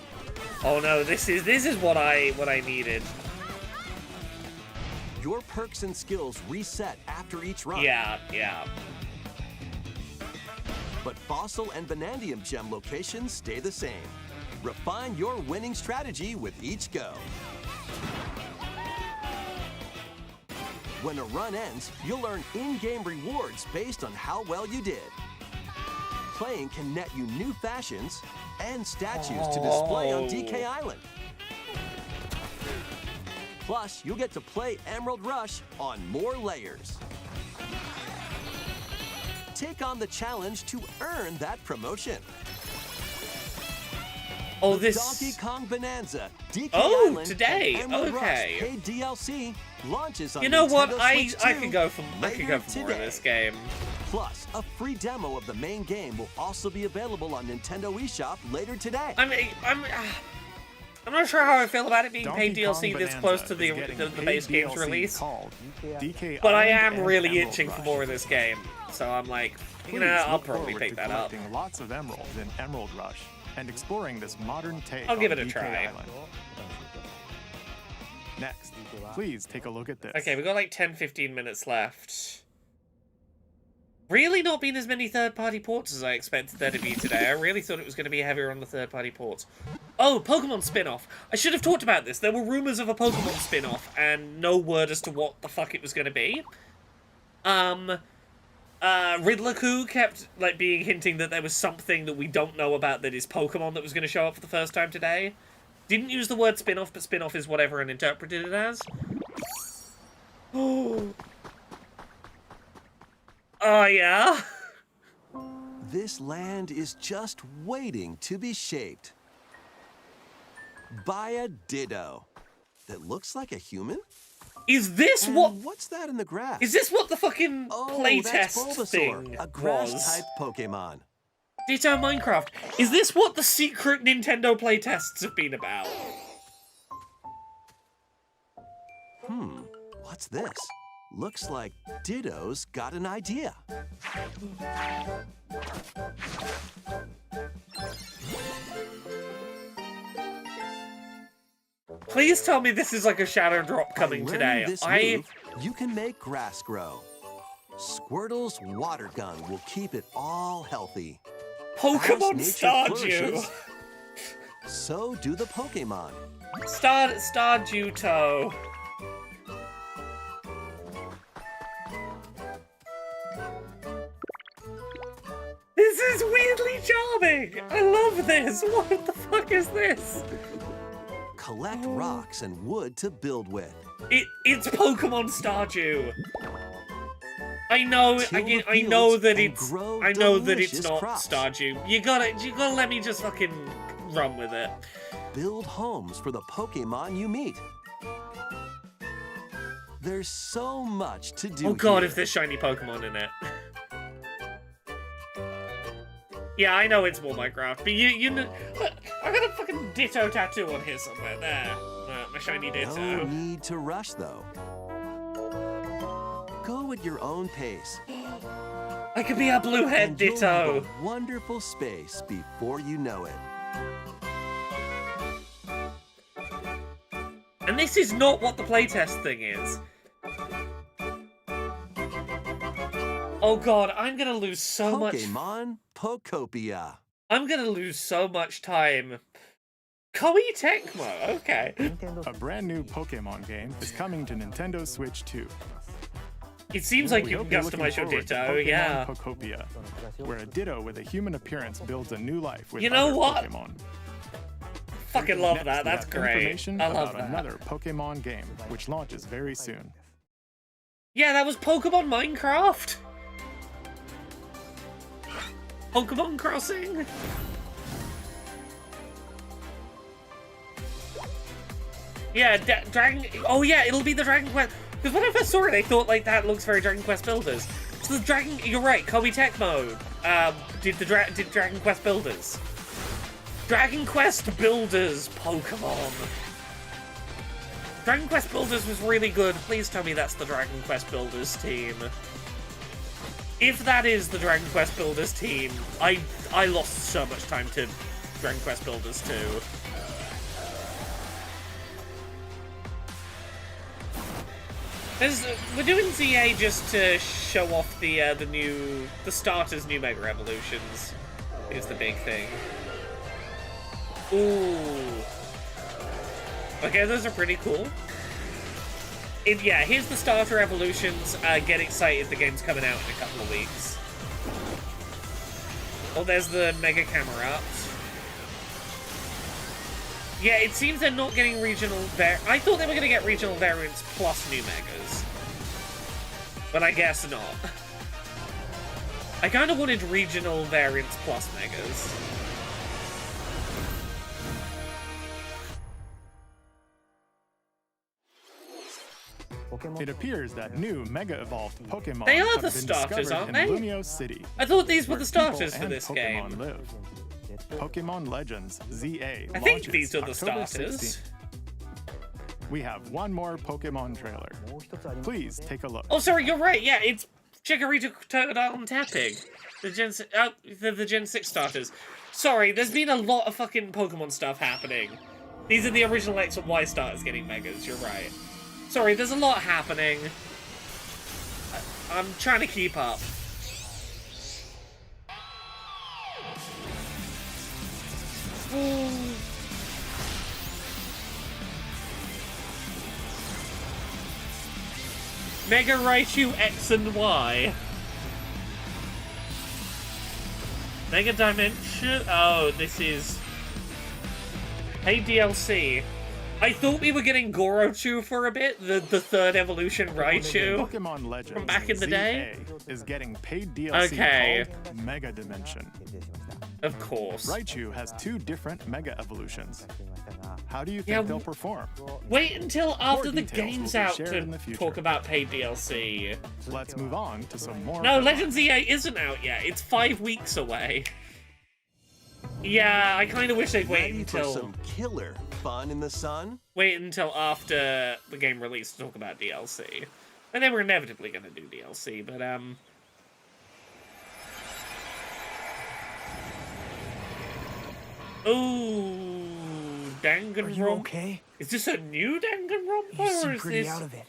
Oh no, this is what I needed. Your perks and skills reset after each run. Yeah. But Fossil and Vanadium gem locations stay the same. Refine your winning strategy with each go. When a run ends, you'll earn in-game rewards based on how well you did. Playing can net you new fashions and statues to display on DK Island. Plus, you'll get to play Emerald Rush on more layers. Take on the challenge to earn that promotion. Oh, The this... Donkey Kong Bonanza, DK Oh, Island, today. and Emerald Okay. Rush paid DLC launches on You know what? Nintendo I Switch could 2 go for more later of today. this game. Plus, a free demo of the main game will also be available on Nintendo eShop later today. I'm not sure how I feel about it being Donkey paid DLC Kong this Bonanza close to is the getting paid base game's DLC release. called DK But I Island am and really Emerald itching for Rush. more of this game. So I'm like, you Please know, I'll look probably forward pick to that up. collecting lots of emeralds in Emerald Rush and exploring this modern take I'll give on it a DK try. Island. Next, please take a look at this. Okay, we've got like 10-15 minutes left. Really not been as many third-party ports as I expected there to be today. I really thought it was going to be heavier on the third-party ports. Oh, Pokemon spin-off. I should have talked about this. There were rumors of a Pokemon spin-off, and no word as to what the fuck it was going to be. Riddler-Coo kept like being hinting that there was something that we don't know about that is Pokemon that was going to show up for the first time today. Didn't use the word spin-off, but spin-off is what everyone interpreted it as. Oh. Oh, yeah? This land is just waiting to be shaped by a Ditto that looks like a human. Is this And what... What's that in the grass? Is this what the fucking that's playtest Bulbasaur, thing a was? grass-type Pokemon. Ditto Minecraft. Is this what the secret Nintendo playtests have been about? What's this? Looks like Ditto's got an idea. Please tell me this is like a shadow drop coming By today. learning this move, you can make grass grow. Squirtle's water gun will keep it all healthy. Pokemon As nature Stardew. flourishes, so do the Pokemon. Stardew. This is weirdly charming. I love this. What the fuck is this? Collect rocks and wood to build with. It's Pokemon Stardew. I know, Till the I know fields that and it's, grow I know that it's delicious not crops. Stardew. You gotta let me just fucking run with it. Build homes for the Pokemon you meet. There's so much to do Oh god, here. if there's shiny Pokemon in it. Yeah, I know it's more Minecraft, but you know, look, I got a fucking Ditto tattoo on here somewhere. There, my shiny Ditto. No need to rush, though. Go at your own pace. I could be a blue-haired and you'll have Ditto. a wonderful space before you know it. And this is not what the playtest thing is. Oh god, I'm gonna lose so much. Pokemon Pokopia. I'm gonna lose so much time. Koei Tecmo, okay. A brand new Pokemon game is coming to Nintendo Switch 2. It seems like We you hope can you're looking customize your forward to Ditto, Pokemon yeah. Pokopia, where a Ditto with a human appearance builds a new life with You know other what? Pokemon. Fucking love Next, that, we that's have great. information I love about that. another Pokemon game, which launches very soon. Yeah, that was Pokemon Minecraft. Pokemon Crossing. Yeah, Dragon... Oh yeah, it'll be the Dragon Quest... Because when I first saw it, I thought, like, that looks very Dragon Quest Builders. So the Dragon... You're right, Koei Tecmo did Dragon Quest Builders. Dragon Quest Builders Pokemon. Dragon Quest Builders was really good. Please tell me that's the Dragon Quest Builders team. If that is the Dragon Quest Builders team, I lost so much time to Dragon Quest Builders 2. We're doing ZA just to show off the starters' new Mega Evolutions. Is the big thing. Ooh. Okay, those are pretty cool. Yeah, here's the starter evolutions. Get excited, the game's coming out in a couple of weeks. Oh, there's the Mega Camerupt. Yeah, it seems they're not getting regional I thought they were going to get regional variants plus new Megas. But I guess not. I kind of wanted regional variants plus Megas. It appears that new Mega Evolved Pokemon They are have the been starters, discovered aren't they? in Lumio City. I thought these were where the starters people for and this Pokemon game. live. Pokemon Legends ZA I think launches these are the October starters. 16th. We have one more Pokemon trailer. Please take a look. Oh, sorry, you're right. Yeah, it's Chikorita, Totodile, and Tepig. The Gen 6 starters. Sorry, there's been a lot of fucking Pokemon stuff happening. These are the original X and Y starters getting Megas, you're right. Sorry, there's a lot happening. I'm trying to keep up. Ooh. Mega Raichu X and Y. Mega Dimension. Oh, this is. Hey, DLC. I thought we were getting Gorochu for a bit, the third evolution Raichu. Pokemon Legends from back in the day. is getting paid DLC called Mega Dimension. Of course. Raichu has 2 different Mega Evolutions. How do you think they'll perform? Wait until after the details game's will be out shared in the to future. talk about paid DLC. Let's move on to some more. No, Legends EA isn't out yet. It's 5 weeks away. Yeah, I kind of wish they'd wait Ready until... for some killer fun in the sun? Wait until after the game release to talk about DLC. And then we're inevitably going to do DLC, but, Ooh, Danganronpa. Are you okay? Is this a new Danganronpa, You or seem is pretty this... out of it.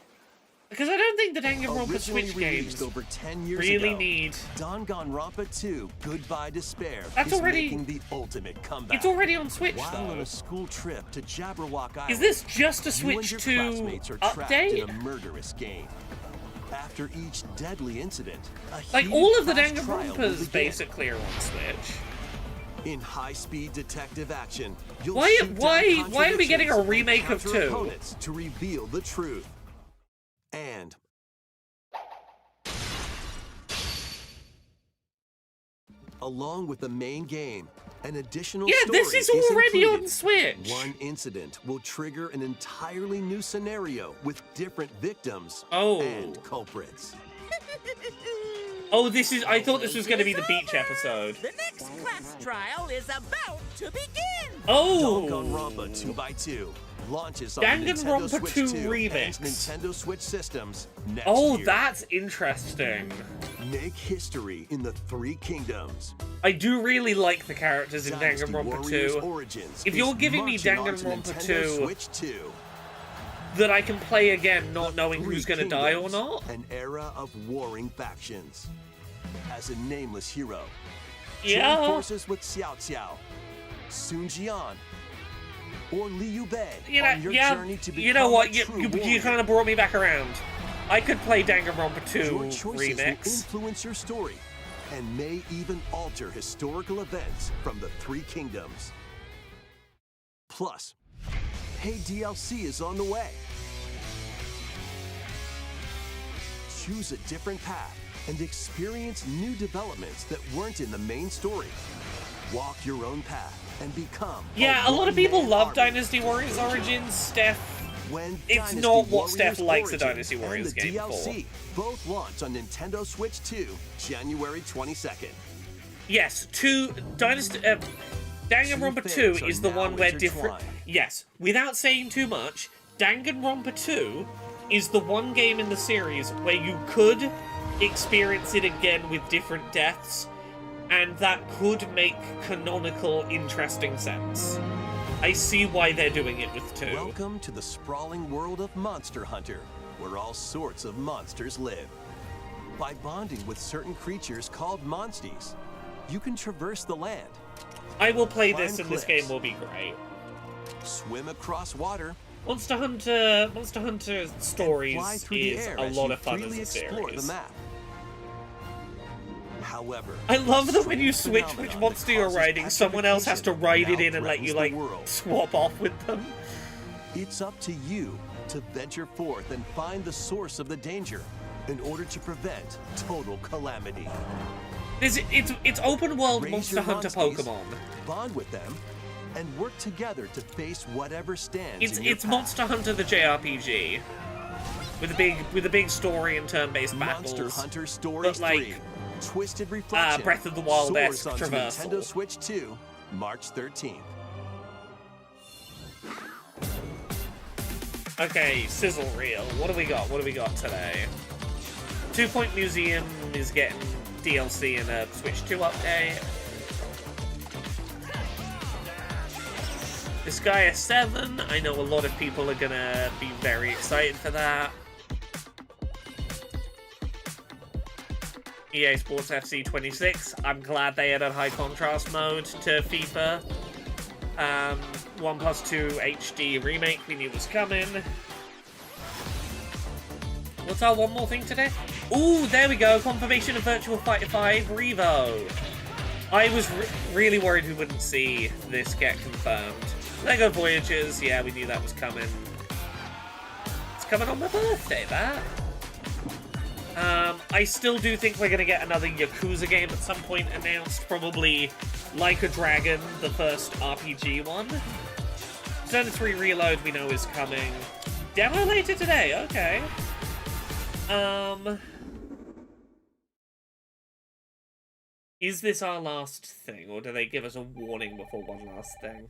Because I don't think the Danganronpa Originally Switch released games over 10 years really ago, need... Danganronpa 2: Goodbye Despair That's is already- making the ultimate comeback. It's already on Switch, While though. on a school trip to Jabberwock Island, Is this just a you and Switch your 2 classmates are trapped in update? a murderous game. After each deadly incident, a Like, huge all of the class trial will Danganronpas begin. basically are on Switch. In high-speed detective action, you'll Why- shoot down why are we getting a contradictions and remake of counter 2? opponents to reveal the truth. And along with the main game, an additional Yeah, story this is already included. on Switch. One incident will trigger an entirely new scenario with different victims Oh. and culprits. Oh, this is... I thought this was going to be the beach episode. The next class trial is about to begin. Oh! Danganronpa 2x2 launches on Danganronpa Nintendo Switch 2 2 Remix. and Nintendo Switch systems next Oh, year. that's interesting. Make history in the 3 kingdoms. I do really like the characters in Dynasty Danganronpa Warriors 2. Origins If is you're giving me marching onto Danganronpa Nintendo 2 Switch 2, that I can play again not knowing Three who's going to die or Kingdoms, not, an era of warring factions. as a nameless hero. Yeah. Join forces with Xiao Xiao, Sun Jian, or Liu Bei on your journey to become you know what? a true You warrior. kind of brought me back around. I could play Danganronpa 2 Your choices will remix. influence your story and may even alter historical events from the Three Kingdoms. Plus, paid DLC is on the way. Choose a different path and experience new developments that weren't in the main story. Walk your own path and become Yeah, a lot of people one-man love army. Dynasty Warriors Origins. Steph, When it's Dynasty not what Warriors Steph likes a Origins Dynasty and Warriors the game DLC for. both launch on Nintendo Switch 2, January 22nd. Yes, Danganronpa 2 fates are is the now one where different... intertwined. Yes, without saying too much, Danganronpa 2 is the one game in the series where you could experience it again with different deaths, and that could make canonical, interesting sense. I see why they're doing it with 2. Welcome to the sprawling world of Monster Hunter, where all sorts of monsters live. By bonding with certain creatures called monsties, you can traverse the land, I will play climb this, and this cliffs, game will be great. swim across water, Monster Hunter fly Stories through the is air a as lot you of fun freely as a explore the series. map. However, I love that when you strange switch which phenomenon monster that you're causes riding, someone else has to petrification ride it now in and let you, threatens like, the world. swap off with them. It's up to you to venture forth and find the source of the danger in order to prevent total calamity. It's open world Raise Monster your Hunter monsties, Pokemon. Bond with them, and work together to face whatever stands in your It's path. Monster Hunter the JRPG. With a big story and turn-based battles. Monster Hunter Stories but, like, 3, Twisted Reflection, Breath of the Wild-esque soars onto traversal. Nintendo Switch 2, March 13th. Okay, sizzle reel. What do we got? What do we got today? 2 Point Museum is getting DLC and a Switch 2 update. Disgaea 7, I know a lot of people are gonna be very excited for that. EA Sports FC 26, I'm glad they added high contrast mode to FIFA. 1+2 HD remake we knew was coming. What's our one more thing today? Ooh, there we go, confirmation of Virtua Fighter 5 Revo. I was really worried we wouldn't see this get confirmed. Lego Voyagers, yeah, we knew that was coming. It's coming on my birthday, that. I still do think we're gonna get another Yakuza game at some point announced, probably Like a Dragon, the first RPG one. Persona 3 Reload we know is coming. Demo later today, okay. Is this our last thing, or do they give us a warning before one last thing?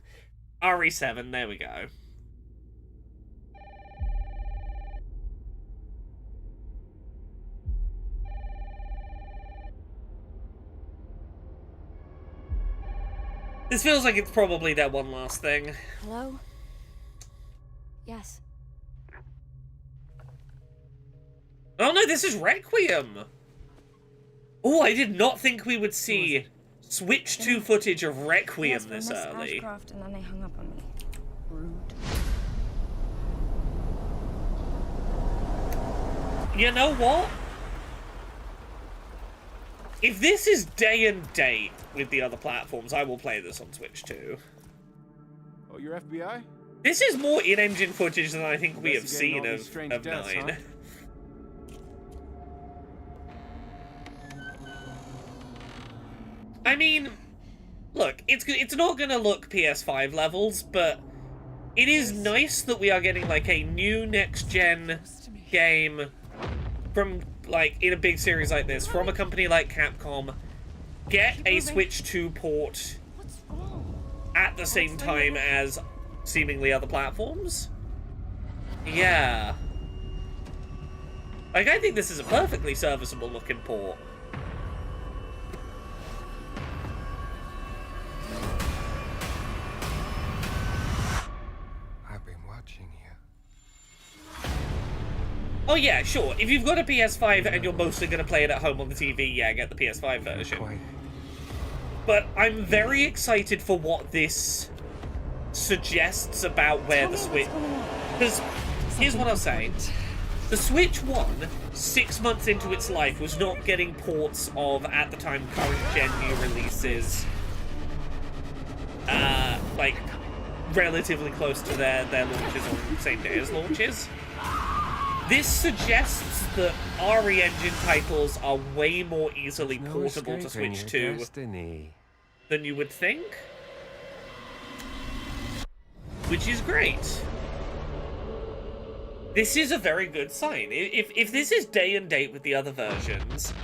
RE7, there we go. This feels like it's probably their one last thing. Hello? Yes. Oh no, this is Requiem! Oh, I did not think we would see Switch 2 footage of Requiem this early. Ashcroft, and then they hung up on me. Rude. You know what? If this is day and date with the other platforms, I will play this on Switch 2. Oh, you're FBI? This is more in-engine footage than I think we have Investigating seen all these strange of deaths, 9. huh? I mean, look, it's not gonna look PS5 levels, but it is nice that we are getting, like, a new next-gen game from, like, in a big series like this, from a company like Capcom. Get a Switch 2 port at the same time as seemingly other platforms. Yeah. Like, I think this is a perfectly serviceable looking port. Oh yeah, sure. If you've got a PS5 and you're mostly going to play it at home on the TV, yeah, get the PS5 version. But I'm very excited for what this suggests about where the Switch... Because here's what I'll say. The Switch 1, 6 months into its life, was not getting ports of, at the time, current-gen new releases, like, relatively close to their launches on the same day as launches. This suggests that RE Engine titles are way more easily portable to Switch 2 than you would think. Which is great. This is a very good sign. If this is day and date with the other versions,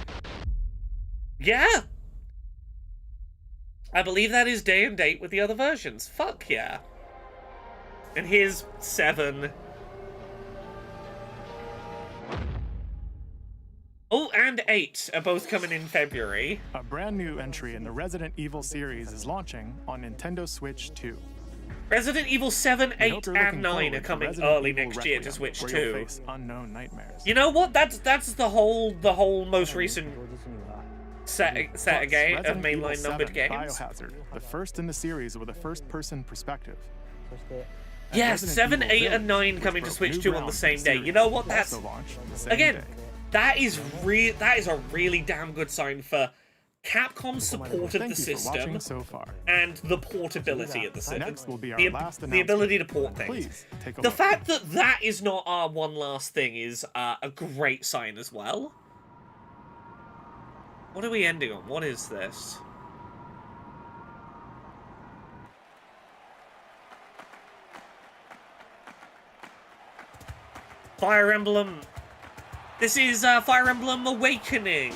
yeah. I believe that is day and date with the other versions. Fuck yeah. And here's 7. Oh, and 8 are both coming in February. A brand new entry in the Resident Evil series is launching on Nintendo Switch 2. Resident Evil 7, 8, and 9 are coming early next year to Switch 2. Unknown nightmares. You know what? That's the whole most recent set of mainline numbered games. Biohazard, the first in the series with a first-person perspective. Yeah, 7, 8, and 9 coming to Switch 2 on the same day. You know what? That's again, that is a really damn good sign for Capcom's support of the system and the portability of the system. The ability to port things. The fact that that is not our one last thing is a great sign as well. What are we ending on? What is this? Fire Emblem. This is Fire Emblem Awakening.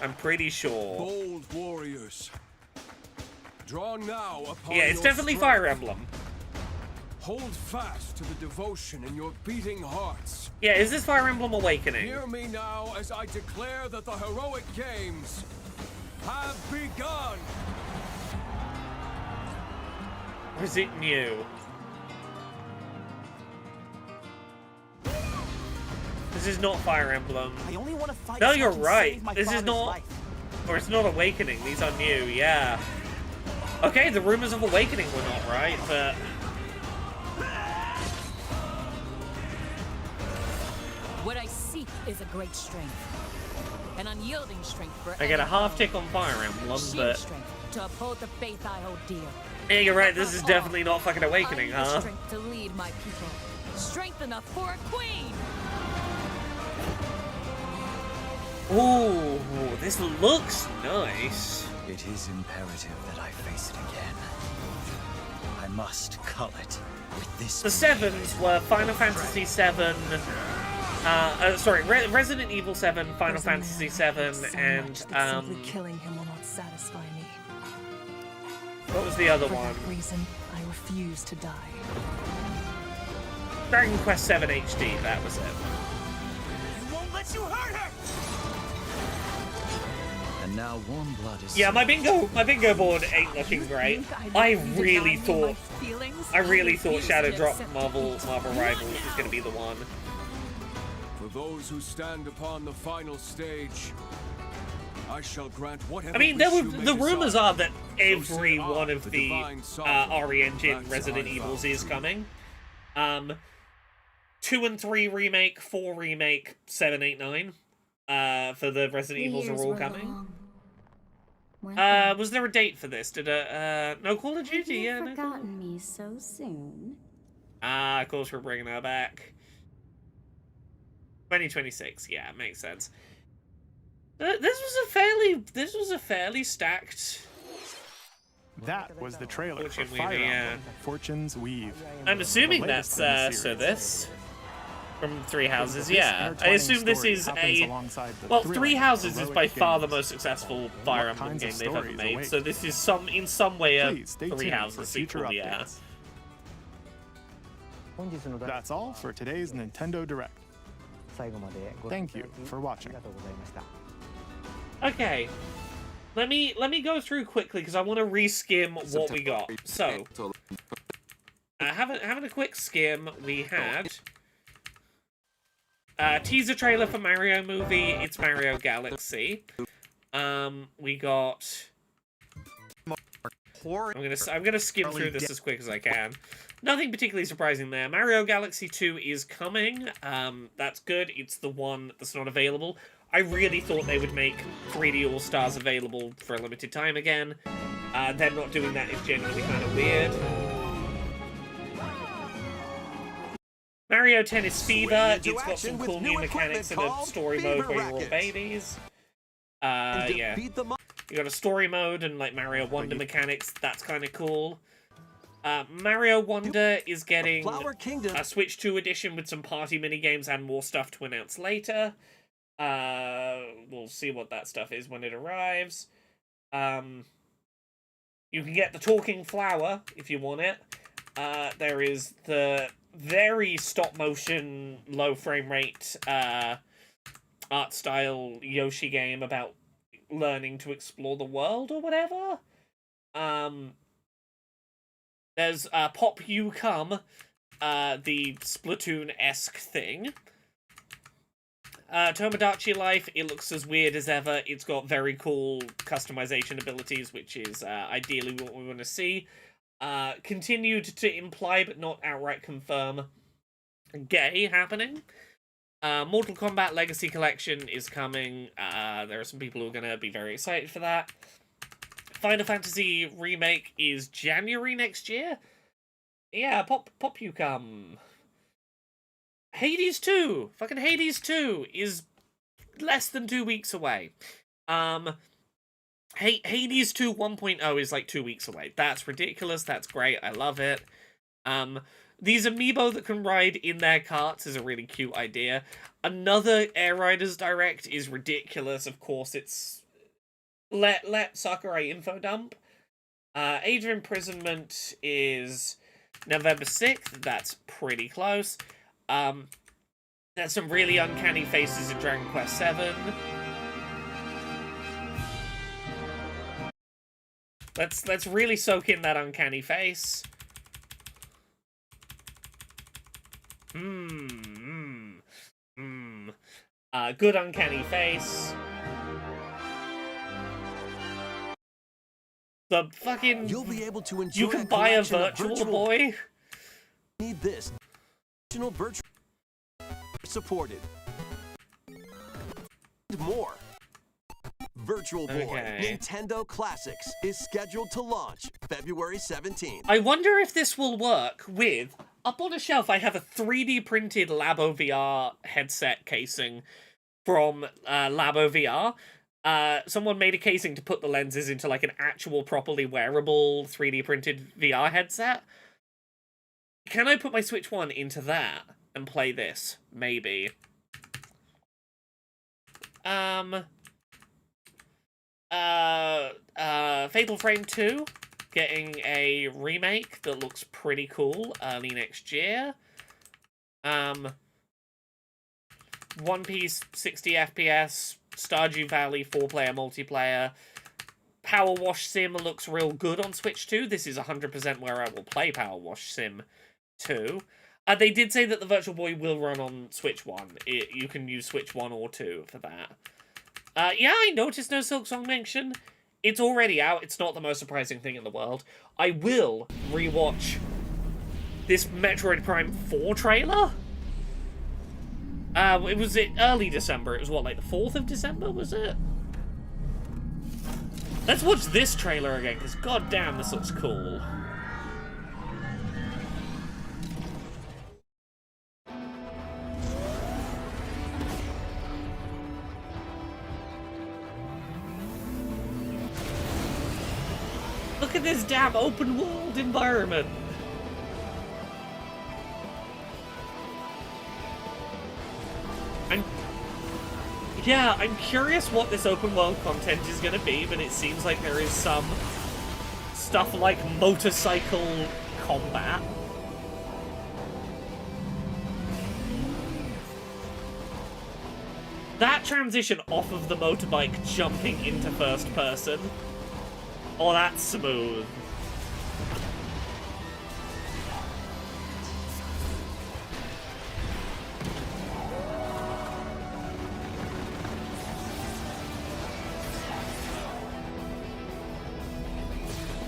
I'm pretty sure. Bold warriors. Draw now upon yeah, it's definitely Fire Emblem. Hold fast to the devotion in your beating hearts. Yeah, is this Fire Emblem Awakening? Hear me now as I declare that the heroic games have begun. Or is it new? This is not Fire Emblem. I only want to fight no, so you're I can right. save my This is father's not... life. Or it's not Awakening. These are new, yeah. Okay, the rumors of Awakening were not right, but... What I seek is a great strength. An unyielding strength for I get a half tick on Fire Emblem, but... strength to uphold the faith I hold dear. Yeah, you're right. This is definitely not fucking Awakening, I need the huh? strength to lead my people. Strength enough for a queen. Ooh, this looks nice. It is imperative that I face it again. I must cull it with this. The 7s were Final Fantasy VII, Resident Evil 7, Final Fantasy 7, and simply killing him will not satisfy me. what was the other For one? that reason, I refuse to die. Dragon Quest 7 HD, that was it. I won't let you hurt her. And now warm blood is. Yeah, my bingo board ain't looking great. I really thought Shadow Drop Marvel Rivals was gonna be the one. For those who stand upon the final stage, I shall grant whatever. I mean, the rumors are that every one of the RE Engine Resident Evils is coming. 2 and 3 remake, 4 remake, 7, 8, 9. For the Resident Evils are all coming. Was there a date for this? Did no Call of Duty? Yeah, no. Forgotten me so soon. Of course we're bringing her back. 2026. Yeah, makes sense. This was a fairly stacked. That was the trailer for Fortune Fire Weaving, Emblem, Fortune's Weave. I'm assuming The latest that's in the this from Three Houses. This Yeah, I intertwining assume this story is happens a. alongside the Well, thrilling, Three Houses is by heroic far the games. most successful Fire Emblem kinds of game they've ever stories made. await? So this is in some way a Please stay Three tuned Houses for future sequel. Yeah. updates. That's all for today's Nintendo Direct. Thank you for watching. Okay. Let me go through quickly because I want to reskim what we got. So, having a quick skim, we had teaser trailer for Mario movie. It's Mario Galaxy. We got. I'm gonna skim through this as quick as I can. Nothing particularly surprising there. Mario Galaxy 2 is coming. That's good. It's the one that's not available. I really thought they would make 3D All-Stars available for a limited time again. Them not doing that is genuinely kind of weird. Mario Tennis Fever. It's got some cool new mechanics in a story mode where you're all babies. Yeah. You got a story mode and like Mario Wonder mechanics. That's kind of cool. Mario Wonder is getting a Switch 2 edition with some party minigames and more stuff to announce later. We'll see what that stuff is when it arrives. You can get the talking flower if you want it. There is the very stop-motion, low frame rate art style Yoshi game about learning to explore the world or whatever. There's Pop You Come, the Splatoon-esque thing. Tomodachi Life, it looks as weird as ever. It's got very cool customization abilities, which is ideally what we want to see. Continued to imply, but not outright confirm, gay happening. Mortal Kombat Legacy Collection is coming. There are some people who are going to be very excited for that. Final Fantasy Remake is January next year. Yeah, Pop You Come. Hades 2! Fucking Hades 2 is less than 2 weeks away. Hades 2 1.0 is like 2 weeks away. That's ridiculous. That's great. I love it. These amiibo that can ride in their carts is a really cute idea. Another Air Riders Direct is ridiculous. Of course, it's... Let Sakurai info dump. Age of Imprisonment is November 6th. That's pretty close. There's some really uncanny faces in Dragon Quest VII. Let's really soak in that uncanny face. Good uncanny face. The fucking... You'll be able to enjoy you can buy a virtual boy? Need this. Virtual supported. And more. Virtual Boy Nintendo Classics is scheduled to launch February 17th. I wonder if this will work with... Up on a shelf, I have a 3D printed Labo VR headset casing from Labo VR. Someone made a casing to put the lenses into like an actual properly wearable 3D printed VR headset. Can I put my Switch 1 into that and play this? Maybe. Fatal Frame 2 getting a remake that looks pretty cool early next year. One Piece 60 FPS, Stardew Valley 4-player multiplayer. Power Wash Sim looks real good on Switch 2. This is 100% where I will play Power Wash Sim 2. They did say that the Virtual Boy will run on Switch 1. You can use Switch 1 or 2 for that. Yeah, I noticed no Silk Song mention. It's already out. It's not the most surprising thing in the world. I will rewatch this Metroid Prime 4 trailer. It was early December. It was what, like the 4th of December, was it? Let's watch this trailer again, because goddamn, this looks cool. Look at this damn open world environment. I'm curious what this open world content is going to be, but it seems like there is some stuff like motorcycle combat. That transition off of the motorbike jumping into first person. Oh, that's smooth.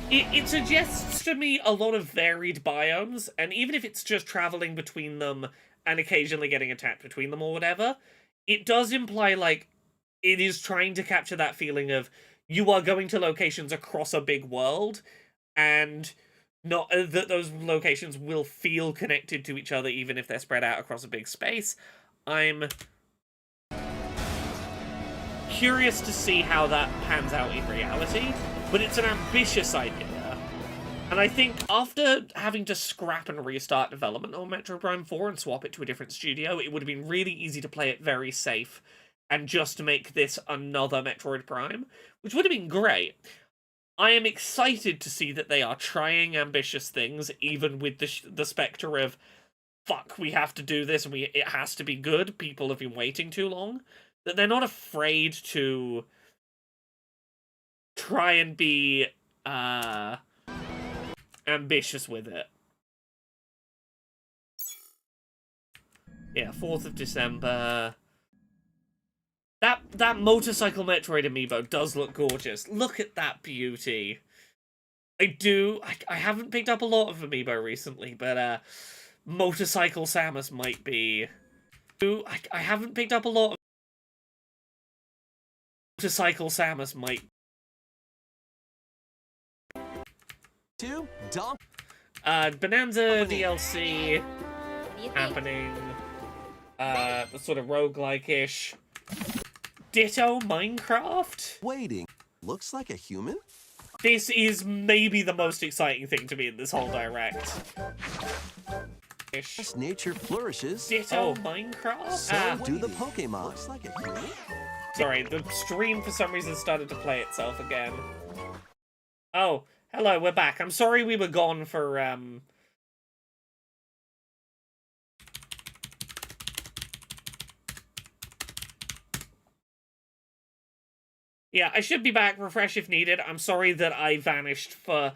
it suggests to me a lot of varied biomes, and even if it's just traveling between them and occasionally getting attacked between them or whatever, it does imply, like, it is trying to capture that feeling of you are going to locations across a big world, and not that those locations will feel connected to each other even if they're spread out across a big space. I'm curious to see how that pans out in reality, but it's an ambitious idea. And I think after having to scrap and restart development on Metro Prime 4 and swap it to a different studio, it would have been really easy to play it very safe and just make this another Metroid Prime, which would have been great. I am excited to see that they are trying ambitious things, even with the specter of, fuck, we have to do this and it has to be good, people have been waiting too long. That they're not afraid to try and be ambitious with it. Yeah, 4th of December. That motorcycle Metroid amiibo does look gorgeous. Look at that beauty. I haven't picked up a lot of amiibo recently, but motorcycle Samus might be. I haven't picked up a lot of motorcycle Samus might. Bonanza DLC happening. The sort of roguelike-ish. Ditto Minecraft? Waiting. Looks like a human? This is maybe the most exciting thing to me in this whole direct. As nature flourishes. Ditto Minecraft? So do the Pokemon. Looks like a human? Sorry, the stream for some reason started to play itself again. Oh, hello, we're back. I'm sorry we were gone for, Yeah, I should be back, refresh if needed. I'm sorry that I vanished for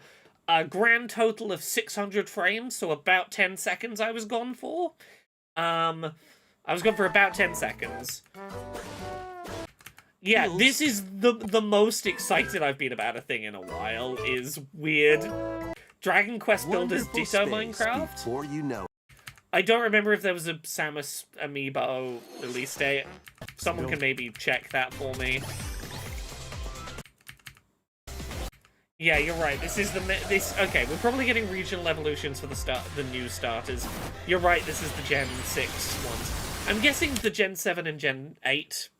a grand total of 600 frames, so about 10 seconds I was gone for. I was gone for about 10 seconds. Yeah, this is the most excited I've been about a thing in a while, is weird. Dragon Quest Builders Ditto Minecraft? Before you know. I don't remember if there was a Samus amiibo release date. Someone can maybe check that for me. Yeah, you're right. This is okay, we're probably getting regional evolutions for the new starters. You're right, this is the Gen 6 ones. I'm guessing the Gen 7 and Gen 8.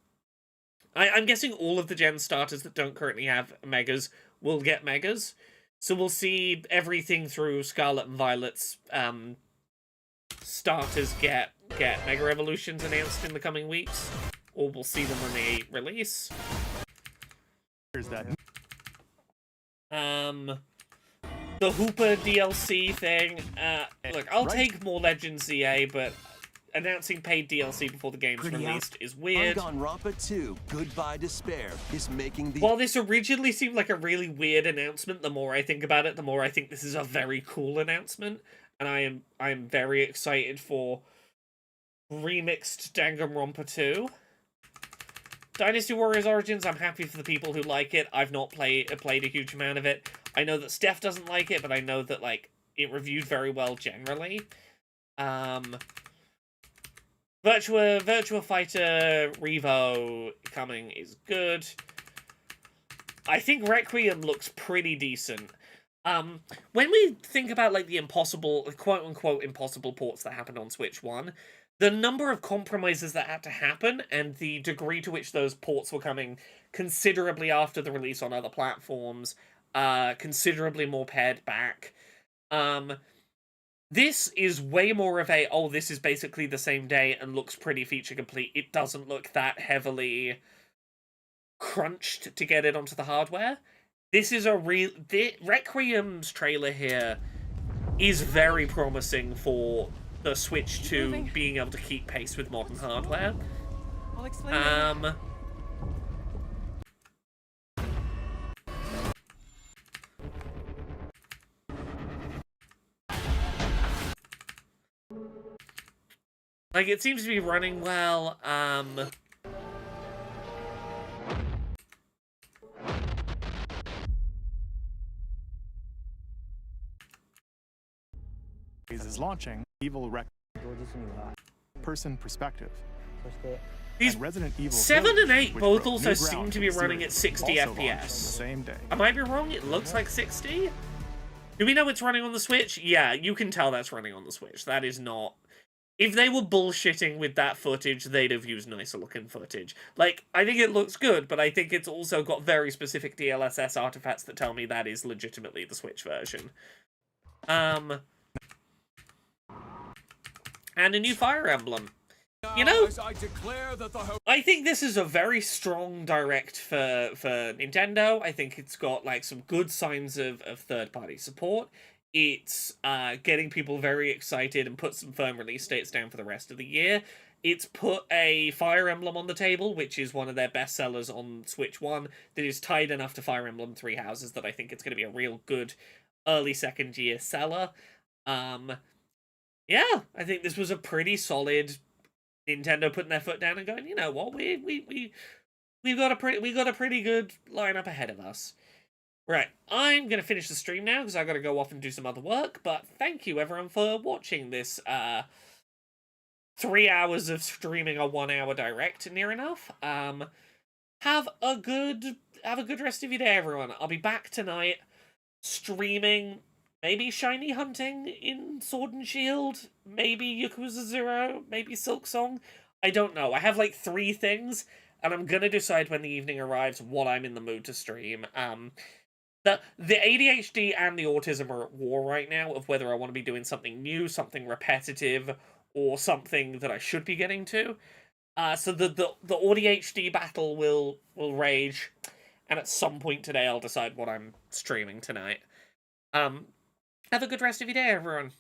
I'm guessing all of the Gen starters that don't currently have Megas will get Megas. So we'll see everything through Scarlet and Violet's starters get Mega Evolutions announced in the coming weeks. Or we'll see them when they release. Here's that. The Hooper DLC thing, look, I'll take more Legends ZA, but announcing paid DLC before the game's released is weird. Danganronpa 2, Goodbye Despair, is making the... While this originally seemed like a really weird announcement, the more I think about it, the more I think this is a very cool announcement, and I am very excited for remixed Danganronpa 2. Dynasty Warriors Origins, I'm happy for the people who like it. I've not played a huge amount of it. I know that Steph doesn't like it, but I know that, like, it reviewed very well generally. Virtua Fighter Revo coming is good. I think Requiem looks pretty decent. When we think about, like, the impossible, quote-unquote impossible ports that happened on Switch 1, the number of compromises that had to happen and the degree to which those ports were coming considerably after the release on other platforms, considerably more pared back. This is way more of a, oh, this is basically the same day and looks pretty feature complete. It doesn't look that heavily crunched to get it onto the hardware. This is a real... Requiem's trailer here is very promising for the Switch 2 being able to keep pace with modern hardware. I'll explain. Like, it seems to be running well. is launching Evil Rec person perspective. These and Resident Evil 7 and 8 which both broke also new seem ground to for be the running at series, 60 also launched on the FPS. same day. I might be wrong, it looks like 60? Do we know it's running on the Switch? Yeah, you can tell that's running on the Switch. That is not... If they were bullshitting with that footage, they'd have used nicer looking footage. Like, I think it looks good, but I think it's also got very specific DLSS artifacts that tell me that is legitimately the Switch version. And a new Fire Emblem. You know, I think this is a very strong direct for Nintendo. I think it's got, like, some good signs of third-party support. It's getting people very excited and put some firm release dates down for the rest of the year. It's put a Fire Emblem on the table, which is one of their best sellers on Switch 1, that is tied enough to Fire Emblem Three Houses that I think it's going to be a real good early second-year seller. Yeah, I think this was a pretty solid Nintendo putting their foot down and going, you know what, we've got a pretty good lineup ahead of us. Right, I'm gonna finish the stream now because I gotta go off and do some other work. But thank you everyone for watching this 3 hours of streaming a 1 hour direct, near enough. Have a good rest of your day, everyone. I'll be back tonight streaming. Maybe Shiny Hunting in Sword and Shield, maybe Yakuza 0, maybe Silk Song. I don't know. I have like 3 things, and I'm gonna decide when the evening arrives what I'm in the mood to stream. The ADHD and the autism are at war right now of whether I want to be doing something new, something repetitive, or something that I should be getting to. So the ADHD battle will rage, and at some point today I'll decide what I'm streaming tonight. Have a good rest of your day, everyone.